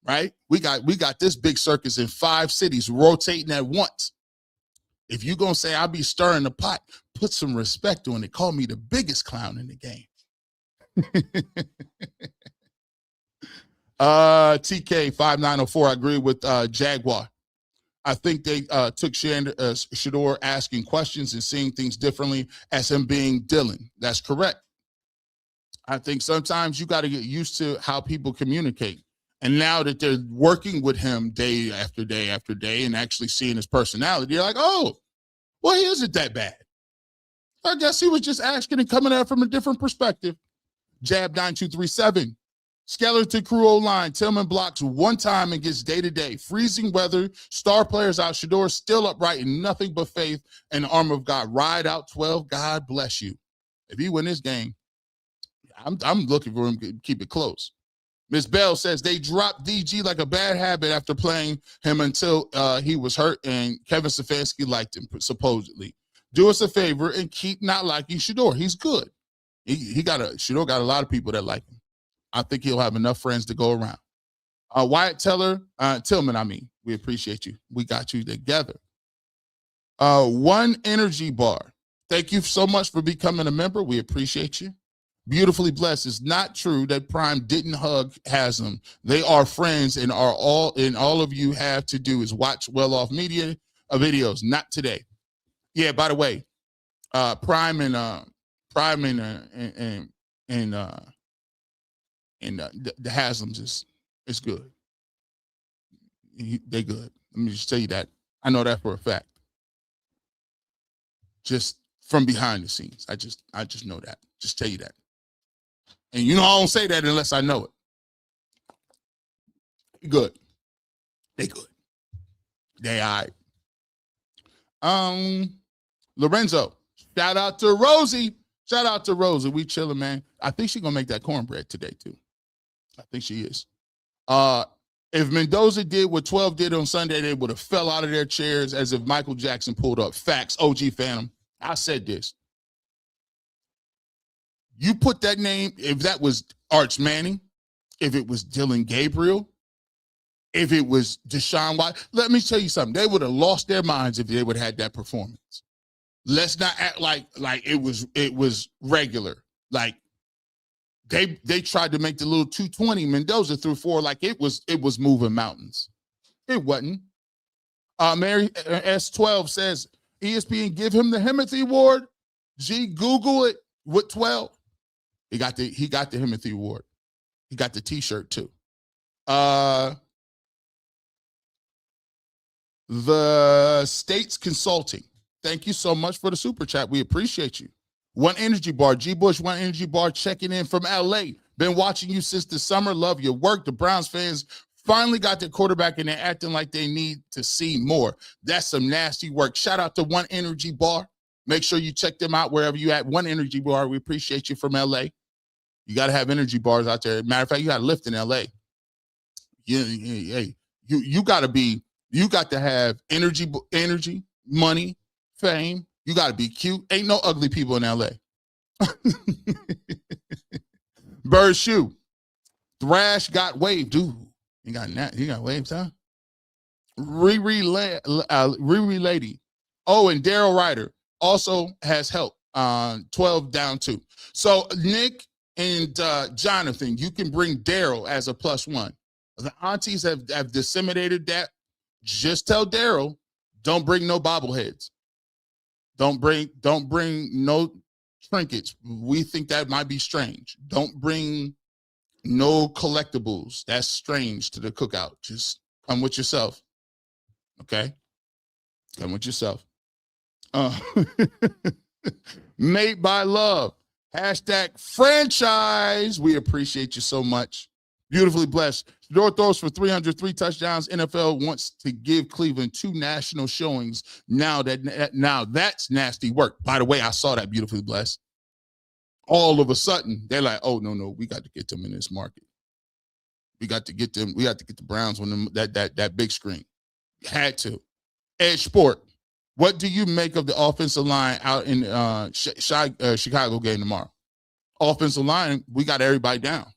right? We got this big circus in 5 cities rotating at once. If you gonna say I'll be stirring the pot, put some respect on it. Call me the biggest clown in the game. TK 5904. I agree with Jaguar. I think they took Shedeur asking questions and seeing things differently as him being Dylan. That's correct. I think sometimes you got to get used to how people communicate. And now that they're working with him day after day after day and actually seeing his personality, you're like, oh, well, he isn't that bad. I guess he was just asking and coming at it from a different perspective. Jab 9237. Skeleton crew O-line. Tillman blocks one time and gets day-to-day. Freezing weather. Star players out. Shedeur still upright and nothing but faith and the armor of God. Ride out 12. God bless you. If he win this game, I'm looking for him to keep it close. Miss Bell says they dropped DG like a bad habit after playing him until he was hurt, and Kevin Stefanski liked him, supposedly. Do us a favor and keep not liking Shedeur. He's good. Shedeur got a lot of people that like him. I think he'll have enough friends to go around. Wyatt Tillman, we appreciate you. We got you together. One Energy Bar. Thank you so much for becoming a member. We appreciate you. Beautifully blessed. It's not true that Prime didn't hug Haslam. They are friends, and all of you have to do is watch Well Off Media videos. Not today. Yeah. By the way, Prime and the Haslams is good. They good. Let me just tell you that. I know that for a fact. Just from behind the scenes. I just know that. Just tell you that. And I don't say that unless I know it. Good. They good. They all right. Lorenzo, shout out to Rosie. We chilling, man. I think she's gonna make that cornbread today too. I think she is. If Mendoza did what 12 did on Sunday, they would have fell out of their chairs as if Michael Jackson pulled up. Facts. OG Phantom. I said this. You put that name, if that was Arch Manning, if it was Dylan Gabriel, if it was Deshaun Watson, let me tell you something. They would have lost their minds if they would have had that performance. Let's not act like it was regular. Like they tried to make the little 220 Mendoza threw for like it was moving mountains. It wasn't. Mary S12 says ESPN give him the Himothy Award. Google it with 12. He got the Himothy Award. He got the T-shirt too. The States Consulting. Thank you so much for the super chat. We appreciate you. One Energy Bar. G. Bush, One Energy Bar checking in from LA. Been watching you since the summer. Love your work. The Browns fans finally got their quarterback and they're acting like they need to see more. That's some nasty work. Shout out to One Energy Bar. Make sure you check them out wherever you at. One Energy Bar. We appreciate you from LA. You got to have energy bars out there. Matter of fact, you got to lift in LA. You got to have energy, money, fame. You got to be cute. Ain't no ugly people in LA. Bird Shoe. Thrash got waved. Dude, you got waves, huh? Riri Lady. Oh, and Daryl Ryder also has help. 12 down 2. So Nick and Jonathan, you can bring Daryl as a +1. The aunties have disseminated that. Just tell Daryl, don't bring no bobbleheads. Don't bring no trinkets. We think that might be strange. Don't bring no collectibles. That's strange to the cookout. Just come with yourself. Okay? Come with yourself. Made by love. #franchise. We appreciate you so much. Beautifully blessed. Shedeur throws for 303 touchdowns. NFL wants to give Cleveland 2 national showings. Now that's nasty work. By the way, I saw that. Beautifully blessed. All of a sudden, they're like, oh, no, we got to get them in this market. We got to get them. We got to get the Browns on them, that big screen. Had to. Edge Sport. What do you make of the offensive line out in Chicago game tomorrow? Offensive line, we got everybody down.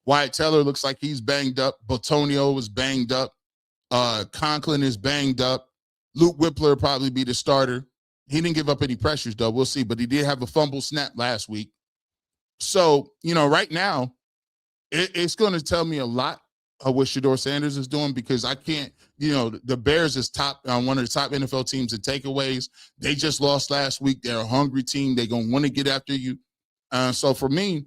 Wyatt Teller looks like he's banged up. Botonio is banged up. Conklin is banged up. Luke Whippler will probably be the starter. He didn't give up any pressures, though. We'll see. But he did have a fumble snap last week. So, right now, it's going to tell me a lot of what Shedeur Sanders is doing, because I can't, the Bears is one of the top NFL teams in takeaways. They just lost last week. They're a hungry team. They're going to want to get after you. So for me,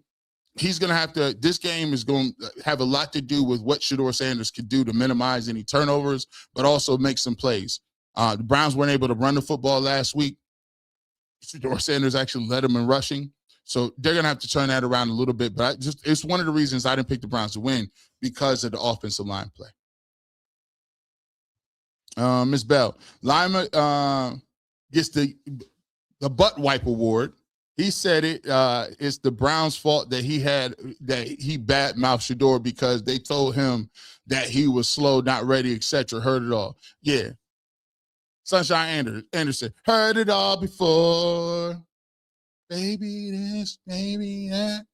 he's going to have to, this game is going to have a lot to do with what Shedeur Sanders could do to minimize any turnovers, but also make some plays. The Browns weren't able to run the football last week. Shedeur Sanders actually led them in rushing. So they're going to have to turn that around a little bit. But it's one of the reasons I didn't pick the Browns to win, because of the offensive line play. Ms. Bell, Lima gets the butt wipe award. He said it's the Browns' fault that he bad-mouthed Shedeur because they told him that he was slow, not ready, etc. Heard it all. Yeah. Sunshine Anderson, heard it all before. Baby this, baby that.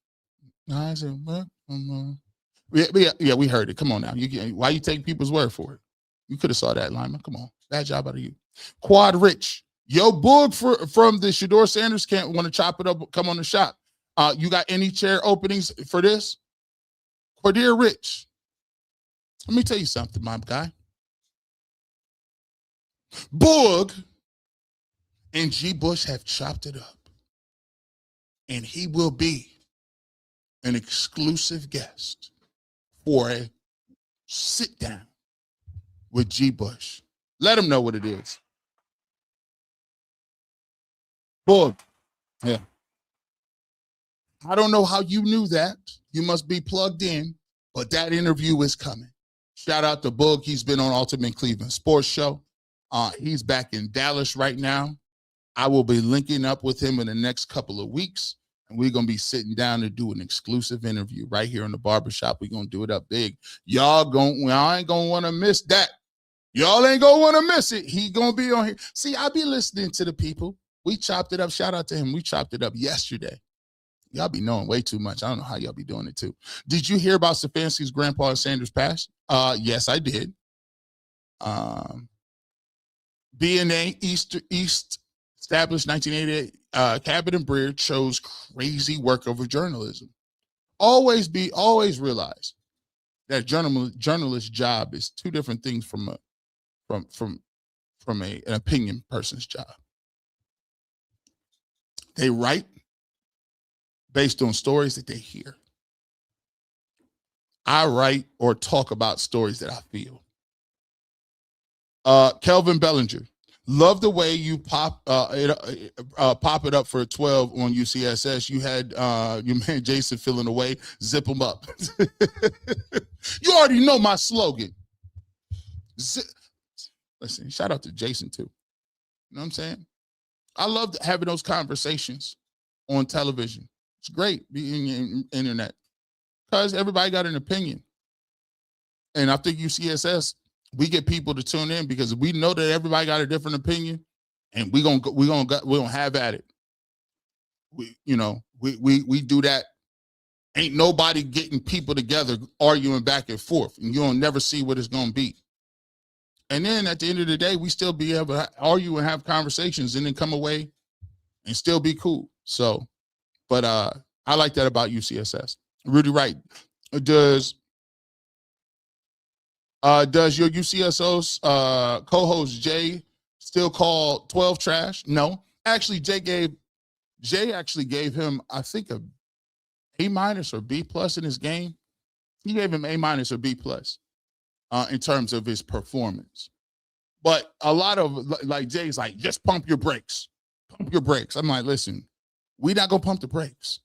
Yeah, we heard it. Come on now. Why you take people's word for it? You could have saw that, Lima. Come on. Bad job out of you. Quad Rich. Yo, Boog from the Shedeur Sanders camp want to chop it up, come on the shop. You got any chair openings for this? Cordier Rich. Let me tell you something, my guy. Boog and G. Bush have chopped it up. And he will be an exclusive guest for a sit down with G. Bush. Let him know what it is. Boog. Yeah. I don't know how you knew that. You must be plugged in, but that interview is coming. Shout out to Boog. He's been on Ultimate Cleveland Sports Show. He's back in Dallas right now. I will be linking up with him in the next couple of weeks, and we're going to be sitting down to do an exclusive interview right here in the Barbershop. We're going to do it up big. Y'all ain't going to want to miss that. Y'all ain't going to want to miss it. He going to be on here. See, I be listening to the people. We chopped it up. Shout out to him. We chopped it up yesterday. Y'all be knowing way too much. I don't know how y'all be doing it too. Did you hear about Stefanski's grandpa Sanders passed? Yes, I did. BNA East established 1988. Cabot and Breer chose crazy work over journalism. Always realize that journalist's job is two different things from an opinion person's job. They write based on stories that they hear. I write or talk about stories that I feel. Kelvin Bellinger, love the way you pop it up for 12 on UCSS. You had your man Jason filling away, zip him up. You already know my slogan. Listen, shout out to Jason too. You know what I'm saying? I love having those conversations on television. It's great being in internet because everybody got an opinion. And I think UCSS, we get people to tune in because we know that everybody got a different opinion, and we gonna have at it. We do that. Ain't nobody getting people together arguing back and forth, and you'll never see what it's gonna be. And then at the end of the day, we still be able to argue and have conversations, and then come away and still be cool. So, but I like that about UCSS. Rudy Wright, does your UCSO's co-host Jay still call 12 trash? No. Actually, Jay actually gave him, I think, a A- or B+ in his game. He gave him A- or B+ in terms of his performance. But a lot of, like, Jay's like, just pump your brakes. Pump your brakes. I'm like, listen, we not going to pump the brakes.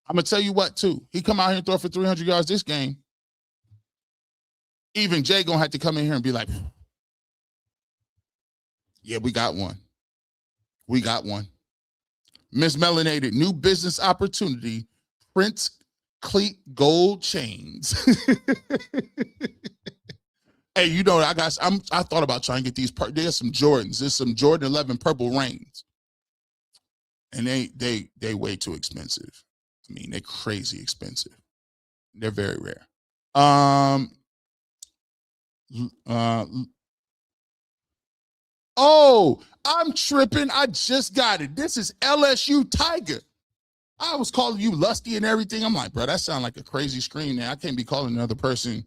I'm going to tell you what, too. He come out here and throw for 300 yards this game. Even Jay going to have to come in here and be like, yeah, we got one. We got one. Miss Melanated, new business opportunity, Prince Cleat Gold Chains. Hey, you know, I thought about trying to get these. There's some Jordans. There's some Jordan 11 Purple Rains. And they way too expensive. I mean, they're crazy expensive. They're very rare. Oh, I'm tripping. I just got it. This is LSU Tiger. I was calling you Lusty and everything. I'm like, bro, that sounds like a crazy screen now. I can't be calling another person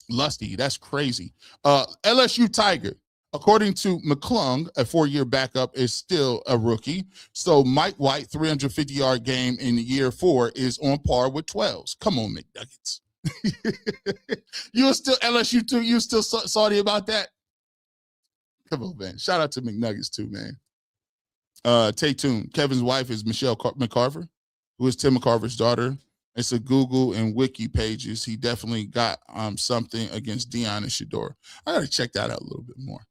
Lusty. That's crazy. LSU Tiger, according to McClung, a 4-year backup, is still a rookie. So Mike White, 350-yard game in year 4 is on par with 12s. Come on, McNuggets. You were still LSU too? You still salty about that? Come on, man. Shout out to McNuggets too, man. Stay tuned. Kevin's wife is Michelle McCarver, who is Tim McCarver's daughter. It's a Google and Wiki pages. He definitely got something against Deion and Shedeur. I got to check that out a little bit more.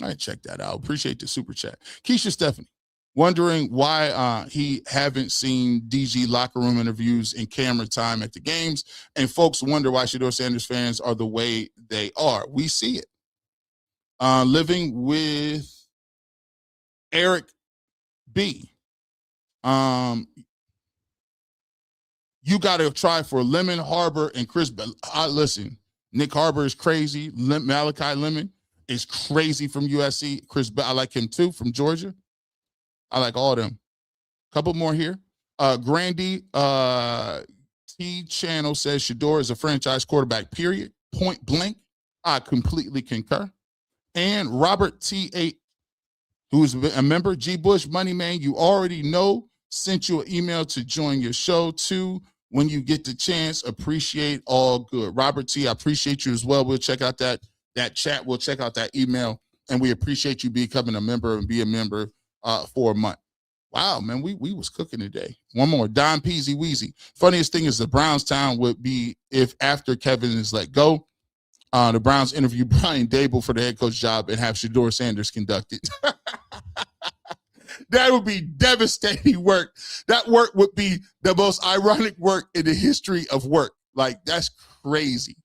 I check that out. Appreciate the super chat. Keisha Stephanie, wondering why he haven't seen DG locker room interviews and camera time at the games. And folks wonder why Shedeur Sanders fans are the way they are. We see it. Living with Eric B. You got to try for Lemon, Harbor, and Chris. Listen, Nick Harbor is crazy. Malachi Lemon is crazy from USC. Chris, I like him too from Georgia. I like all of them. Couple more here. Grandy T Channel says Shedeur is a franchise quarterback, period. Point blank. I completely concur. And Robert T8, who is a member, G. Bush, Money Man, you already know, sent you an email to join your show too. When you get the chance, appreciate all good. Robert T, I appreciate you as well. We'll check out that chat. We'll check out that email, and we appreciate you becoming a member and be a member for a month. Wow, man, we was cooking today. One more, Don Peasy Weezy. Funniest thing is the Brownstown would be if after Kevin is let go, the Browns interview Brian Dable for the head coach job and have Shedeur Sanders conduct it. That would be devastating work. That work would be the most ironic work in the history of work. Like, that's crazy.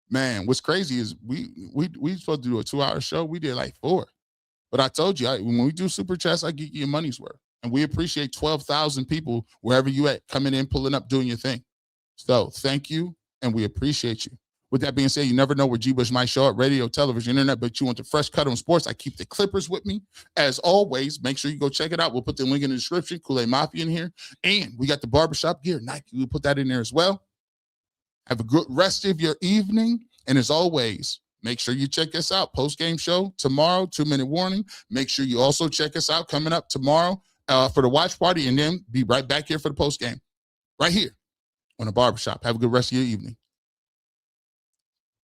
Man, what's crazy is we supposed to do a 2-hour show. We did like 4. But I told you, when we do Super Chats, I give you your money's worth. And we appreciate 12,000 people, wherever you at, coming in, pulling up, doing your thing. So thank you, and we appreciate you. With that being said, you never know where G. Bush might show up, radio, television, internet, but you want the fresh cut on sports. I keep the Clippers with me. As always, make sure you go check it out. We'll put the link in the description. Kool-Aid Mafia in here. And we got the Barbershop gear. Nike, we'll put that in there as well. Have a good rest of your evening. And as always, make sure you check us out. Post-game show tomorrow, 2-minute warning. Make sure you also check us out coming up tomorrow for the watch party, and then be right back here for the post-game. Right here on the Barbershop. Have a good rest of your evening.